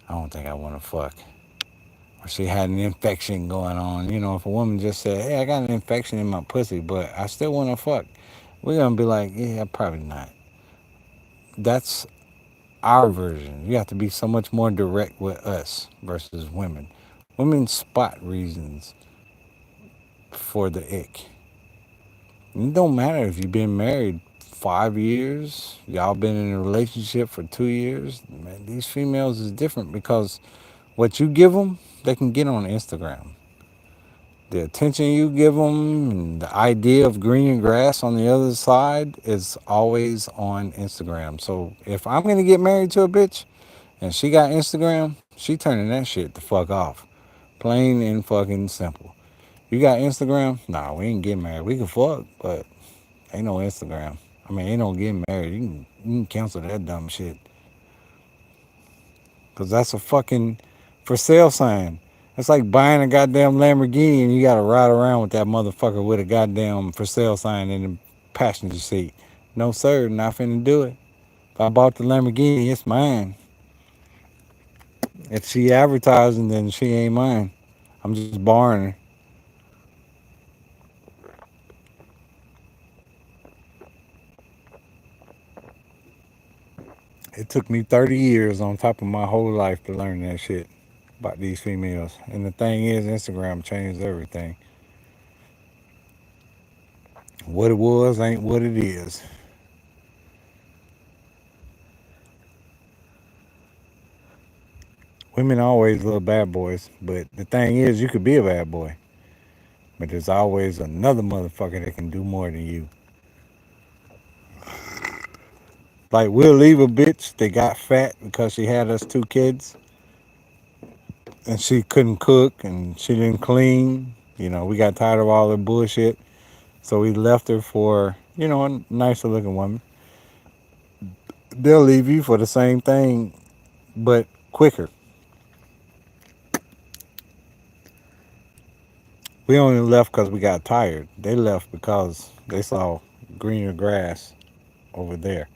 S1: don't think I want to fuck. Or she had an infection going on. If a woman just said, hey, I got an infection in my pussy, but I still want to fuck, we're going to be like, yeah, probably not. That's our version. You have to be so much more direct with us versus women. Women spot reasons for the ick. And it don't matter if you've been married 5 years, y'all been in a relationship for 2 years. Man, these females is different because what you give them, they can get on Instagram. The attention you give them and the idea of greener grass on the other side is always on Instagram. So if I'm going to get married to a bitch and she got Instagram, she turning that shit the fuck off. Plain and fucking simple. You got Instagram? Nah, we ain't getting married. We can fuck, but ain't no Instagram. I mean, ain't no getting married. You can cancel that dumb shit. Because that's a fucking for sale sign. It's like buying a goddamn Lamborghini and you got to ride around with that motherfucker with a goddamn for sale sign in the passenger seat. No, sir, not finna do it. If I bought the Lamborghini, it's mine. If she advertising, then she ain't mine. I'm just borrowing her. It took me 30 years on top of my whole life to learn that shit about these females. And the thing is, Instagram changed everything. What it was ain't what it is. Women always love bad boys, but the thing is, you could be a bad boy, but there's always another motherfucker that can do more than you. Like, we'll leave a bitch that got fat because she had us two kids and she couldn't cook and she didn't clean. You know, we got tired of all the bullshit. So we left her for, a nicer looking woman. They'll leave you for the same thing, but quicker. We only left because we got tired. They left because they saw greener grass over there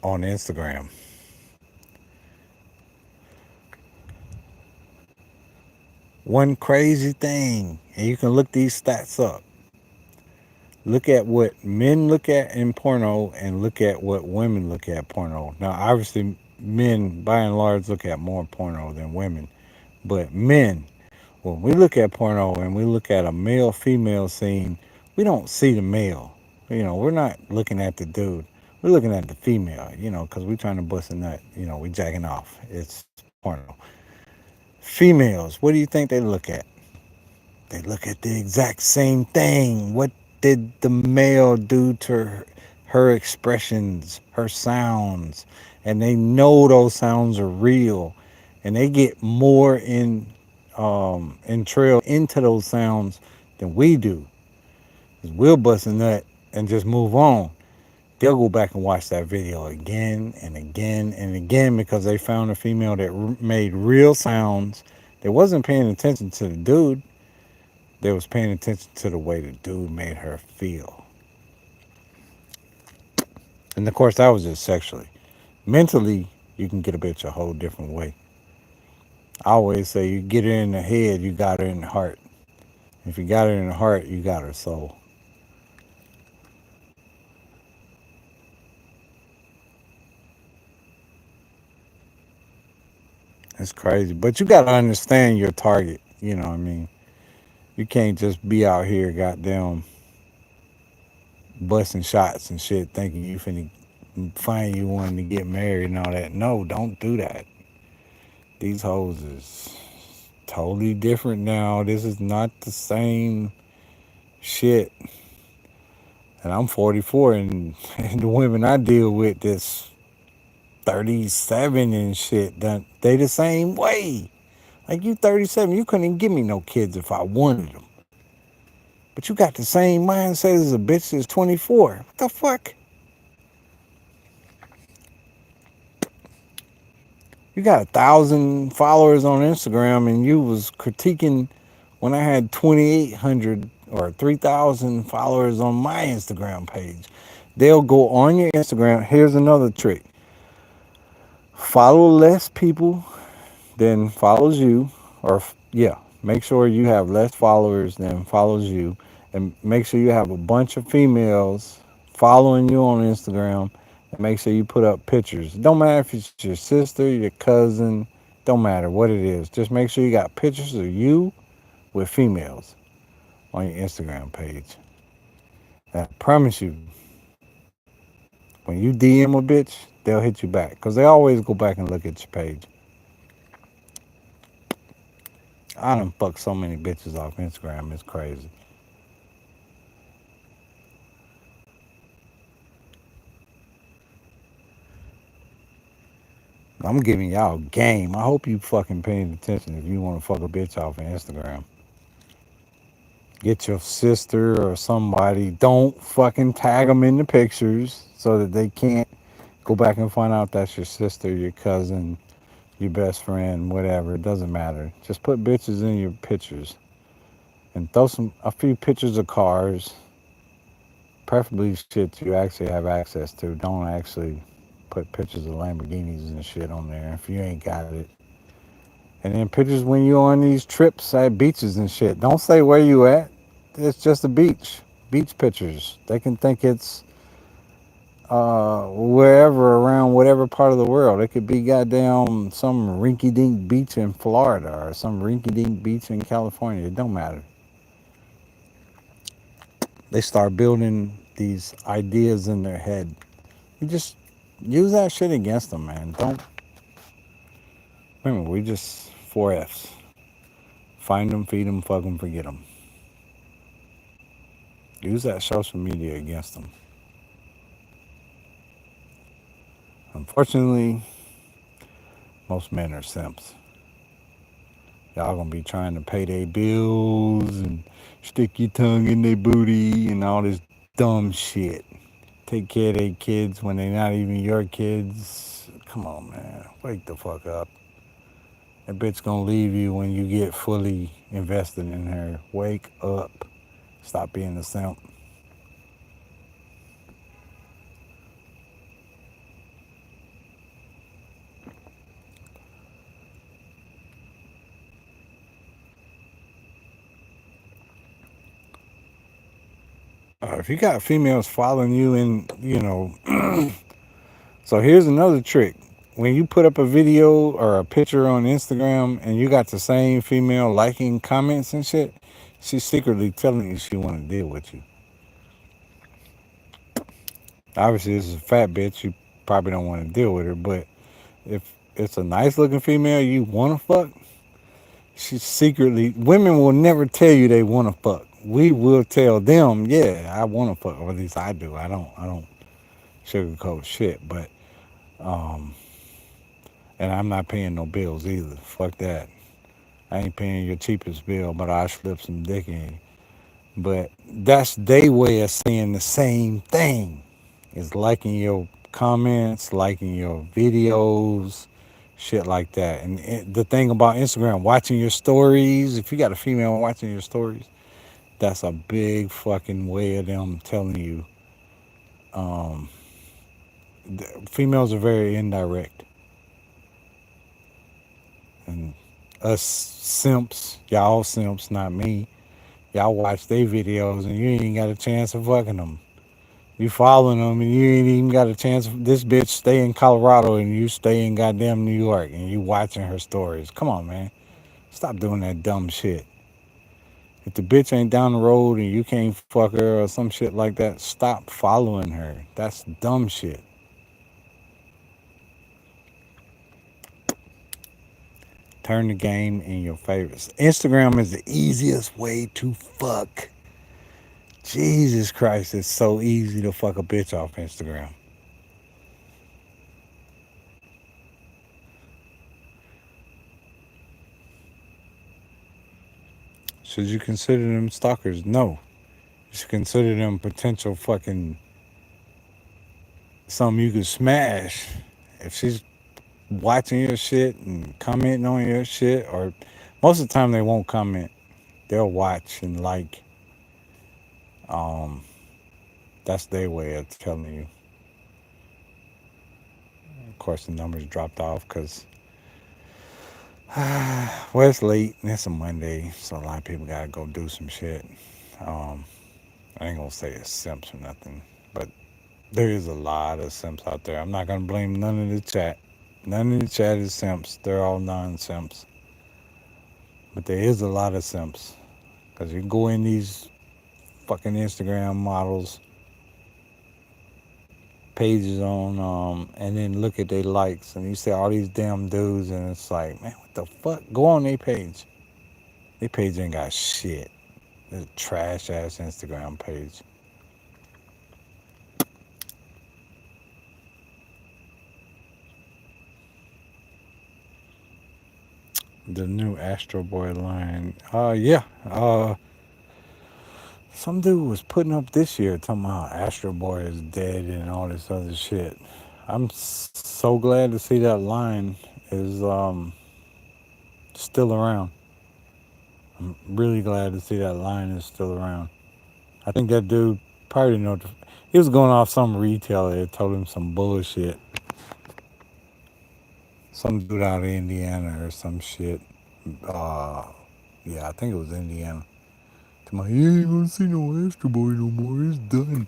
S1: on Instagram. One crazy thing, and you can look these stats up. Look at what men look at in porno and look at what women look at porno. Now, obviously, men by and large look at more porno than women. But men, when we look at porno and we look at a male female scene, we don't see the male. We're not looking at the dude. We're looking at the female, because we're trying to bust a nut. We jacking off. It's porno. Females, what do you think they look at? They look at the exact same thing. What did the male do to her expressions, her sounds? And they know those sounds are real. And they get more in trail into those sounds than we do. 'Cause we'll bust a nut and just move on. They'll go back and watch that video again and again and again because they found a female that made real sounds. They wasn't paying attention to the dude. They was paying attention to the way the dude made her feel. And of course, that was just sexually. Mentally, you can get a bitch a whole different way. I always say you get her in the head, you got her in the heart. If you got her in the heart, you got her soul. It's crazy. But you got to understand your target. You know what I mean? You can't just be out here, goddamn, busting shots and shit, thinking you finna find you one to get married and all that. No, don't do that. These hoes is totally different now. This is not the same shit. And I'm 44, and the women I deal with that's 37 and shit, they the same way. Like, you 37, you couldn't even give me no kids if I wanted them. But you got the same mindset as a bitch that's 24. What the fuck? You got 1,000 followers on Instagram and you was critiquing when I had 2,800 or 3,000 followers on my Instagram page. They'll go on your Instagram. Here's another trick. Follow less people than follows you, or yeah, make sure you have less followers than follows you, and make sure you have a bunch of females following you on Instagram, and make sure you put up pictures. It don't matter if it's your sister, your cousin, don't matter what it is. Just make sure you got pictures of you with females on your Instagram page. And I promise you, when you DM a bitch, they'll hit you back because they always go back and look at your page. I done fucked so many bitches off Instagram. It's crazy. I'm giving y'all game. I hope you fucking paying attention if you want to fuck a bitch off on Instagram. Get your sister or somebody. Don't fucking tag them in the pictures so that they can't go back and find out that's your sister, your cousin, your best friend, whatever. It doesn't matter. Just put bitches in your pictures and throw a few pictures of cars, preferably shit you actually have access to. Don't actually put pictures of Lamborghinis and shit on there if you ain't got it. And then pictures when you're on these trips at beaches and shit. Don't say where you at. It's just a beach. Beach pictures. They can think it's wherever around whatever part of the world. It could be goddamn some rinky dink beach in Florida or some rinky dink beach in California. It don't matter. They start building these ideas in their head. You just use that shit against them, man. Don't. Remember, we just 4 Fs. Find them, feed them, fuck them, forget them. Use that social media against them. Unfortunately, most men are simps. Y'all gonna be trying to pay their bills and stick your tongue in their booty and all this dumb shit. Take care of their kids when they're not even your kids. Come on, man. Wake the fuck up. That bitch gonna leave you when you get fully invested in her. Wake up. Stop being a simp. If you got females following you and, so here's another trick. When you put up a video or a picture on Instagram and you got the same female liking comments and shit, she's secretly telling you she want to deal with you. Obviously, this is a fat bitch. You probably don't want to deal with her, but if it's a nice looking female you want to fuck, she's secretly. Women will never tell you they want to fuck. We will tell them, yeah, I want to fuck, or at least I do. I don't sugarcoat shit, but and I'm not paying no bills either. Fuck that. I ain't paying your cheapest bill, but I slip some dick in. But that's their way of saying the same thing. Is liking your comments, liking your videos, shit like that. And the thing about Instagram, watching your stories, if you got a female watching your stories, that's a big fucking way of them telling you. Um, Females are very indirect. And us simps, not me, y'all watch their videos and you ain't got a chance of fucking them. You following them and you ain't even got a chance. This bitch stay in Colorado and you stay in goddamn New York and you watching her stories. Come on, man. Stop doing that dumb shit. If the bitch ain't down the road and you can't fuck her or some shit like that, stop following her. That's dumb shit. Turn the game in your favors. Instagram is the easiest way to fuck. Jesus Christ, it's so easy to fuck a bitch off Instagram. Should you consider them stalkers? No. You should consider them potential fucking something you could smash. If she's watching your shit and commenting on your shit, or most of the time they won't comment, they'll watch and like. Um, that's their way of telling you. Of course, the numbers dropped off because well, it's late and it's a Monday, so a lot of people gotta go do some shit. Um, I ain't gonna say it's simps or nothing, but there is a lot of simps out there. I'm not gonna blame none of the chat. None of the chat is simps. They're all non-simps. But there is a lot of simps. Because you go in these fucking Instagram models pages on and then look at their likes and you see all these damn dudes and it's like, man, what the fuck? Go on their page. Their page ain't got shit. It's a trash ass Instagram page. The new Astro Boy line. Yeah. Some dude was putting up this year talking about Astro Boy is dead and all this other shit. I'm so glad to see that line is still around. I'm really glad to see that line is still around. I think that dude probably didn't know. He was going off some retailer that told him some bullshit. Some dude out of Indiana or some shit. Uh, yeah, I think it was Indiana. To my, you ain't gonna see no Astro Boy no more. It's done.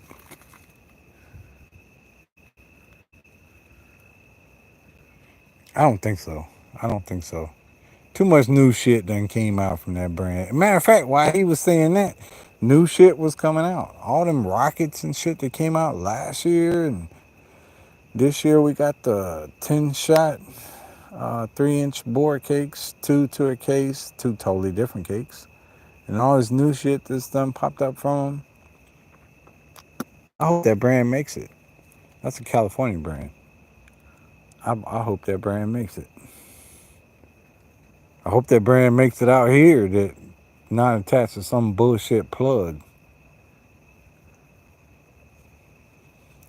S1: I don't think so. I don't think so. Too much new shit done came out from that brand. Matter of fact, while he was saying that, new shit was coming out. All them rockets and shit that came out last year and this year we got the 10 shot 3-inch board cakes, two to a case, two totally different cakes. And all this new shit that's done popped up from them. I hope that brand makes it. That's a California brand. I hope that brand makes it. I hope that brand makes it out here that not attached to some bullshit plug.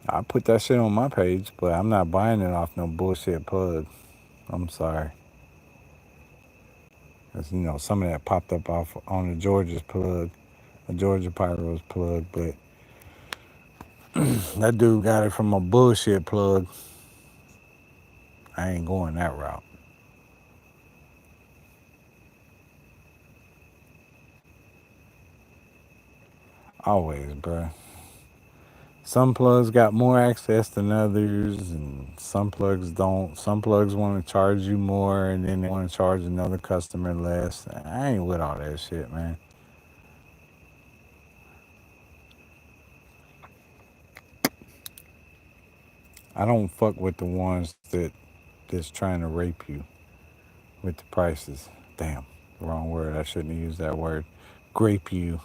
S1: I put that shit on my page, but I'm not buying it off no bullshit plug. I'm sorry. Cause some of that popped up off on the Georgia's plug, the Georgia Pyro's plug, but that dude got it from a bullshit plug. I ain't going that route. Always, bruh. Some plugs got more access than others, and some plugs don't. Some plugs want to charge you more, and then they want to charge another customer less. I ain't with all that shit, man. I don't fuck with the ones that's trying to rape you with the prices. Damn, wrong word. I shouldn't have used that word. Grape you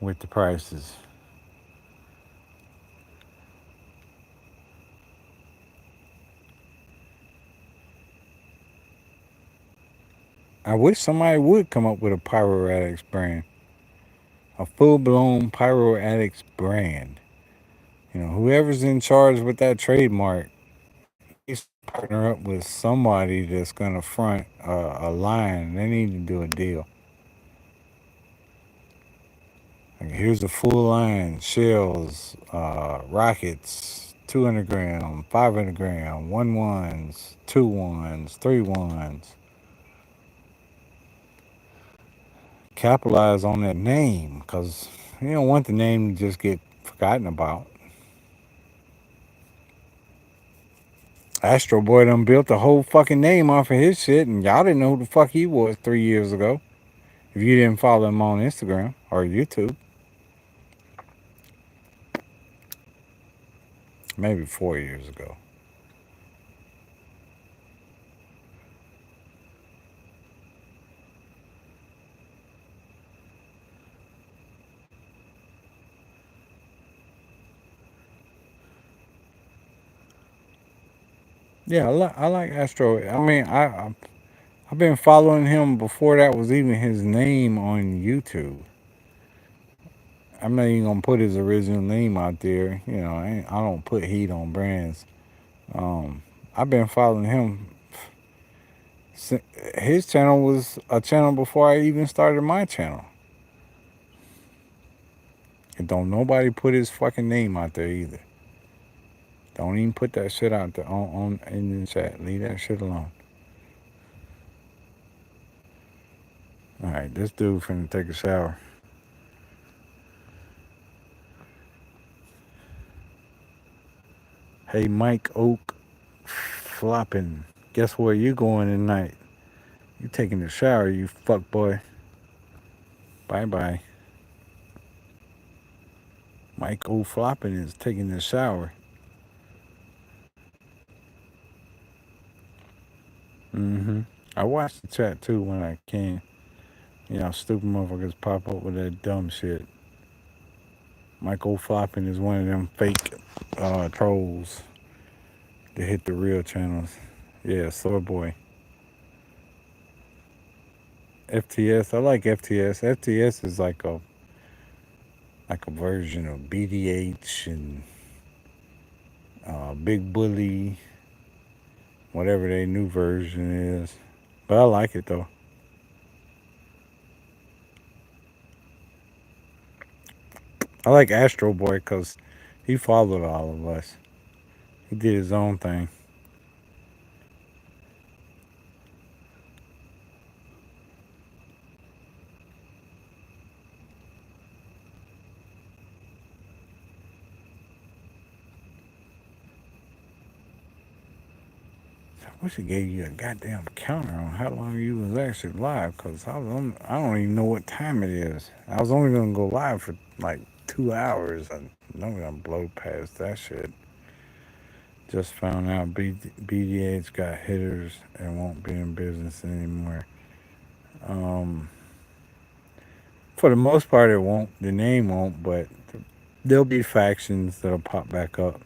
S1: with the prices. I wish somebody would come up with a Pyro Addicts brand, a full blown Pyro Addicts brand. Whoever's in charge with that trademark, needs to partner up with somebody that's gonna front a line. They need to do a deal. Like, here's a full line: shells, rockets, 200 gram, 500 gram, one ones, two ones, three ones. Capitalize on that name, because you don't want the name to just get forgotten about. Astro Boy done built a whole fucking name off of his shit, and y'all didn't know who the fuck he was 3 years ago. If you didn't follow him on Instagram or YouTube, maybe 4 years ago. Yeah, I like Astro. I mean, I've been following him before that was even his name on YouTube. I'm not even gonna put his original name out there. I don't put heat on brands. Um, I've been following him. His channel was a channel before I even started my channel. And don't nobody put his fucking name out there either. Don't even put that shit out there on in the chat. Leave that shit alone. All right, this dude finna take a shower. Hey, Mike Oak flopping. Guess where you going tonight? You taking a shower, you fuck boy. Bye bye. Mike O flopping is taking a shower. Mm-hmm. I watch the chat too when I can. Stupid motherfuckers pop up with that dumb shit. Mike O flopping is one of them fake trolls that hit the real channels. Yeah, Sword Boy. FTS. I like FTS. FTS is like a version of BDH and Big Bully, whatever their new version is. But I like it though. I like Astro Boy because he followed all of us. He did his own thing. wish it gave you a goddamn counter on how long you was actually live, cause I don't even know what time it is. I was only gonna go live for like 2 hours. I know I'm gonna blow past that shit. Just found out BDH got hitters and won't be in business anymore. Um, for the most part, it won't. The name won't, but there'll be factions that'll pop back up.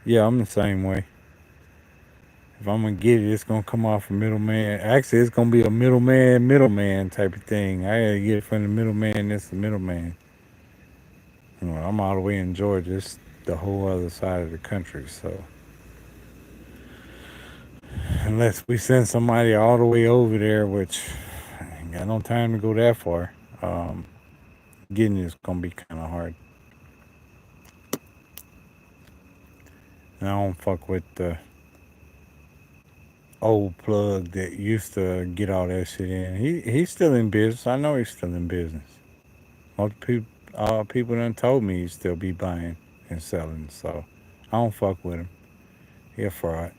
S1: Yeah, I'm the same way. If I'm gonna get it, it's gonna come off a middleman. Actually, it's gonna be a middleman type of thing. I gotta get it from the middleman. That's the middleman. You know, I'm all the way in Georgia. It's the whole other side of the country. So unless we send somebody all the way over there, which I ain't got no time to go that far, um, getting it's gonna be kind of hard. And I don't fuck with the old plug that used to get all that shit in. He's still in business. I know he's still in business. Most people done told me he still be buying and selling. So I don't fuck with him. He a fraud.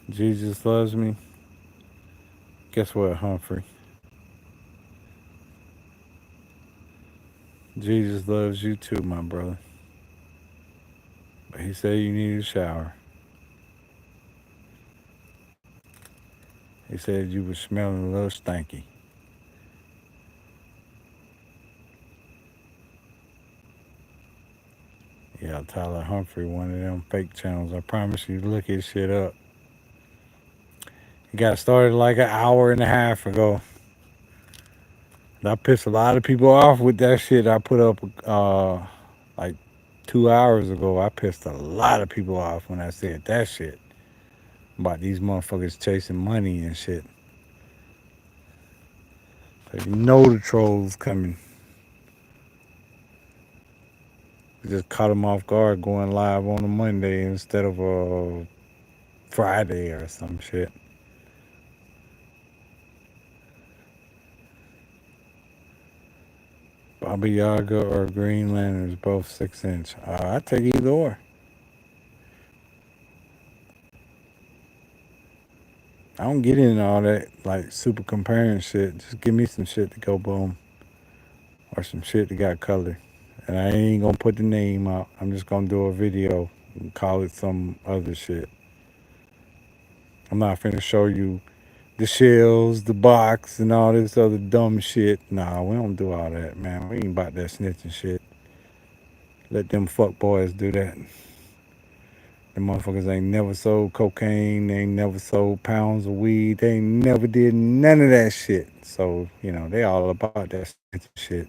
S1: Jesus loves me. Guess what, Humphrey? Jesus loves you too, my brother. But he said you need a shower. He said you was smelling a little stanky. Yeah, Tyler Humphrey, one of them fake channels. I promise you, look his shit up. He got started like an hour and a half ago. I pissed a lot of people off with that shit I put up like 2 hours ago. I pissed a lot of people off when I said that shit about these motherfuckers chasing money and shit. So you know the trolls coming. We just caught them off guard going live on a Monday instead of a Friday or some shit. Baba Yaga or Green Lanterns, both 6 inch. I take either or. I don't get into all that like super comparing shit. Just give me some shit to go boom or some shit that got color. And I ain't gonna put the name out. I'm just gonna do a video and call it some other shit. I'm not finna show you the shells, the box, and all this other dumb shit. Nah, we don't do all that, man. We ain't about that snitching shit. Let them fuck boys do that. The motherfuckers ain't never sold cocaine. They ain't never sold pounds of weed. They ain't never did none of that shit. So, they all about that shit.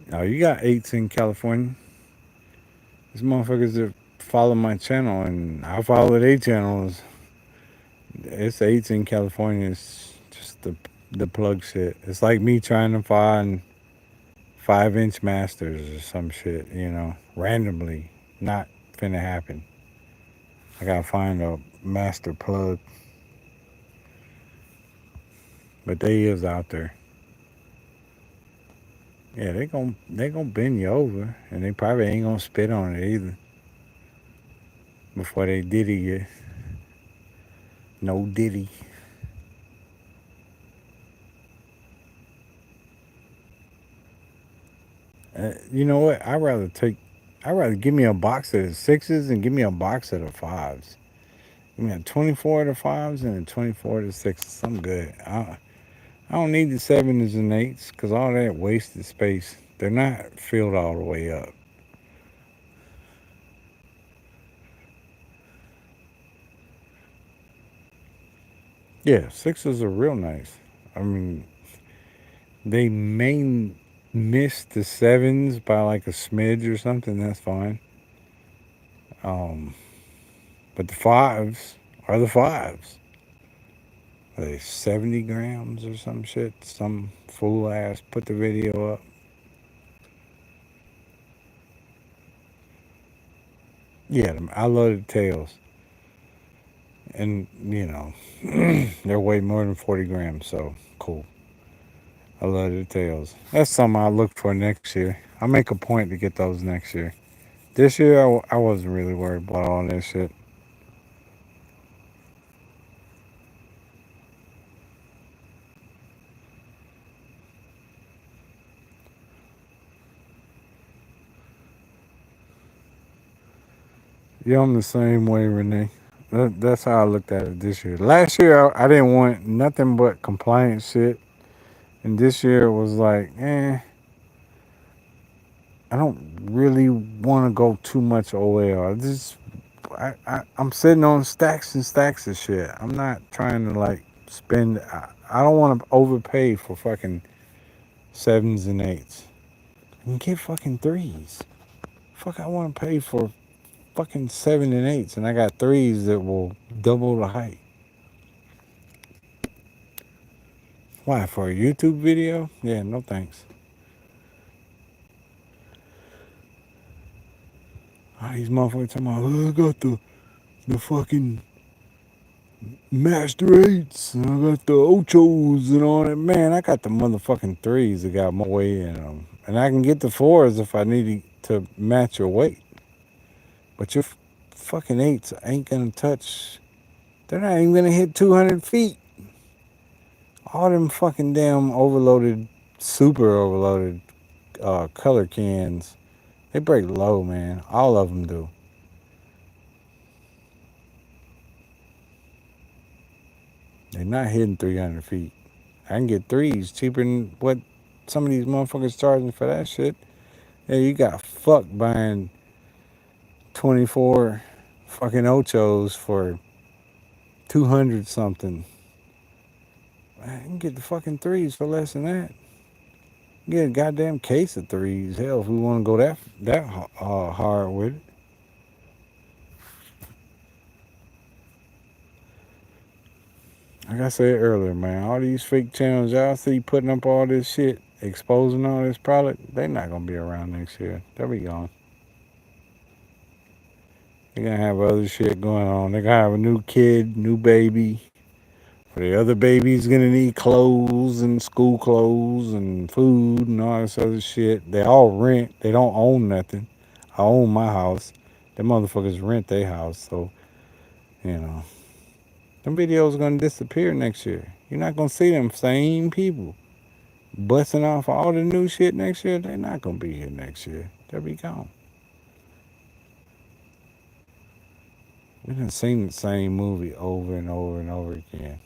S1: Now, you got eights in California. These motherfuckers that follow my channel and I follow their channels. It's eights in California. It's just the plug shit. It's like me trying to find 5 inch masters or some shit, randomly. Not finna happen. I gotta find a master plug. But they is out there. Yeah, they gonna bend you over, and they probably ain't gonna spit on it either before they diddy you. No diddy. You know what? I'd rather give me a box of the sixes and give me a box of the fives. Give me a 24 of the fives and a 24 of the sixes. I'm good. I don't need the sevens and eights because all that wasted space. They're not filled all the way up. Yeah, sixes are real nice. I mean, they may miss the sevens by like a smidge or something. That's fine. Um, but the fives are the fives. 70 grams or some shit. Some fool ass put the video up. Yeah, I love the tails. And, they're way more than 40 grams, so cool. I love the tails. That's something I'll look for next year. I'll make a point to get those next year. This year, I wasn't really worried about all that shit. Yeah, I'm the same way, Renee. That's how I looked at it this year. Last year, I didn't want nothing but compliance shit. And this year, it was like, I don't really want to go too much OL. I'm sitting on stacks and stacks of shit. I'm not trying to like spend. I don't want to overpay for fucking sevens and eights. And get fucking threes. Fuck, I want to pay for fucking seven and eights, and I got threes that will double the height. Why, for a YouTube video? Yeah, no thanks. These motherfuckers talking about, I got the fucking Master Eights, and I got the Ochos and all that. Man, I got the motherfucking threes that got more weight in them. And I can get the fours if I need to match your weight. But your fucking eights ain't gonna touch, they're not even gonna hit 200 feet. All them fucking damn overloaded, super overloaded color cans, they break low, man. All of them do. They're not hitting 300 feet. I can get threes cheaper than what some of these motherfuckers charging for that shit. Yeah, you got fucked buying 24 fucking Ochos for 200 something. I can get the fucking threes for less than that. Get a goddamn case of threes. Hell, if we want to go that hard with it. Like I said earlier, man, all these fake channels y'all see putting up all this shit, exposing all this product, they not gonna be around next year. They'll be gone. They're gonna have other shit going on. They're gonna have a new kid, new baby. For the other baby's gonna need clothes and school clothes and food and all this other shit. They all rent. They don't own nothing. I own my house. Them motherfuckers rent their house, so you know. Them videos gonna disappear next year. You're not gonna see them same people busting off all the new shit next year. They're not gonna be here next year. They'll be gone. We done seen the same movie over and over and over again.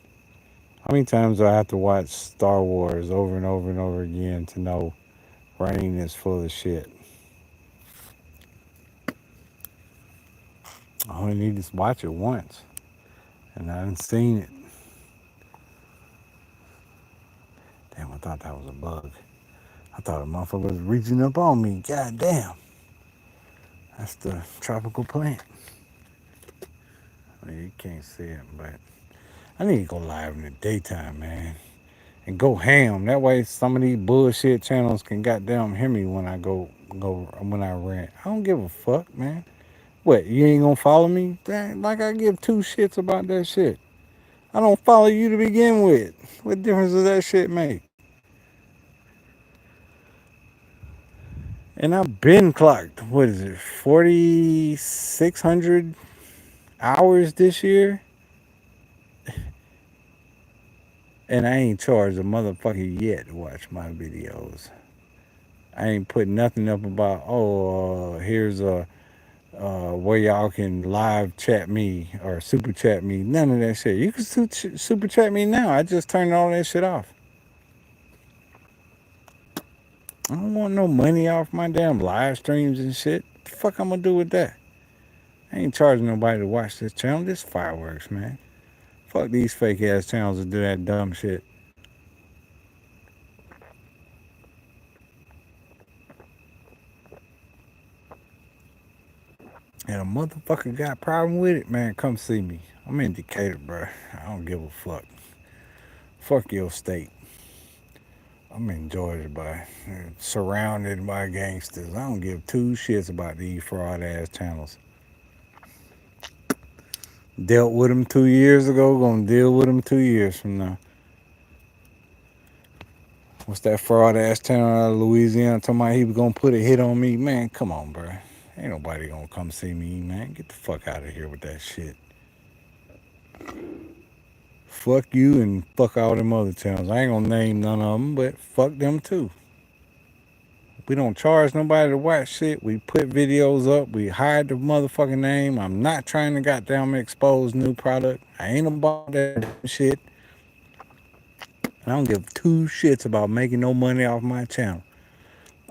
S1: How many times do I have to watch Star Wars over and over and over again to know Rain is full of shit? I only need to watch it once, and I haven't seen it. Damn, I thought that was a bug. I thought a motherfucker was reaching up on me. God damn. That's the tropical plant. I mean, you can't see it, but I need to go live in the daytime, man. And go ham. That way some of these bullshit channels can goddamn hear me when I go when I rant. I don't give a fuck, man. What, you ain't gonna follow me? Like I give two shits about that shit. I don't follow you to begin with. What difference does that shit make? And I've been clocked, what is it, 4,600 hours this year? And I ain't charged a motherfucker yet to watch my videos. I ain't put nothing up about, here's a where y'all can live chat me or super chat me. None of that shit. You can super chat me now. I just turned all that shit off. I don't want no money off my damn live streams and shit. The fuck I'm gonna do with that? I ain't charging nobody to watch this channel. This Fireworks, man. Fuck these fake ass channels that do that dumb shit. And a motherfucker got a problem with it, man, come see me. I'm in Decatur, bro. I don't give a fuck. Fuck your state. I'm in Georgia, boy. Surrounded by gangsters. I don't give two shits about these fraud ass channels. Dealt with them 2 years ago, gonna deal with them 2 years from now. What's that fraud ass channel out of Louisiana talking about he was gonna put a hit on me? Man, come on, bro. Ain't nobody gonna come see me, man. Get the fuck out of here with that shit. Fuck you and fuck all them other channels. I ain't gonna name none of them, but fuck them too. We don't charge nobody to watch shit. We put videos up. We hide the motherfucking name. I'm not trying to goddamn expose new product. I ain't about that shit. I don't give two shits about making no money off my channel.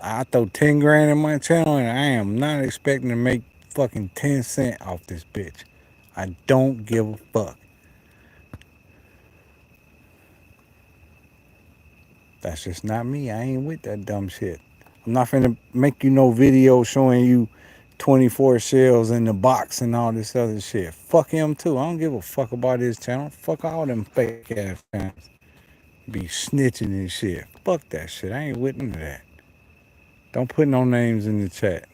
S1: I throw 10 grand in my channel and I am not expecting to make fucking 10 cents off this bitch. I don't give a fuck. That's just not me. I ain't with that dumb shit. I'm not finna make you no video showing you 24 shells in the box and all this other shit. Fuck him too. I don't give a fuck about his channel. Fuck all them fake ass channels. Be snitching and shit. Fuck that shit. I ain't with none of that. Don't put no names in the chat.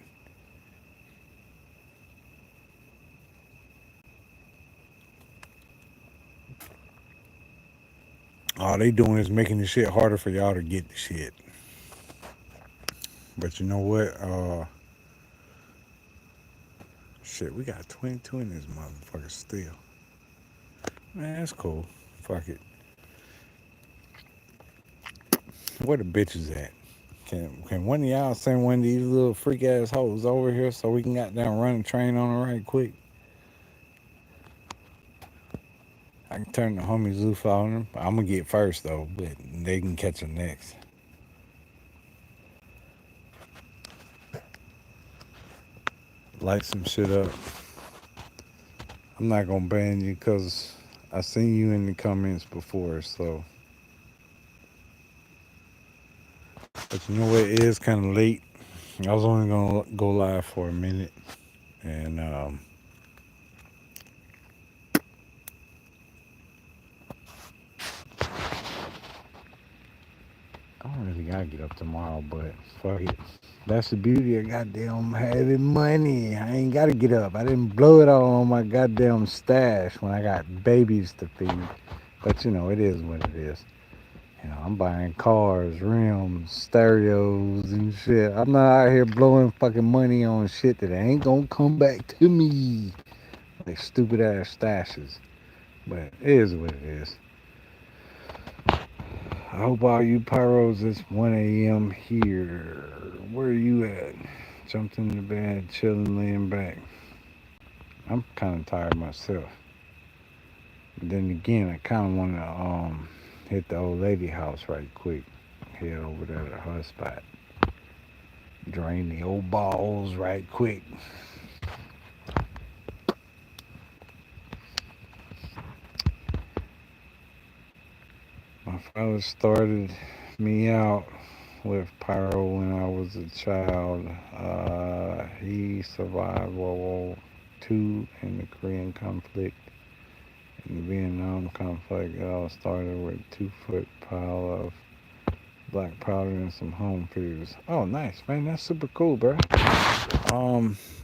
S1: All they doing is making the shit harder for y'all to get the shit. But you know what? Shit, we got 22 in this motherfucker still. Man, that's cool. Fuck it. Where the bitches at? Can one of y'all send one of these little freak ass hoes over here so we can goddamn run a train on her right quick? I can turn the homies loose on them. I'm gonna get first though, but they can catch her next. Light some shit up. I'm not gonna ban you because I seen you in the comments before, so. But you know what? It is kind of late. I was only gonna go live for a minute, and I don't really gotta get up tomorrow, but fuck it. That's the beauty of goddamn having money. I ain't gotta get up. I didn't blow it all on my goddamn stash when I got babies to feed. But you know, it is what it is. You know, I'm buying cars, rims, stereos, and shit. I'm not out here blowing fucking money on shit that ain't gonna come back to me. Like stupid ass stashes. But it is what it is. I hope all you pyros, it's 1 a.m. here. Where are you at? Jumped in the bed, chilling, laying back. I'm kind of tired myself. But then again, I kind of want to hit the old lady house right quick. Head over there to her spot. Drain the old balls right quick. My father started me out with Pyro when I was a child. He survived World War II and the Korean conflict. In the Vietnam conflict, it all started with a 2-foot pile of black powder and some home fuse. Oh, nice, man. That's super cool, bro.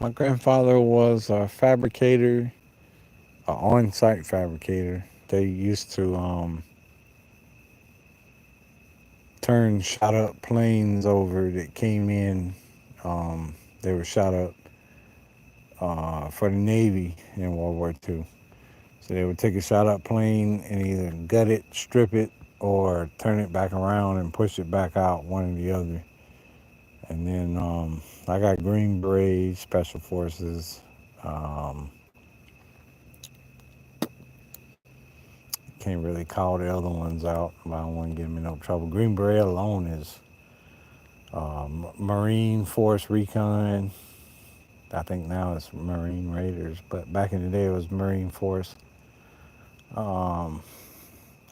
S1: My grandfather was a fabricator, an on-site fabricator. They used to turn shot up planes over that came in. They were shot up for the Navy in World War II. So they would take a shot up plane and either gut it, strip it, or turn it back around and push it back out, one or the other. And then I got Green Beret, Special Forces. Can't really call the other ones out. I don't want to get them in no trouble. Green Beret alone is Marine Force Recon. I think now it's Marine Raiders, but back in the day it was Marine Force. Um,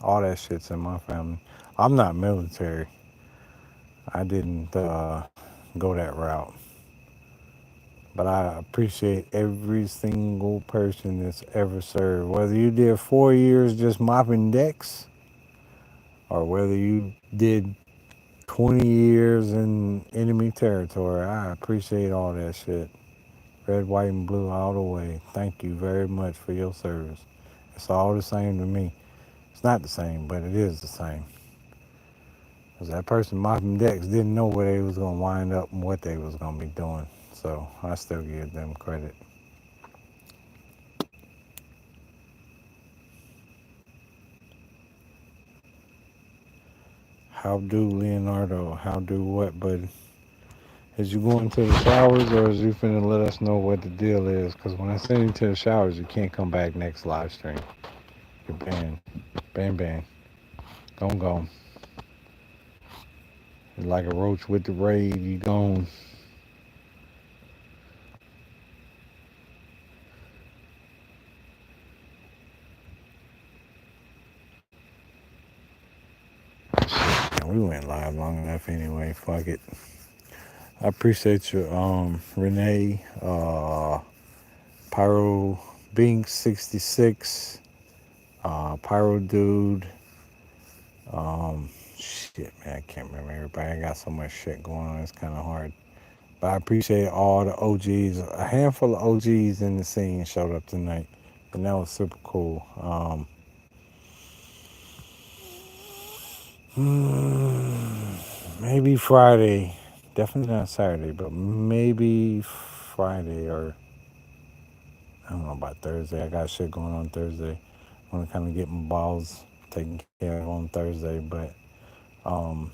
S1: all that shit's in my family. I'm not military. I didn't go that route. But I appreciate every single person that's ever served. Whether you did 4 years just mopping decks, or whether you did 20 years in enemy territory. I appreciate all that shit. Red, white, and blue all the way. Thank you very much for your service. It's all the same to me. It's not the same, but it is the same. Because that person mopping decks didn't know where they was going to wind up and what they was going to be doing. So I still give them credit. How do Leonardo? How do what, buddy? Is you going to the showers or is you finna let us know what the deal is? Because when I send you to the showers, you can't come back next live stream. You're banned. Banned. Gone, gone. You're like a roach with the raid, you gone. Shit, we went live long enough anyway. Fuck it. I appreciate you, Renee, Pyro Bink 66, Pyro Dude. Shit, man, I can't remember everybody. I got so much shit going on. It's kind of hard. But I appreciate all the OGs. A handful of OGs in the scene showed up tonight, and that was super cool. Maybe Friday. Definitely not Saturday, but maybe Friday or I don't know about Thursday. I got shit going on Thursday. I want to kind of get my balls taken care of on Thursday, but um,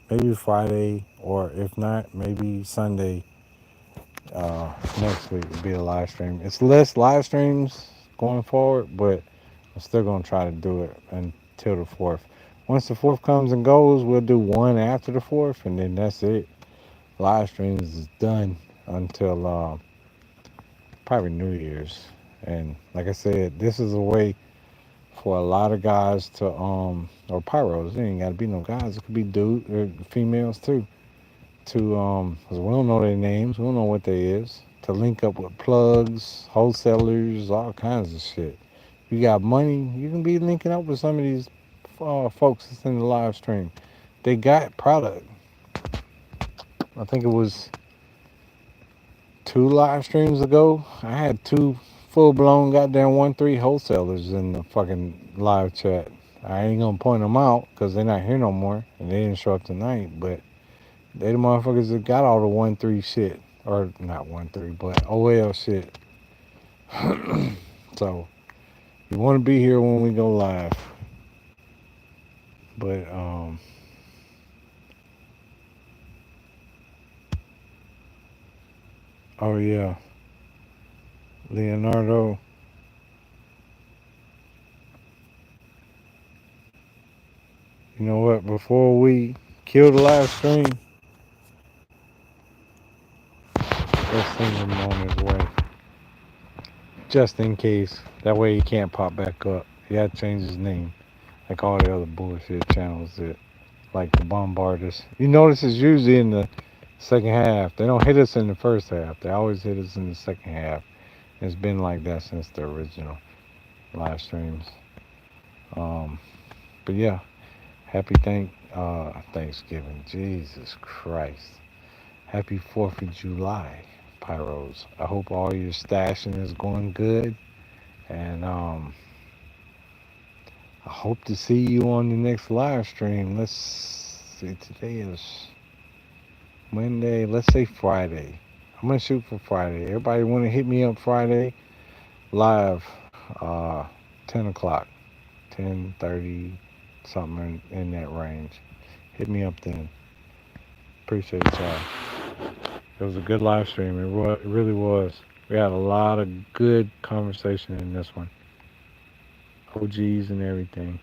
S1: maybe Friday or if not, maybe Sunday next week will be a live stream. It's less live streams going forward, but I'm still gonna try to do it until the 4th. Once the 4th comes and goes, we'll do one after the 4th, and then that's it. Live streams is done until probably New Year's. And like I said, this is a way for a lot of guys to or pyros. It ain't gotta be no guys. It could be dude or females too. To cause we don't know their names. We don't know what they is. To link up with plugs, wholesalers, all kinds of shit. You got money, you can be linking up with some of these folks that's in the live stream. They got product. I think it was 2 live streams ago. I had 2 full blown goddamn 1-3 wholesalers in the fucking live chat. I ain't gonna point them out because they're not here no more and they didn't show up tonight. But they the motherfuckers that got all the 1-3 shit, or not 1-3, but OL shit. So you want to be here when we go live. But oh yeah, Leonardo. You know what? Before we kill the live stream, let's send him on his way, just in case. That way he can't pop back up. He had to change his name, like all the other bullshit channels that, like the bombarders. You notice it's usually in the second half. They don't hit us in the first half. They always hit us in the second half. It's been like that since the original live streams. Um, but yeah, happy Thanksgiving. Jesus Christ. Happy 4th of July, Pyros. I hope all your stashing is going good. And I hope to see you on the next live stream. Let's see, today is Monday. Let's say Friday. I'm going to shoot for Friday. Everybody want to hit me up Friday live, uh, 10 o'clock, 10:30, something in that range. Hit me up then. Appreciate y'all. It was a good live stream. It really was. We had a lot of good conversation in this one. OGs and everything.